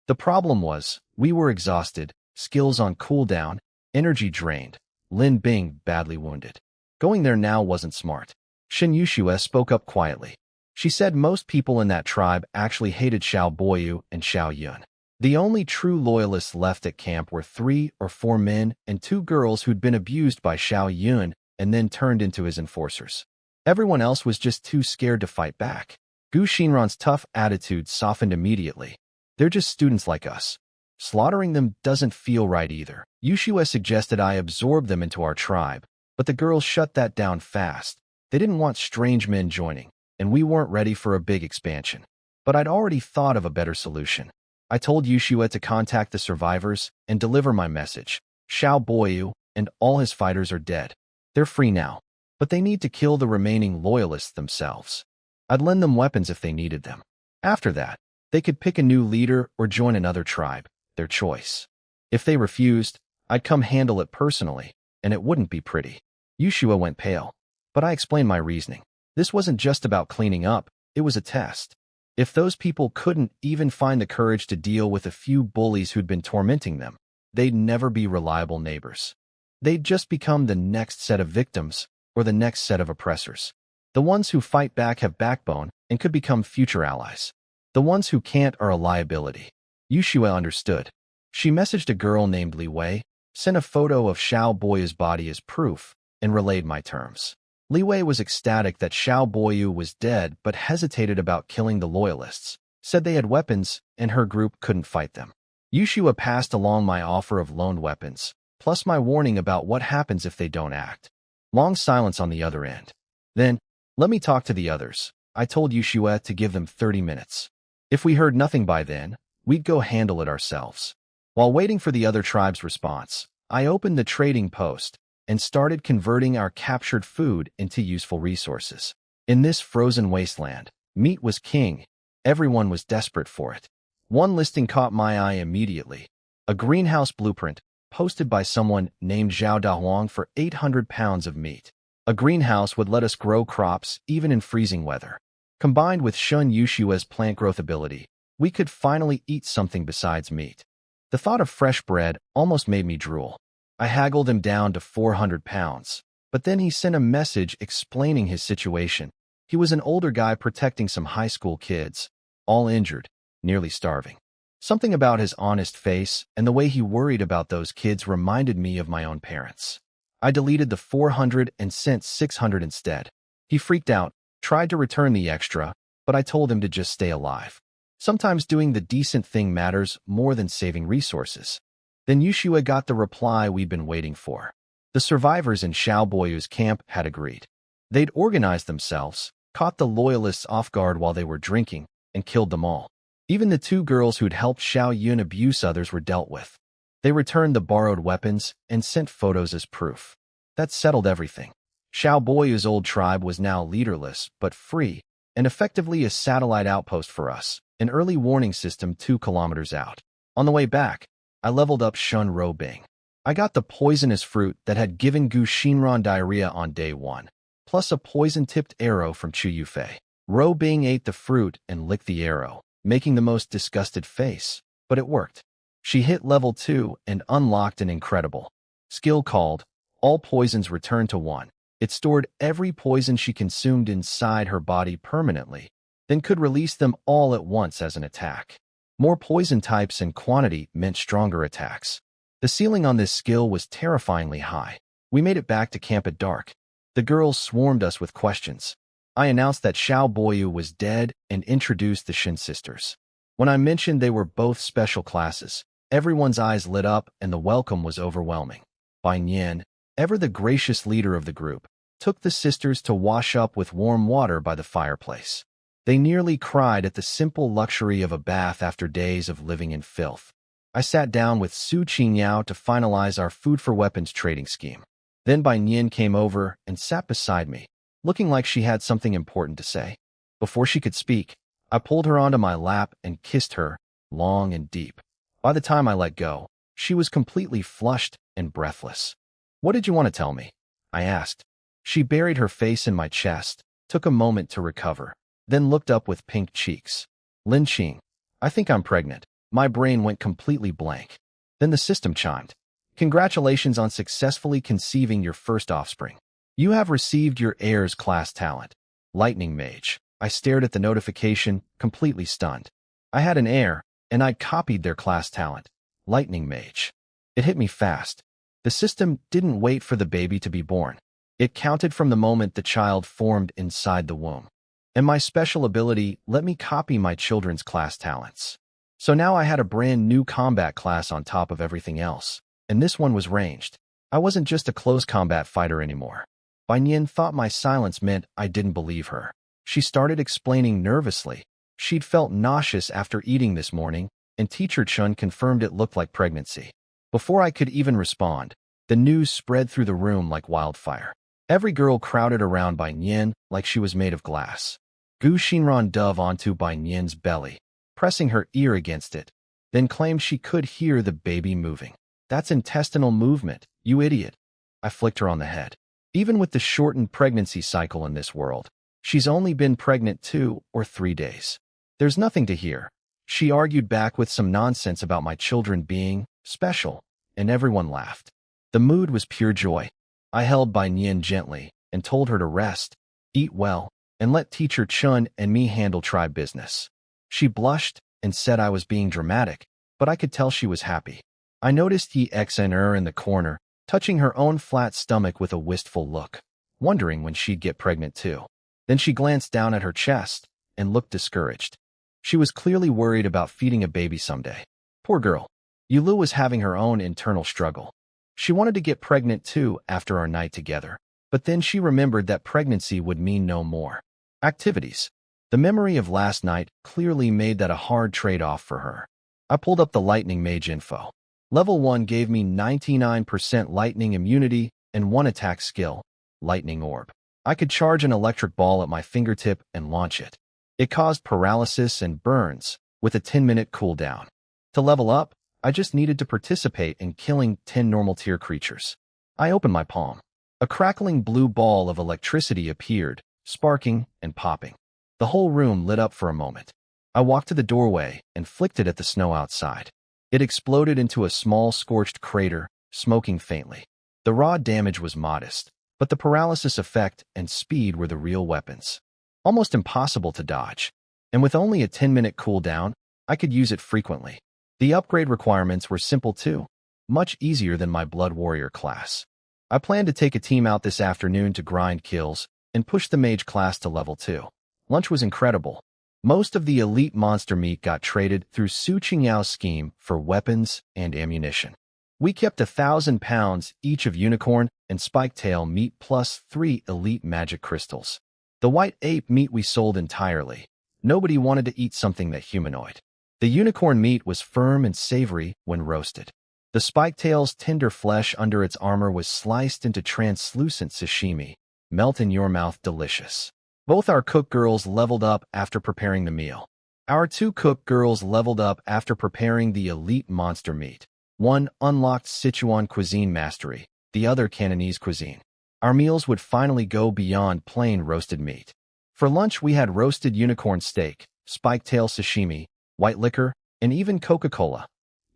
The problem was, we were exhausted, skills on cooldown, energy drained, Lin Bing badly wounded. Going there now wasn't smart. Shin Yuxue spoke up quietly. She said most people in that tribe actually hated Xiao Boyu and Xiao Yun. The only true loyalists left at camp were 3 or 4 men and 2 girls who'd been abused by Xiao Yun and then turned into his enforcers. Everyone else was just too scared to fight back. Gu Xinran's tough attitude softened immediately. They're just students like us. Slaughtering them doesn't feel right either. Yuxue suggested I absorb them into our tribe, but the girls shut that down fast. They didn't want strange men joining, and we weren't ready for a big expansion. But I'd already thought of a better solution. I told Yuxue to contact the survivors and deliver my message. Xiao Boyu and all his fighters are dead. They're free now, but they need to kill the remaining loyalists themselves. I'd lend them weapons if they needed them. After that, they could pick a new leader or join another tribe, their choice. If they refused, I'd come handle it personally, and it wouldn't be pretty. Yuxue went pale, but I explained my reasoning. This wasn't just about cleaning up, it was a test. If those people couldn't even find the courage to deal with a few bullies who'd been tormenting them, they'd never be reliable neighbors. They'd just become the next set of victims or the next set of oppressors. The ones who fight back have backbone and could become future allies. The ones who can't are a liability. Yuxue understood. She messaged a girl named Li Wei, sent a photo of Xiao Boyu's body as proof, and relayed my terms. Li Wei was ecstatic that Xiao Boyu was dead but hesitated about killing the loyalists, said they had weapons and her group couldn't fight them. Yuxue passed along my offer of loaned weapons, plus my warning about what happens if they don't act. Long silence on the other end. Then, let me talk to the others. I told Yushua to give them 30 minutes. If we heard nothing by then, we'd go handle it ourselves. While waiting for the other tribe's response, I opened the trading post and started converting our captured food into useful resources. In this frozen wasteland, meat was king. Everyone was desperate for it. One listing caught my eye immediately. A greenhouse blueprint, posted by someone named Zhao Dahuang for 800 pounds of meat. A greenhouse would let us grow crops even in freezing weather. Combined with Shun Yushua's plant growth ability, we could finally eat something besides meat. The thought of fresh bread almost made me drool. I haggled him down to 400 pounds, but then he sent a message explaining his situation. He was an older guy protecting some high school kids, all injured, nearly starving. Something about his honest face and the way he worried about those kids reminded me of my own parents. I deleted the 400 and sent 600 instead. He freaked out, tried to return the extra, but I told him to just stay alive. Sometimes doing the decent thing matters more than saving resources. Then Yushua got the reply we'd been waiting for. The survivors in Xiao Boyu's camp had agreed. They'd organized themselves, caught the loyalists off guard while they were drinking, and killed them all. Even the 2 girls who'd helped Xiao Yun abuse others were dealt with. They returned the borrowed weapons and sent photos as proof. That settled everything. Xiao Boyu's old tribe was now leaderless, but free, and effectively a satellite outpost for us, an early warning system 2 kilometers out. On the way back, I leveled up Shun Ro Bing. I got the poisonous fruit that had given Gu Shinran diarrhea on day 1, plus a poison-tipped arrow from Chu Yufei. Ro Bing ate the fruit and licked the arrow, making the most disgusted face, but it worked. She hit level 2 and unlocked an incredible skill called All Poisons Return to 1. It stored every poison she consumed inside her body permanently, then could release them all at once as an attack. More poison types and quantity meant stronger attacks. The ceiling on this skill was terrifyingly high. We made it back to camp at dark. The girls swarmed us with questions. I announced that Xiao Boyu was dead and introduced the Shin sisters. When I mentioned they were both special classes, everyone's eyes lit up and the welcome was overwhelming. Bai Nian, ever the gracious leader of the group, took the sisters to wash up with warm water by the fireplace. They nearly cried at the simple luxury of a bath after days of living in filth. I sat down with Su Qingyao to finalize our food for weapons trading scheme. Then Bai Nian came over and sat beside me, looking like she had something important to say. Before she could speak, I pulled her onto my lap and kissed her, long and deep. By the time I let go, she was completely flushed and breathless. "What did you want to tell me?" I asked. She buried her face in my chest, took a moment to recover, then looked up with pink cheeks. "Lin Qing, I think I'm pregnant." My brain went completely blank. Then the system chimed. "Congratulations on successfully conceiving your first offspring. You have received your heir's class talent, Lightning Mage." I stared at the notification, completely stunned. I had an heir, and I'd copied their class talent, Lightning Mage. It hit me fast. The system didn't wait for the baby to be born. It counted from the moment the child formed inside the womb. And my special ability let me copy my children's class talents. So now I had a brand new combat class on top of everything else, and this one was ranged. I wasn't just a close combat fighter anymore. Bai Nian thought my silence meant I didn't believe her. She started explaining nervously. She'd felt nauseous after eating this morning, and Teacher Chun confirmed it looked like pregnancy. Before I could even respond, the news spread through the room like wildfire. Every girl crowded around Bai Nian like she was made of glass. Gu Shinran dove onto Bai Nian's belly, pressing her ear against it, then claimed she could hear the baby moving. "That's intestinal movement, you idiot." I flicked her on the head. Even with the shortened pregnancy cycle in this world, she's only been pregnant 2 or 3 days. There's nothing to hear. She argued back with some nonsense about my children being special, and everyone laughed. The mood was pure joy. I held Bai Nian gently and told her to rest, eat well, and let Teacher Chun and me handle tribe business. She blushed and said I was being dramatic, but I could tell she was happy. I noticed Yi Xnr in the corner, touching her own flat stomach with a wistful look, wondering when she'd get pregnant too. Then she glanced down at her chest and looked discouraged. She was clearly worried about feeding a baby someday. Poor girl. Yulu was having her own internal struggle. She wanted to get pregnant too after our night together, but then she remembered that pregnancy would mean no more activities. The memory of last night clearly made that a hard trade-off for her. I pulled up the Lightning Mage info. Level 1 gave me 99% lightning immunity and 1 attack skill, Lightning Orb. I could charge an electric ball at my fingertip and launch it. It caused paralysis and burns, with a 10-minute cooldown. To level up, I just needed to participate in killing 10 normal tier creatures. I opened my palm. A crackling blue ball of electricity appeared, sparking and popping. The whole room lit up for a moment. I walked to the doorway and flicked it at the snow outside. It exploded into a small scorched crater, smoking faintly. The raw damage was modest, but the paralysis effect and speed were the real weapons. Almost impossible to dodge. And with only a 10-minute cooldown, I could use it frequently. The upgrade requirements were simple too, much easier than my Blood Warrior class. I planned to take a team out this afternoon to grind kills and push the mage class to level 2. Lunch was incredible. Most of the elite monster meat got traded through Su Qingyao's scheme for weapons and ammunition. We kept 1,000 pounds each of unicorn and spike-tail meat plus 3 elite magic crystals. The white ape meat we sold entirely. Nobody wanted to eat something that humanoid. The unicorn meat was firm and savory when roasted. The spike-tail's tender flesh under its armor was sliced into translucent sashimi, melt in your mouth delicious. Both our cook girls leveled up after preparing the meal. Our 2 cook girls leveled up after preparing the elite monster meat. One unlocked Sichuan cuisine mastery, the other Cantonese cuisine. Our meals would finally go beyond plain roasted meat. For lunch, we had roasted unicorn steak, spike-tail sashimi, white liquor, and even Coca-Cola.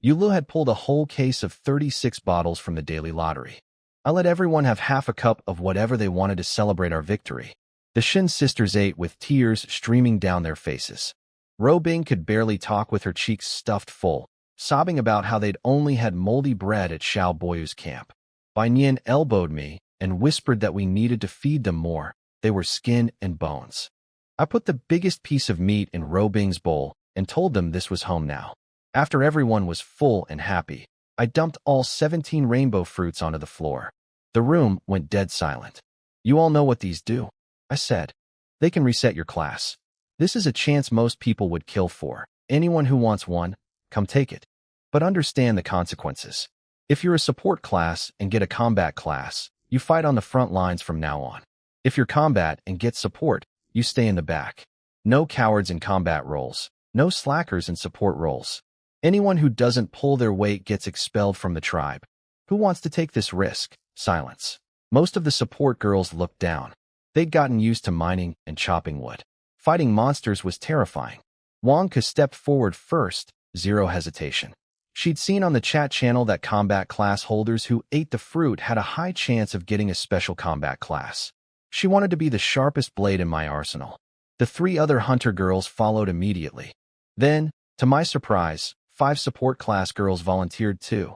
Yulu had pulled a whole case of 36 bottles from the daily lottery. I let everyone have half a cup of whatever they wanted to celebrate our victory. The Shin sisters ate with tears streaming down their faces. Ro Bing could barely talk with her cheeks stuffed full, sobbing about how they'd only had moldy bread at Xiao Boyu's camp. Bai Nian elbowed me and whispered that we needed to feed them more. They were skin and bones. I put the biggest piece of meat in Ro Bing's bowl and told them this was home now. After everyone was full and happy, I dumped all 17 rainbow fruits onto the floor. The room went dead silent. You all know what these do, I said. They can reset your class. This is a chance most people would kill for. Anyone who wants one, come take it. But understand the consequences. If you're a support class and get a combat class, you fight on the front lines from now on. If you're combat and get support, you stay in the back. No cowards in combat roles. No slackers in support roles. Anyone who doesn't pull their weight gets expelled from the tribe. Who wants to take this risk? Silence. Most of the support girls looked down. They'd gotten used to mining and chopping wood. Fighting monsters was terrifying. Wangke stepped forward first, zero hesitation. She'd seen on the chat channel that combat class holders who ate the fruit had a high chance of getting a special combat class. She wanted to be the sharpest blade in my arsenal. The 3 other hunter girls followed immediately. Then, to my surprise, 5 support class girls volunteered too.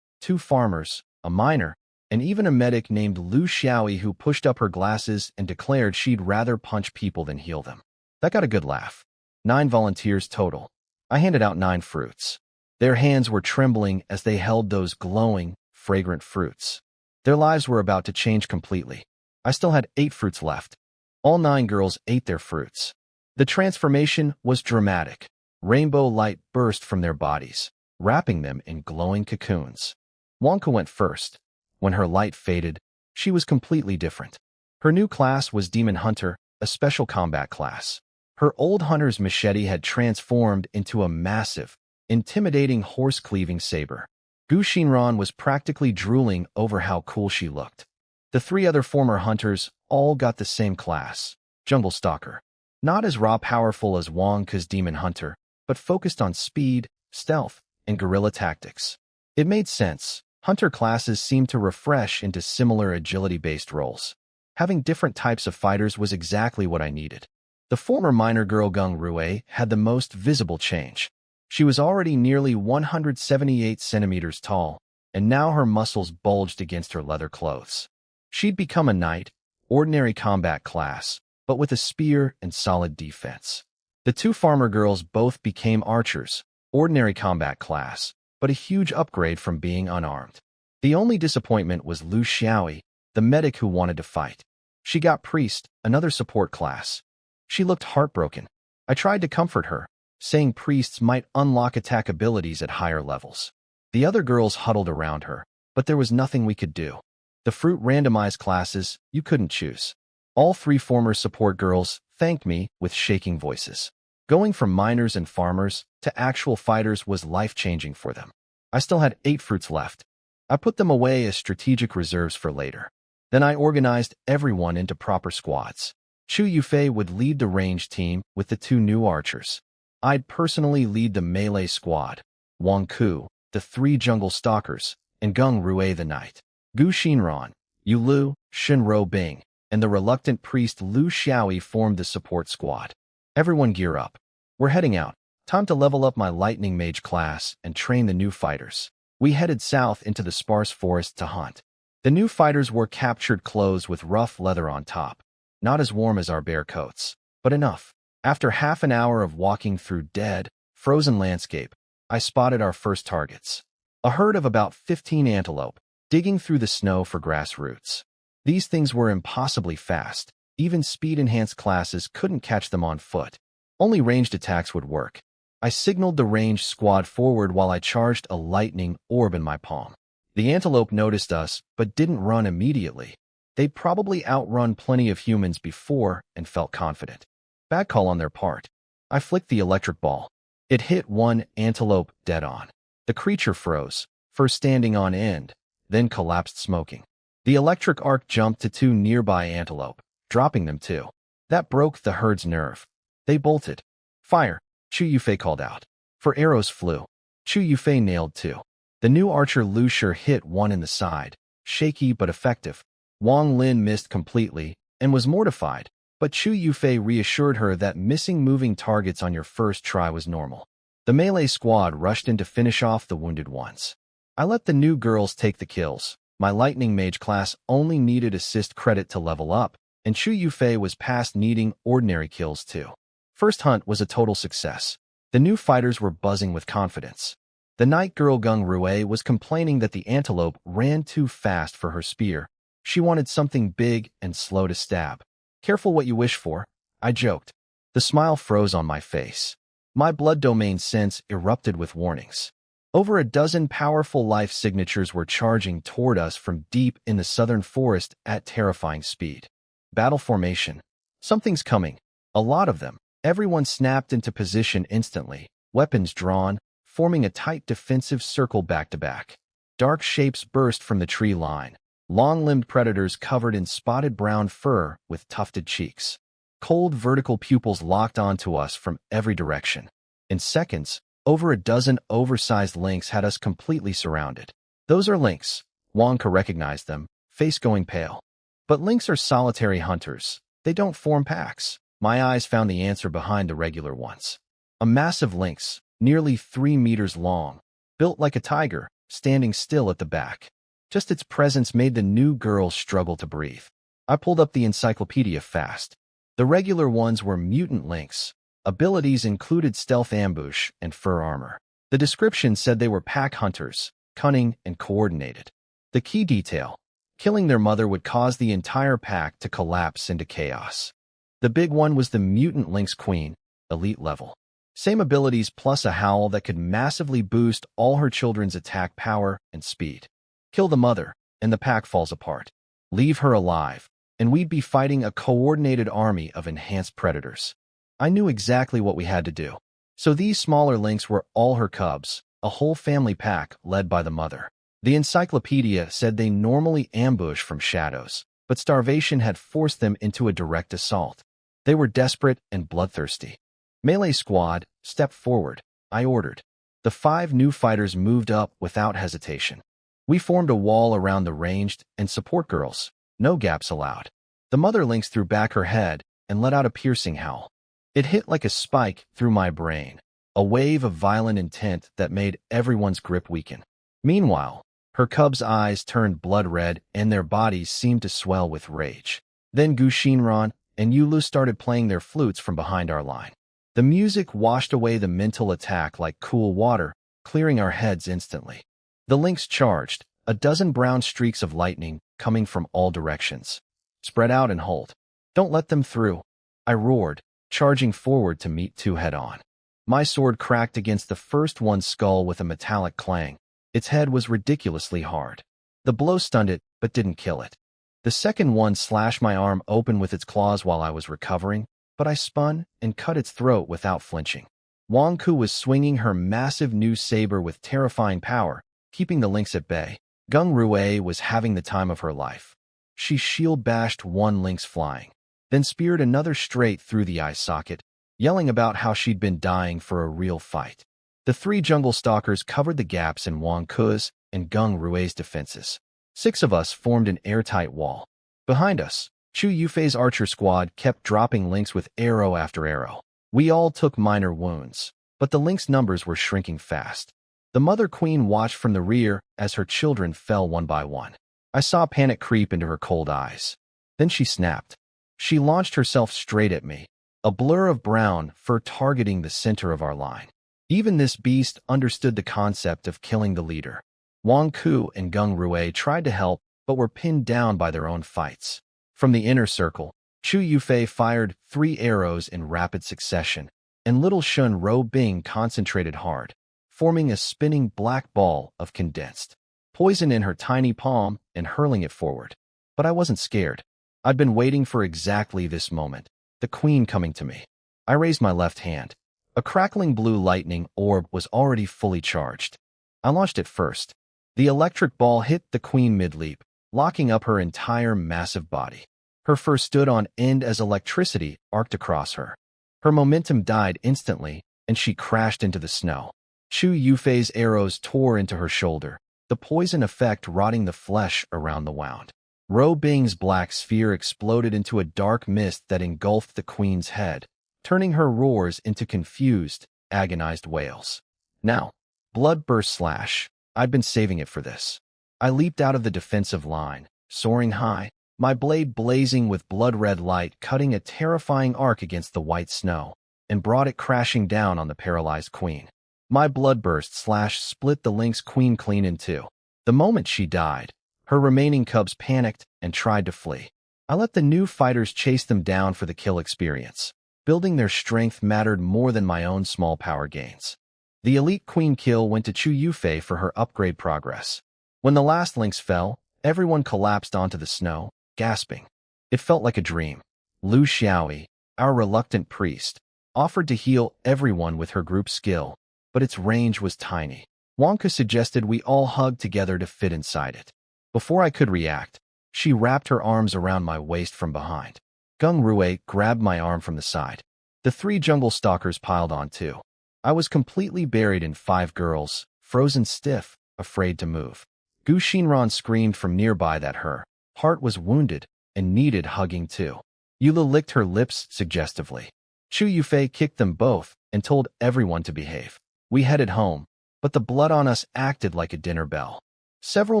2 farmers, a miner, and even a medic named Lu Xiaoyi who pushed up her glasses and declared she'd rather punch people than heal them. That got a good laugh. 9 volunteers total. I handed out 9 fruits. Their hands were trembling as they held those glowing, fragrant fruits. Their lives were about to change completely. I still had 8 fruits left. All 9 girls ate their fruits. The transformation was dramatic. Rainbow light burst from their bodies, wrapping them in glowing cocoons. Wonka went first. When her light faded, she was completely different. Her new class was Demon Hunter, a special combat class. Her old hunter's machete had transformed into a massive, intimidating horse-cleaving saber. Gu Xinran was practically drooling over how cool she looked. The 3 other former hunters all got the same class, Jungle Stalker. Not as raw powerful as Wangke's Demon Hunter, but focused on speed, stealth, and guerrilla tactics. It made sense. Hunter classes seemed to refresh into similar agility-based roles. Having different types of fighters was exactly what I needed. The former miner girl Gung Rue had the most visible change. She was already nearly 178 centimeters tall, and now her muscles bulged against her leather clothes. She'd become a knight, ordinary combat class, but with a spear and solid defense. The 2 farmer girls both became archers, ordinary combat class, but a huge upgrade from being unarmed. The only disappointment was Lu Xiaoi, the medic who wanted to fight. She got priest, another support class. She looked heartbroken. I tried to comfort her, saying priests might unlock attack abilities at higher levels. The other girls huddled around her, but there was nothing we could do. The fruit randomized classes, you couldn't choose. All three former support girls thanked me with shaking voices. Going from miners and farmers to actual fighters was life-changing for them. I still had 8 fruits left. I put them away as strategic reserves for later. Then I organized everyone into proper squads. Chu Yufei would lead the range team with the 2 new archers. I'd personally lead the melee squad, Wang Ku, the 3 jungle stalkers, and Geng Rue the knight. Gu Xinran, Yu Lu, Shinro Bing, and the reluctant priest Lu Xiaoi formed the support squad. Everyone gear up. We're heading out. Time to level up my lightning mage class and train the new fighters. We headed south into the sparse forest to hunt. The new fighters wore captured clothes with rough leather on top. Not as warm as our bear coats, but enough. After half an hour of walking through dead, frozen landscape, I spotted our first targets. A herd of about 15 antelope, digging through the snow for grass roots. These things were impossibly fast. Even speed-enhanced classes couldn't catch them on foot. Only ranged attacks would work. I signaled the ranged squad forward while I charged a lightning orb in my palm. The antelope noticed us, but didn't run immediately. They'd probably outrun plenty of humans before and felt confident. Bad call on their part. I flicked the electric ball. It hit one antelope dead on. The creature froze, first standing on end, then collapsed smoking. The electric arc jumped to 2 nearby antelope, dropping them too. That broke the herd's nerve. They bolted. Fire, Chu Yufei called out. 4 arrows flew. Chu Yufei nailed 2. The new archer Lu Shi hit one in the side, shaky but effective. Wang Lin missed completely and was mortified, but Chu Yufei reassured her that missing moving targets on your first try was normal. The melee squad rushed in to finish off the wounded ones. I let the new girls take the kills. My lightning mage class only needed assist credit to level up, and Chu Yufei was past needing ordinary kills too. First hunt was a total success. The new fighters were buzzing with confidence. The night girl Geng Rue was complaining that the antelope ran too fast for her spear. She wanted something big and slow to stab. Careful what you wish for, I joked. The smile froze on my face. My blood domain sense erupted with warnings. Over a dozen powerful life signatures were charging toward us from deep in the southern forest at terrifying speed. Battle formation. Something's coming. A lot of them. Everyone snapped into position instantly, weapons drawn, forming a tight defensive circle back-to-back. Dark shapes burst from the tree line. Long-limbed predators covered in spotted brown fur with tufted cheeks. Cold vertical pupils locked onto us from every direction. In seconds, over a dozen oversized lynx had us completely surrounded. Those are lynx. Wonka recognized them, face going pale. But lynx are solitary hunters. They don't form packs. My eyes found the answer behind the regular ones. A massive lynx, nearly 3 meters long, built like a tiger, standing still at the back. Just its presence made the new girls struggle to breathe. I pulled up the encyclopedia fast. The regular ones were mutant lynx. Abilities included stealth ambush and fur armor. The description said they were pack hunters, cunning and coordinated. The key detail: killing their mother would cause the entire pack to collapse into chaos. The big one was the mutant lynx queen, elite level. Same abilities plus a howl that could massively boost all her children's attack power and speed. Kill the mother, and the pack falls apart. Leave her alive, and we'd be fighting a coordinated army of enhanced predators. I knew exactly what we had to do. So these smaller lynx were all her cubs, a whole family pack led by the mother. The encyclopedia said they normally ambush from shadows, but starvation had forced them into a direct assault. They were desperate and bloodthirsty. Melee squad, step forward, I ordered. The 5 new fighters moved up without hesitation. We formed a wall around the ranged and support girls, no gaps allowed. The mother lynx threw back her head and let out a piercing howl. It hit like a spike through my brain, a wave of violent intent that made everyone's grip weaken. Meanwhile, her cubs' eyes turned blood red and their bodies seemed to swell with rage. Then Gu Xinran and Yulu started playing their flutes from behind our line. The music washed away the mental attack like cool water, clearing our heads instantly. The lynx charged, a dozen brown streaks of lightning coming from all directions. Spread out and hold. Don't let them through, I roared, charging forward to meet two head-on. My sword cracked against the first one's skull with a metallic clang. Its head was ridiculously hard. The blow stunned it, but didn't kill it. The second one slashed my arm open with its claws while I was recovering, but I spun and cut its throat without flinching. Wang Ku was swinging her massive new saber with terrifying power, keeping the lynx at bay. Gung Rue was having the time of her life. She shield-bashed one lynx flying, then speared another straight through the eye socket, yelling about how she'd been dying for a real fight. The three jungle stalkers covered the gaps in Wang Ku's and Gung Rue's defenses. 6 of us formed an airtight wall. Behind us, Chu Yufei's archer squad kept dropping lynx with arrow after arrow. We all took minor wounds, but the lynx numbers were shrinking fast. The mother queen watched from the rear as her children fell one by one. I saw panic creep into her cold eyes. Then she snapped. She launched herself straight at me, a blur of brown fur targeting the center of our line. Even this beast understood the concept of killing the leader. Wang Ku and Gung Rue tried to help, but were pinned down by their own fights. From the inner circle, Chu Yufei fired 3 arrows in rapid succession, and little Shun Ro Bing concentrated hard, forming a spinning black ball of condensed poison in her tiny palm and hurling it forward. But I wasn't scared. I'd been waiting for exactly this moment, the queen coming to me. I raised my left hand. A crackling blue lightning orb was already fully charged. I launched it first. The electric ball hit the queen mid-leap, locking up her entire massive body. Her fur stood on end as electricity arced across her. Her momentum died instantly, and she crashed into the snow. Chu Yufei's arrows tore into her shoulder, the poison effect rotting the flesh around the wound. Ro Bing's black sphere exploded into a dark mist that engulfed the queen's head, turning her roars into confused, agonized wails. Now, blood burst slash. I'd been saving it for this. I leaped out of the defensive line, soaring high, my blade blazing with blood-red light cutting a terrifying arc against the white snow, and brought it crashing down on the paralyzed queen. My bloodburst slash split the lynx queen clean in two. The moment she died, her remaining cubs panicked and tried to flee. I let the new fighters chase them down for the kill experience. Building their strength mattered more than my own small power gains. The elite queen kill went to Chu Yufei for her upgrade progress. When the last lynx fell, everyone collapsed onto the snow, gasping. It felt like a dream. Lu Xiaoyi, our reluctant priest, offered to heal everyone with her group skill, but its range was tiny. Wonka suggested we all hug together to fit inside it. Before I could react, she wrapped her arms around my waist from behind. Gung Rue grabbed my arm from the side. The 3 jungle stalkers piled on too. I was completely buried in 5 girls, frozen stiff, afraid to move. Gu Xinran screamed from nearby that her heart was wounded and needed hugging too. Yula licked her lips suggestively. Chu Yufei kicked them both and told everyone to behave. We headed home, but the blood on us acted like a dinner bell. Several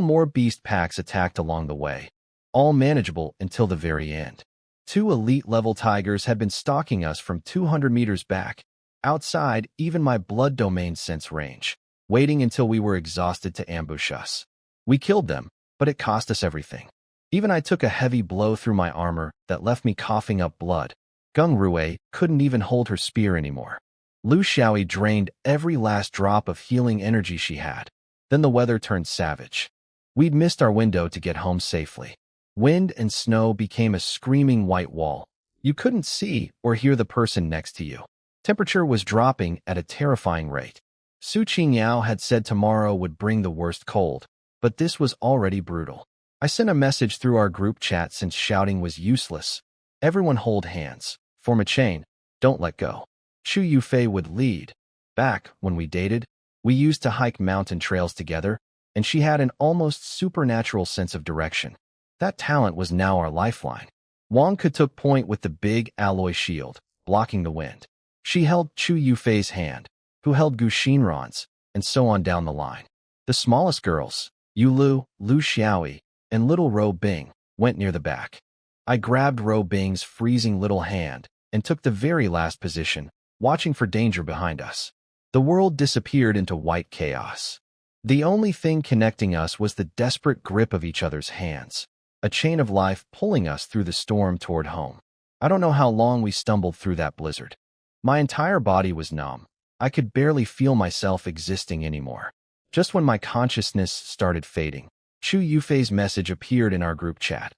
more beast packs attacked along the way, all manageable until the very end. 2 elite-level tigers had been stalking us from 200 meters back, outside even my blood domain sense range, waiting until we were exhausted to ambush us. We killed them, but it cost us everything. Even I took a heavy blow through my armor that left me coughing up blood. Gung Rue couldn't even hold her spear anymore. Lu Xiaoyi drained every last drop of healing energy she had. Then the weather turned savage. We'd missed our window to get home safely. Wind and snow became a screaming white wall. You couldn't see or hear the person next to you. Temperature was dropping at a terrifying rate. Su Qingyao had said tomorrow would bring the worst cold, but this was already brutal. I sent a message through our group chat since shouting was useless. Everyone hold hands, form a chain, don't let go. Chu Yufei would lead. Back when we dated, we used to hike mountain trails together, and she had an almost supernatural sense of direction. That talent was now our lifeline. Wang Ke took point with the big alloy shield, blocking the wind. She held Chu Yufei's hand, who held Gu Xinran's, and so on down the line. The smallest girls, Yulu, Lu Xiaoyi, and little Ro Bing, went near the back. I grabbed Ro Bing's freezing little hand and took the very last position, watching for danger behind us. The world disappeared into white chaos. The only thing connecting us was the desperate grip of each other's hands, a chain of life pulling us through the storm toward home. I don't know how long we stumbled through that blizzard. My entire body was numb. I could barely feel myself existing anymore. Just when my consciousness started fading, Chu Yufei's message appeared in our group chat.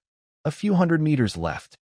A few hundred meters left.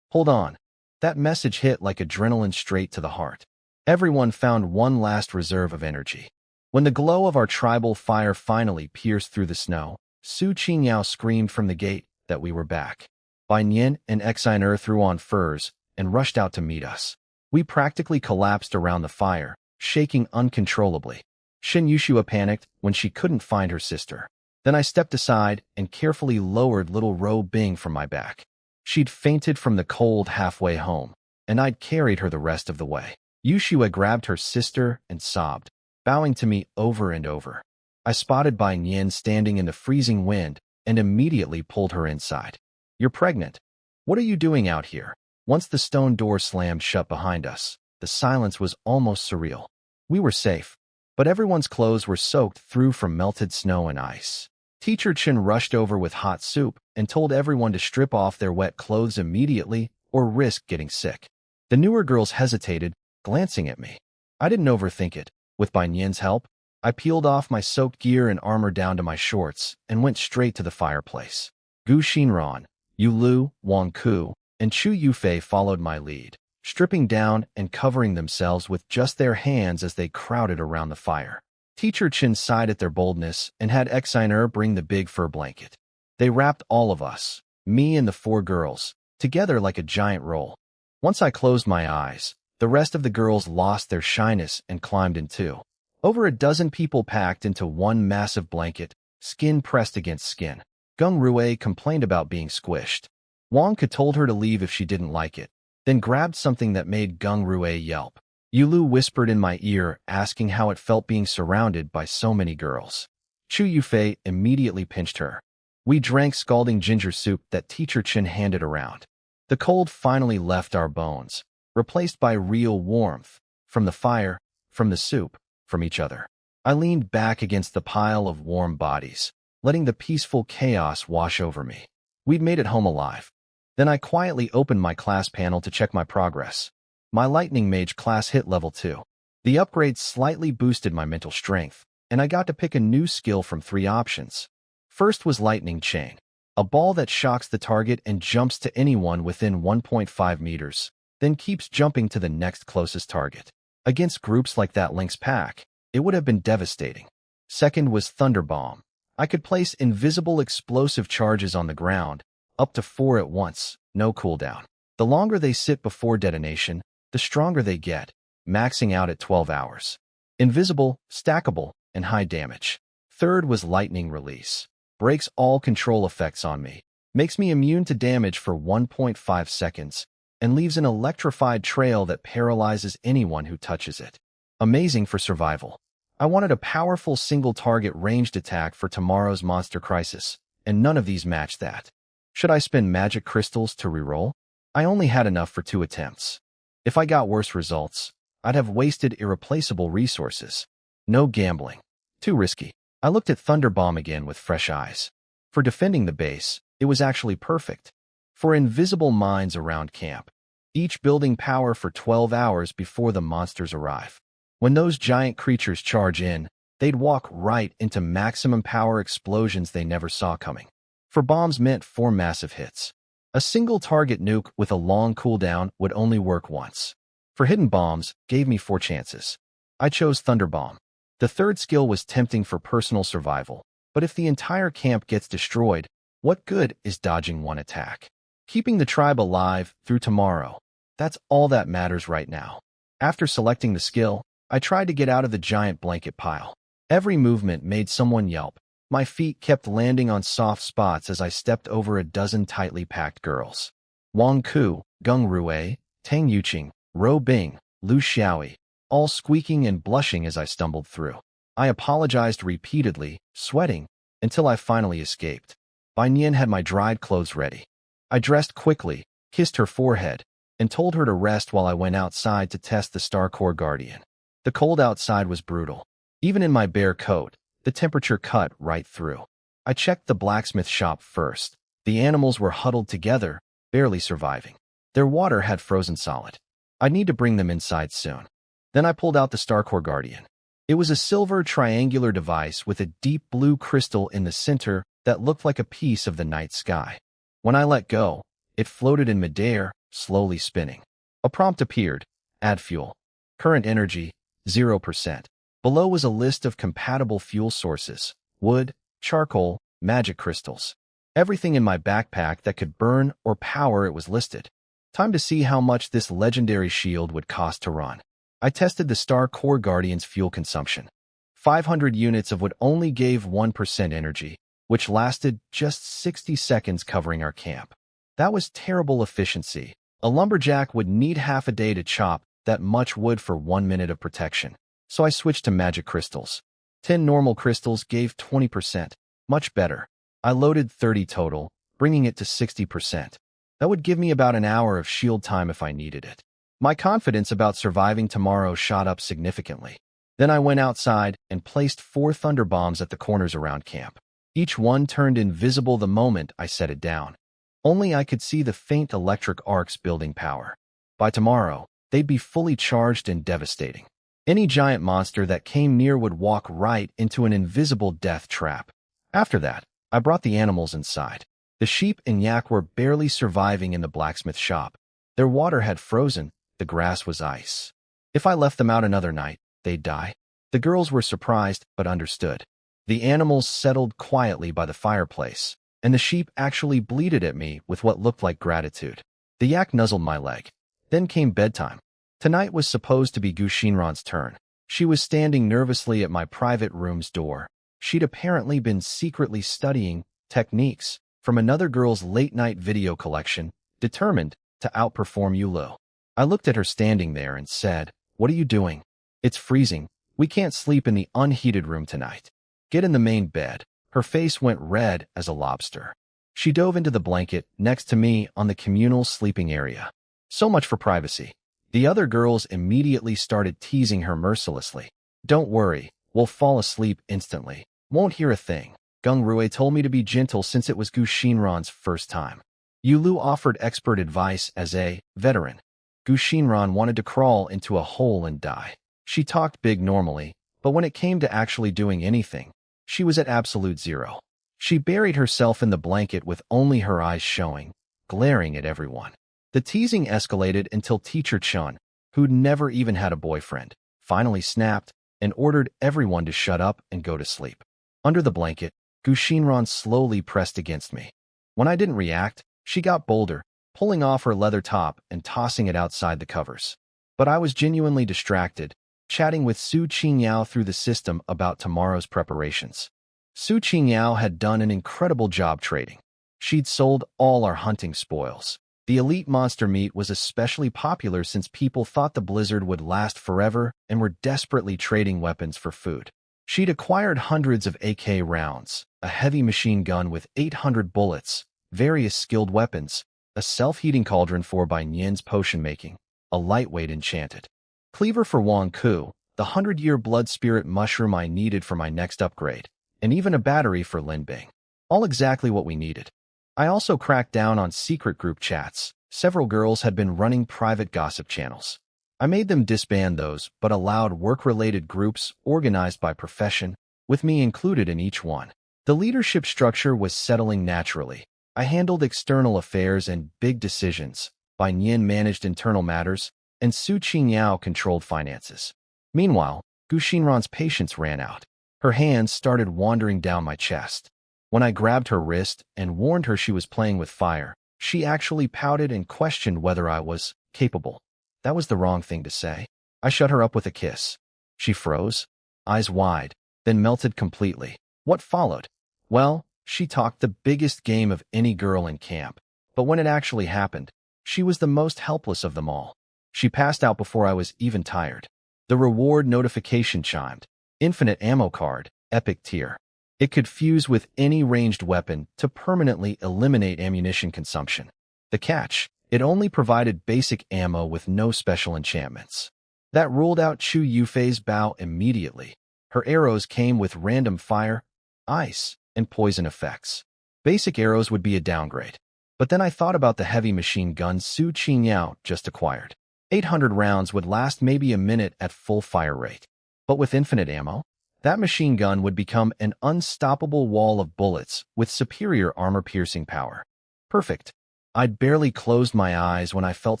Hold on. That message hit like adrenaline straight to the heart. Everyone found one last reserve of energy. When the glow of our tribal fire finally pierced through the snow, Su Qingyao screamed from the gate that we were back. Bai Nian and Exiner threw on furs and rushed out to meet us. We practically collapsed around the fire, shaking uncontrollably. Shin Yushua panicked when she couldn't find her sister. Then I stepped aside and carefully lowered little Ro Bing from my back. She'd fainted from the cold halfway home, and I'd carried her the rest of the way. Yushua grabbed her sister and sobbed, bowing to me over and over. I spotted Bai Nian standing in the freezing wind and immediately pulled her inside. You're pregnant. What are you doing out here? Once the stone door slammed shut behind us, the silence was almost surreal. We were safe, but everyone's clothes were soaked through from melted snow and ice. Teacher Chen rushed over with hot soup and told everyone to strip off their wet clothes immediately or risk getting sick. The newer girls hesitated, glancing at me. I didn't overthink it. With Bai Nian's help, I peeled off my soaked gear and armor down to my shorts and went straight to the fireplace. Gu Xinran, Yu Lu, Wang Ku, and Chu Yufei followed my lead, stripping down and covering themselves with just their hands as they crowded around the fire. Teacher Chen sighed at their boldness and had Exiner bring the big fur blanket. They wrapped all of us, me and the 4 girls, together like a giant roll. Once I closed my eyes, the rest of the girls lost their shyness and climbed in too. Over a dozen people packed into one massive blanket, skin pressed against skin. Gung Rue complained about being squished. Wang Ke told her to leave if she didn't like it, then grabbed something that made Gung Rue yelp. Yulu whispered in my ear, asking how it felt being surrounded by so many girls. Chu Yufei immediately pinched her. We drank scalding ginger soup that Teacher Chen handed around. The cold finally left our bones, replaced by real warmth, from the fire, from the soup, from each other. I leaned back against the pile of warm bodies, letting the peaceful chaos wash over me. We'd made it home alive. Then I quietly opened my class panel to check my progress. My Lightning Mage class hit level 2. The upgrade slightly boosted my mental strength, and I got to pick a new skill from 3 options. First was Lightning Chain, a ball that shocks the target and jumps to anyone within 1.5 meters, then keeps jumping to the next closest target. Against groups like that Lynx pack, it would have been devastating. Second was Thunder Bomb. I could place invisible explosive charges on the ground, up to 4 at once, no cooldown. The longer they sit before detonation, the stronger they get, maxing out at 12 hours. Invisible, stackable, and high damage. Third was Lightning Release. Breaks all control effects on me, makes me immune to damage for 1.5 seconds, and leaves an electrified trail that paralyzes anyone who touches it. Amazing for survival. I wanted a powerful single-target ranged attack for tomorrow's monster crisis, and none of these matched that. Should I spend magic crystals to reroll? I only had enough for 2 attempts. If I got worse results, I'd have wasted irreplaceable resources. No gambling. Too risky. I looked at Thunder Bomb again with fresh eyes. For defending the base, it was actually perfect. For invisible mines around camp, each building power for 12 hours before the monsters arrive. When those giant creatures charge in, they'd walk right into maximum power explosions they never saw coming. For bombs meant 4 massive hits. A single target nuke with a long cooldown would only work once. For hidden bombs, gave me 4 chances. I chose Thunder Bomb. The third skill was tempting for personal survival, but if the entire camp gets destroyed, what good is dodging 1 attack? Keeping the tribe alive through tomorrow, that's all that matters right now. After selecting the skill, I tried to get out of the giant blanket pile. Every movement made someone yelp. My feet kept landing on soft spots as I stepped over a dozen tightly packed girls. Wang Ku, Gung Rue, Tang Yuqing, Ro Bing, Lu Xiaoi, all squeaking and blushing as I stumbled through. I apologized repeatedly, sweating, until I finally escaped. Bai Nian had my dried clothes ready. I dressed quickly, kissed her forehead, and told her to rest while I went outside to test the Star Core Guardian. The cold outside was brutal. Even in my bare coat, The temperature cut right through. I checked the blacksmith shop first. The animals were huddled together, barely surviving. Their water had frozen solid. I'd need to bring them inside soon. Then I pulled out the Starcore Guardian. It was a silver triangular device with a deep blue crystal in the center that looked like a piece of the night sky. When I let go, it floated in midair, slowly spinning. A prompt appeared: add fuel. Current energy, 0%. Below was a list of compatible fuel sources: wood, charcoal, magic crystals. Everything in my backpack that could burn or power it was listed. Time to see how much this legendary shield would cost to run. I tested the Starcore Guardian's fuel consumption. 500 units of wood only gave 1% energy, which lasted just 60 seconds covering our camp. That was terrible efficiency. A lumberjack would need half a day to chop that much wood for 1 minute of protection. So I switched to magic crystals. 10 normal crystals gave 20%. Much better. I loaded 30 total, bringing it to 60%. That would give me about an hour of shield time if I needed it. My confidence about surviving tomorrow shot up significantly. Then I went outside and placed 4 thunder bombs at the corners around camp. Each one turned invisible the moment I set it down. Only I could see the faint electric arcs building power. By tomorrow, they'd be fully charged and devastating. Any giant monster that came near would walk right into an invisible death trap. After that, I brought the animals inside. The sheep and yak were barely surviving in the blacksmith shop. Their water had frozen, the grass was ice. If I left them out another night, they'd die. The girls were surprised, but understood. The animals settled quietly by the fireplace, and the sheep actually bleated at me with what looked like gratitude. The yak nuzzled my leg. Then came bedtime. Tonight was supposed to be Gu Xinran's turn. She was standing nervously at my private room's door. She'd apparently been secretly studying techniques from another girl's late-night video collection, determined to outperform Yulu. I looked at her standing there and said, "What are you doing? It's freezing. We can't sleep in the unheated room tonight. Get in the main bed." Her face went red as a lobster. She dove into the blanket next to me on the communal sleeping area. So much for privacy. The other girls immediately started teasing her mercilessly. "Don't worry, we'll fall asleep instantly. Won't hear a thing." Gung Rui told me to be gentle since it was Gu Xinran's first time. Yulu offered expert advice as a veteran. Gu Xinran wanted to crawl into a hole and die. She talked big normally, but when it came to actually doing anything, she was at absolute zero. She buried herself in the blanket with only her eyes showing, glaring at everyone. The teasing escalated until Teacher Chun, who'd never even had a boyfriend, finally snapped and ordered everyone to shut up and go to sleep. Under the blanket, Gu Xinran slowly pressed against me. When I didn't react, she got bolder, pulling off her leather top and tossing it outside the covers. But I was genuinely distracted, chatting with Su Qingyao through the system about tomorrow's preparations. Su Qingyao had done an incredible job trading. She'd sold all our hunting spoils. The elite monster meat was especially popular since people thought the blizzard would last forever and were desperately trading weapons for food. She'd acquired hundreds of AK rounds, a heavy machine gun with 800 bullets, various skilled weapons, a self-heating cauldron for Bai Nian's potion making, a lightweight enchanted cleaver for Wang Ku, the 100-year blood spirit mushroom I needed for my next upgrade, and even a battery for Lin Bing. All exactly what we needed. I also cracked down on secret group chats. Several girls had been running private gossip channels. I made them disband those, but allowed work-related groups organized by profession, with me included in each one. The leadership structure was settling naturally. I handled external affairs and big decisions. Bai Nian managed internal matters, and Su Qingyao controlled finances. Meanwhile, Gu Xinran's patience ran out. Her hands started wandering down my chest. When I grabbed her wrist and warned her she was playing with fire, she actually pouted and questioned whether I was capable. That was the wrong thing to say. I shut her up with a kiss. She froze, eyes wide, then melted completely. What followed? Well, she talked the biggest game of any girl in camp. But when it actually happened, she was the most helpless of them all. She passed out before I was even tired. The reward notification chimed. Infinite ammo card, epic tier. It could fuse with any ranged weapon to permanently eliminate ammunition consumption. The catch, it only provided basic ammo with no special enchantments. That ruled out Chu Yufei's bow immediately. Her arrows came with random fire, ice, and poison effects. Basic arrows would be a downgrade. But then I thought about the heavy machine gun Su Qingyao just acquired. 800 rounds would last maybe a minute at full fire rate. But with infinite ammo, that machine gun would become an unstoppable wall of bullets with superior armor-piercing power. Perfect. I'd barely closed my eyes when I felt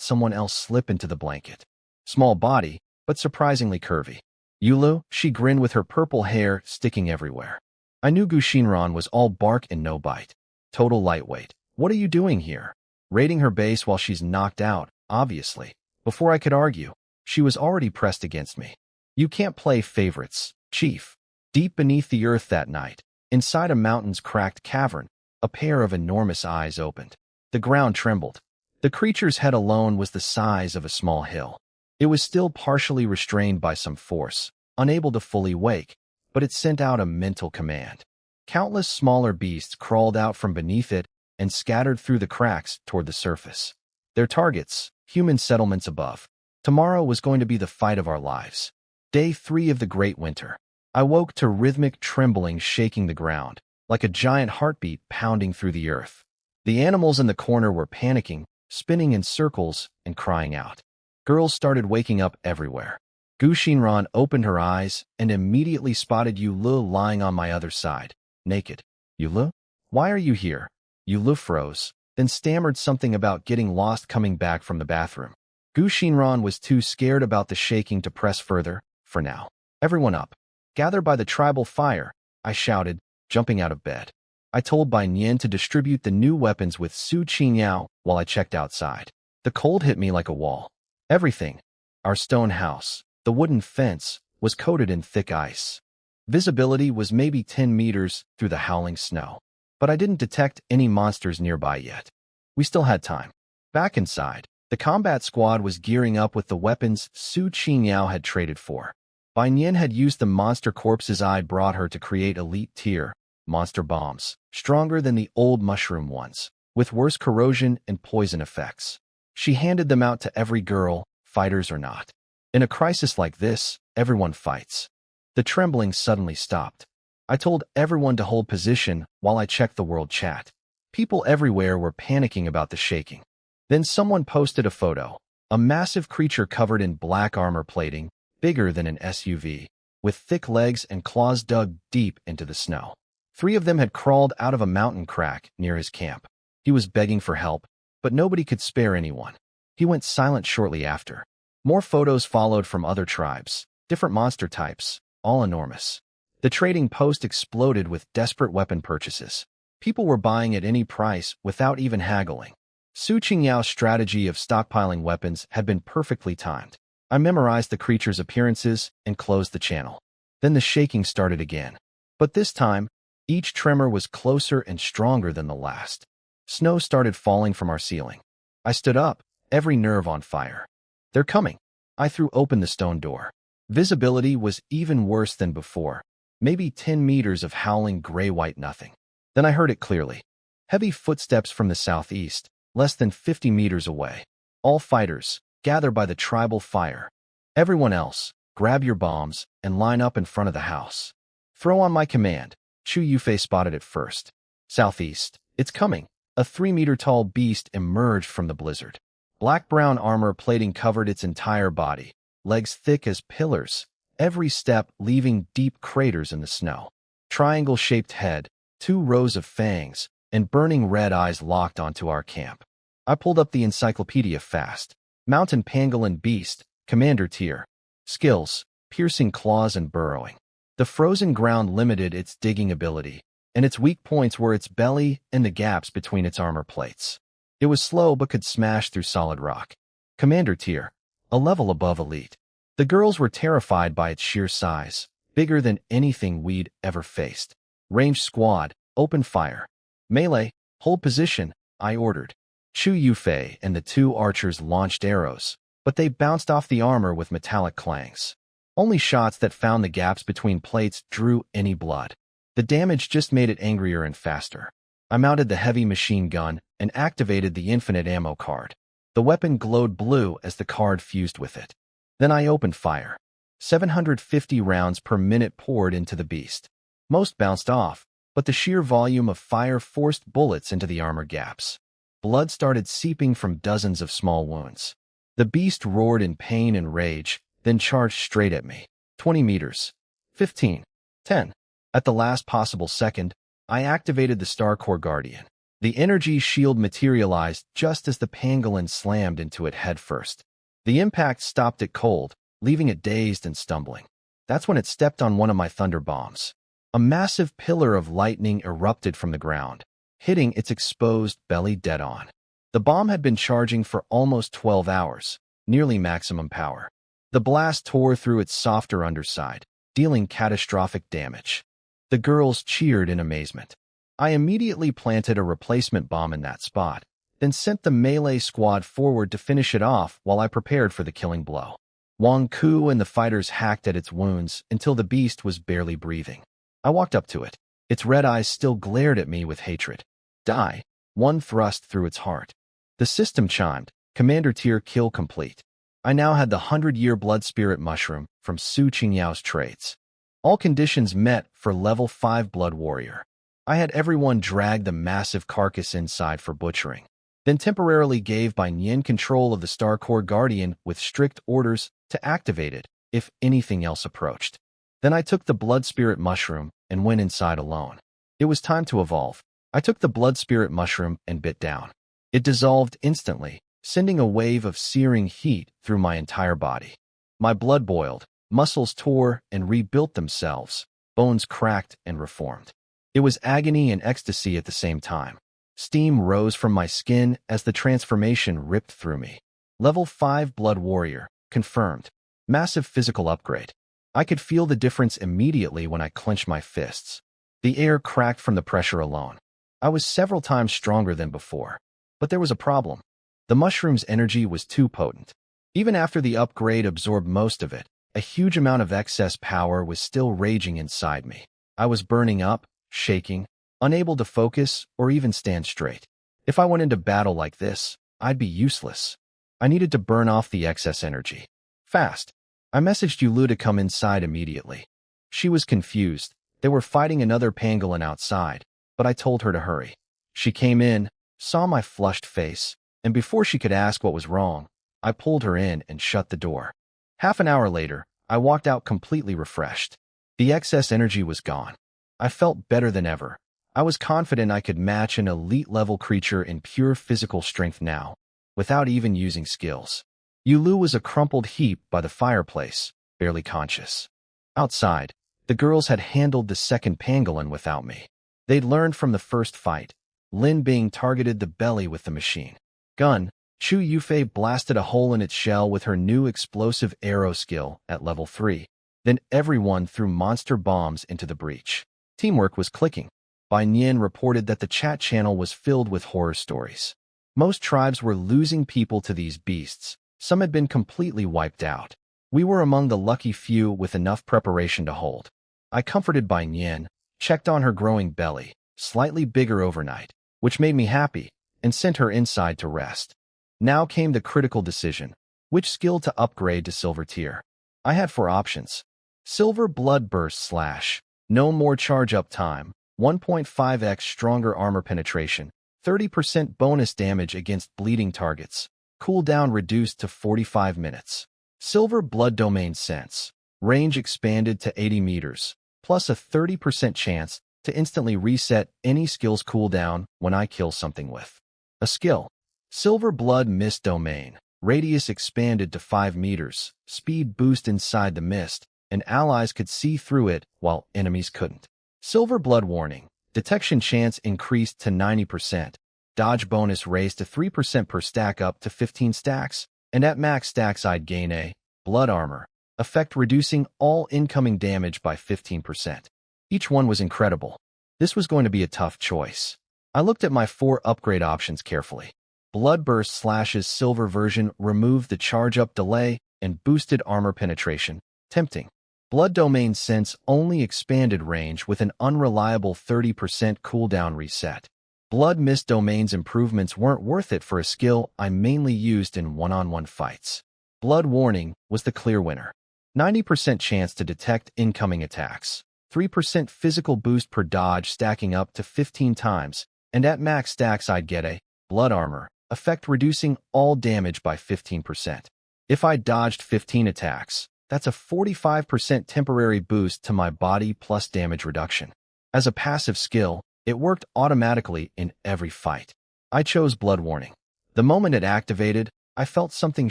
someone else slip into the blanket. Small body, but surprisingly curvy. Yulu, she grinned with her purple hair sticking everywhere. I knew Gu Xinran was all bark and no bite. Total lightweight. What are you doing here? Raiding her base while she's knocked out, obviously. Before I could argue, she was already pressed against me. You can't play favorites, Chief. Deep beneath the earth that night, inside a mountain's cracked cavern, a pair of enormous eyes opened. The ground trembled. The creature's head alone was the size of a small hill. It was still partially restrained by some force, unable to fully wake, but it sent out a mental command. Countless smaller beasts crawled out from beneath it and scattered through the cracks toward the surface. Their targets, human settlements above. Tomorrow was going to be the fight of our lives. Day 3 of the Great Winter. I woke to rhythmic trembling shaking the ground, like a giant heartbeat pounding through the earth. The animals in the corner were panicking, spinning in circles, and crying out. Girls started waking up everywhere. Gu Xinran opened her eyes and immediately spotted Yulu lying on my other side, naked. Yulu? Why are you here? Yulu froze, then stammered something about getting lost coming back from the bathroom. Gu Xinran was too scared about the shaking to press further, for now. Everyone up. Gather by the tribal fire, I shouted, jumping out of bed. I told Bai Nian to distribute the new weapons with Su Qingyao while I checked outside. The cold hit me like a wall. Everything, our stone house, the wooden fence, was coated in thick ice. Visibility was maybe 10 meters through the howling snow. But I didn't detect any monsters nearby yet. We still had time. Back inside, the combat squad was gearing up with the weapons Su Qingyao had traded for. Bai Nian had used the monster corpses I brought her to create elite tier monster bombs, stronger than the old mushroom ones, with worse corrosion and poison effects. She handed them out to every girl, fighters or not. In a crisis like this, everyone fights. The trembling suddenly stopped. I told everyone to hold position while I checked the world chat. People everywhere were panicking about the shaking. Then someone posted a photo. A massive creature covered in black armor plating, bigger than an SUV, with thick legs and claws dug deep into the snow. 3 of them had crawled out of a mountain crack near his camp. He was begging for help, but nobody could spare anyone. He went silent shortly after. More photos followed from other tribes, different monster types, all enormous. The trading post exploded with desperate weapon purchases. People were buying at any price without even haggling. Su Qingyao's strategy of stockpiling weapons had been perfectly timed. I memorized the creature's appearances and closed the channel. Then the shaking started again. But this time, each tremor was closer and stronger than the last. Snow started falling from our ceiling. I stood up, every nerve on fire. They're coming. I threw open the stone door. Visibility was even worse than before. Maybe 10 meters of howling gray-white nothing. Then I heard it clearly. Heavy footsteps from the southeast, less than 50 meters away. All fighters, gather by the tribal fire. Everyone else, grab your bombs and line up in front of the house. Throw on my command. Chu Yufei spotted it first. Southeast. It's coming. A 3-meter-tall beast emerged from the blizzard. Black-brown armor plating covered its entire body, legs thick as pillars, every step leaving deep craters in the snow. Triangle-shaped head, 2 rows of fangs, and burning red eyes locked onto our camp. I pulled up the encyclopedia fast. Mountain pangolin beast, commander tier. Skills, piercing claws and burrowing. The frozen ground limited its digging ability, and its weak points were its belly and the gaps between its armor plates. It was slow but could smash through solid rock. Commander tier, a level above elite. The girls were terrified by its sheer size, bigger than anything we'd ever faced. Ranged squad, open fire. Melee, hold position, I ordered. Chu Yufei and the 2 archers launched arrows, but they bounced off the armor with metallic clangs. Only shots that found the gaps between plates drew any blood. The damage just made it angrier and faster. I mounted the heavy machine gun and activated the infinite ammo card. The weapon glowed blue as the card fused with it. Then I opened fire. 750 rounds per minute poured into the beast. Most bounced off, but the sheer volume of fire forced bullets into the armor gaps. Blood started seeping from dozens of small wounds. The beast roared in pain and rage, then charged straight at me. 20 meters. 15. 10. At the last possible second, I activated the Star Core Guardian. The energy shield materialized just as the pangolin slammed into it headfirst. The impact stopped it cold, leaving it dazed and stumbling. That's when it stepped on one of my thunder bombs. A massive pillar of lightning erupted from the ground, hitting its exposed belly dead on. The bomb had been charging for almost 12 hours, nearly maximum power. The blast tore through its softer underside, dealing catastrophic damage. The girls cheered in amazement. I immediately planted a replacement bomb in that spot, then sent the melee squad forward to finish it off while I prepared for the killing blow. Wang Ku and the fighters hacked at its wounds until the beast was barely breathing. I walked up to it. Its red eyes still glared at me with hatred. Die. One thrust through its heart. The system chimed. Commander tier kill complete. I now had the 100-year blood spirit mushroom from Su Qingyao's traits. All conditions met for level 5 blood warrior. I had everyone drag the massive carcass inside for butchering, then temporarily gave Bai Nian control of the Star Core Guardian with strict orders to activate it if anything else approached. Then I took the blood spirit mushroom and went inside alone. It was time to evolve. I took the blood spirit mushroom and bit down. It dissolved instantly, sending a wave of searing heat through my entire body. My blood boiled, muscles tore and rebuilt themselves, bones cracked and reformed. It was agony and ecstasy at the same time. Steam rose from my skin as the transformation ripped through me. Level 5 blood warrior, confirmed. Massive physical upgrade. I could feel the difference immediately when I clenched my fists. The air cracked from the pressure alone. I was several times stronger than before. But there was a problem. The mushroom's energy was too potent. Even after the upgrade absorbed most of it, a huge amount of excess power was still raging inside me. I was burning up, shaking, unable to focus or even stand straight. If I went into battle like this, I'd be useless. I needed to burn off the excess energy. Fast. I messaged Yulu to come inside immediately. She was confused. They were fighting another pangolin outside, but I told her to hurry. She came in, saw my flushed face, and before she could ask what was wrong, I pulled her in and shut the door. Half an hour later, I walked out completely refreshed. The excess energy was gone. I felt better than ever. I was confident I could match an elite-level creature in pure physical strength now, without even using skills. Yulu was a crumpled heap by the fireplace, barely conscious. Outside, the girls had handled the second pangolin without me. They'd learned from the first fight. Lin Bing targeted the belly with the machine gun. Chu Yufei blasted a hole in its shell with her new explosive arrow skill at level 3. Then everyone threw monster bombs into the breach. Teamwork was clicking. Bai Nian reported that the chat channel was filled with horror stories. Most tribes were losing people to these beasts. Some had been completely wiped out. We were among the lucky few with enough preparation to hold. I comforted Bai Nian, checked on her growing belly, slightly bigger overnight, which made me happy, and sent her inside to rest. Now came the critical decision. Which skill to upgrade to silver tier? I had 4 options. Silver Blood Burst Slash. No more charge-up time. 1.5x stronger armor penetration. 30% bonus damage against bleeding targets. Cooldown reduced to 45 minutes. Silver Blood Domain Sense. Range expanded to 80 meters, plus a 30% chance to instantly reset any skill's cooldown when I kill something with a skill. Silver Blood Mist Domain. Radius expanded to 5 meters, speed boost inside the mist, and allies could see through it while enemies couldn't. Silver Blood Warning. Detection chance increased to 90%. Dodge bonus raised to 3% per stack up to 15 stacks, and at max stacks I'd gain a blood armor effect reducing all incoming damage by 15%. Each one was incredible. This was going to be a tough choice. I looked at my 4 upgrade options carefully. Bloodburst Slash's silver version removed the charge-up delay and boosted armor penetration. Tempting. Blood Domain Sense only expanded range with an unreliable 30% cooldown reset. Blood Mist Domain's improvements weren't worth it for a skill I mainly used in one-on-one fights. Blood Warning was the clear winner. 90% chance to detect incoming attacks, 3% physical boost per dodge stacking up to 15 times, and at max stacks I'd get a blood armor effect reducing all damage by 15%. If I dodged 15 attacks, that's a 45% temporary boost to my body plus damage reduction. As a passive skill, it worked automatically in every fight. I chose Blood Warning. The moment it activated, I felt something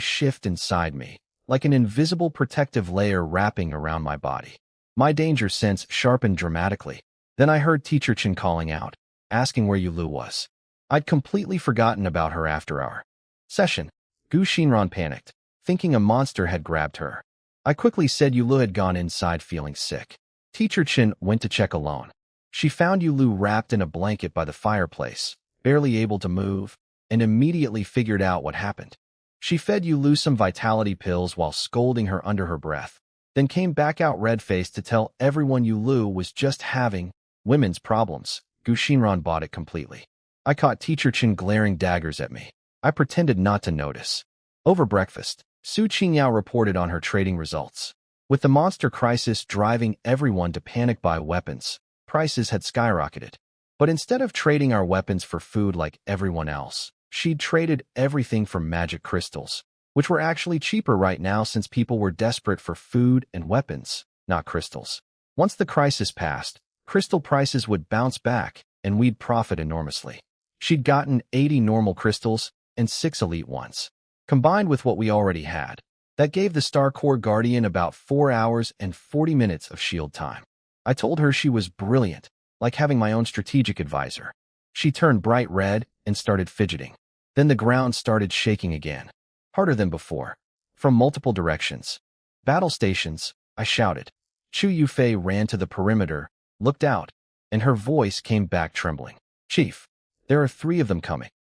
shift inside me, like an invisible protective layer wrapping around my body. My danger sense sharpened dramatically. Then I heard Teacher Chin calling out, asking where Yulu was. I'd completely forgotten about her after our session. Gu Shinran panicked, thinking a monster had grabbed her. I quickly said Yulu had gone inside feeling sick. Teacher Chin went to check alone. She found Yulu wrapped in a blanket by the fireplace, barely able to move, and immediately figured out what happened. She fed Yulu some vitality pills while scolding her under her breath, then came back out red-faced to tell everyone Yulu was just having women's problems. Gu Shinran bought it completely. I caught Teacher Chin glaring daggers at me. I pretended not to notice. Over breakfast, Su Qingyao reported on her trading results. With the monster crisis driving everyone to panic buy weapons, prices had skyrocketed. But instead of trading our weapons for food like everyone else, she'd traded everything for magic crystals, which were actually cheaper right now since people were desperate for food and weapons, not crystals. Once the crisis passed, crystal prices would bounce back, and we'd profit enormously. She'd gotten 80 normal crystals and 6 elite ones. Combined with what we already had, that gave the Star Core Guardian about 4 hours and 40 minutes of shield time. I told her she was brilliant, like having my own strategic advisor. She turned bright red and started fidgeting. Then the ground started shaking again, harder than before, from multiple directions. Battle stations, I shouted. Chu Yufei ran to the perimeter, looked out, and her voice came back trembling. Chief, there are 3 of them coming.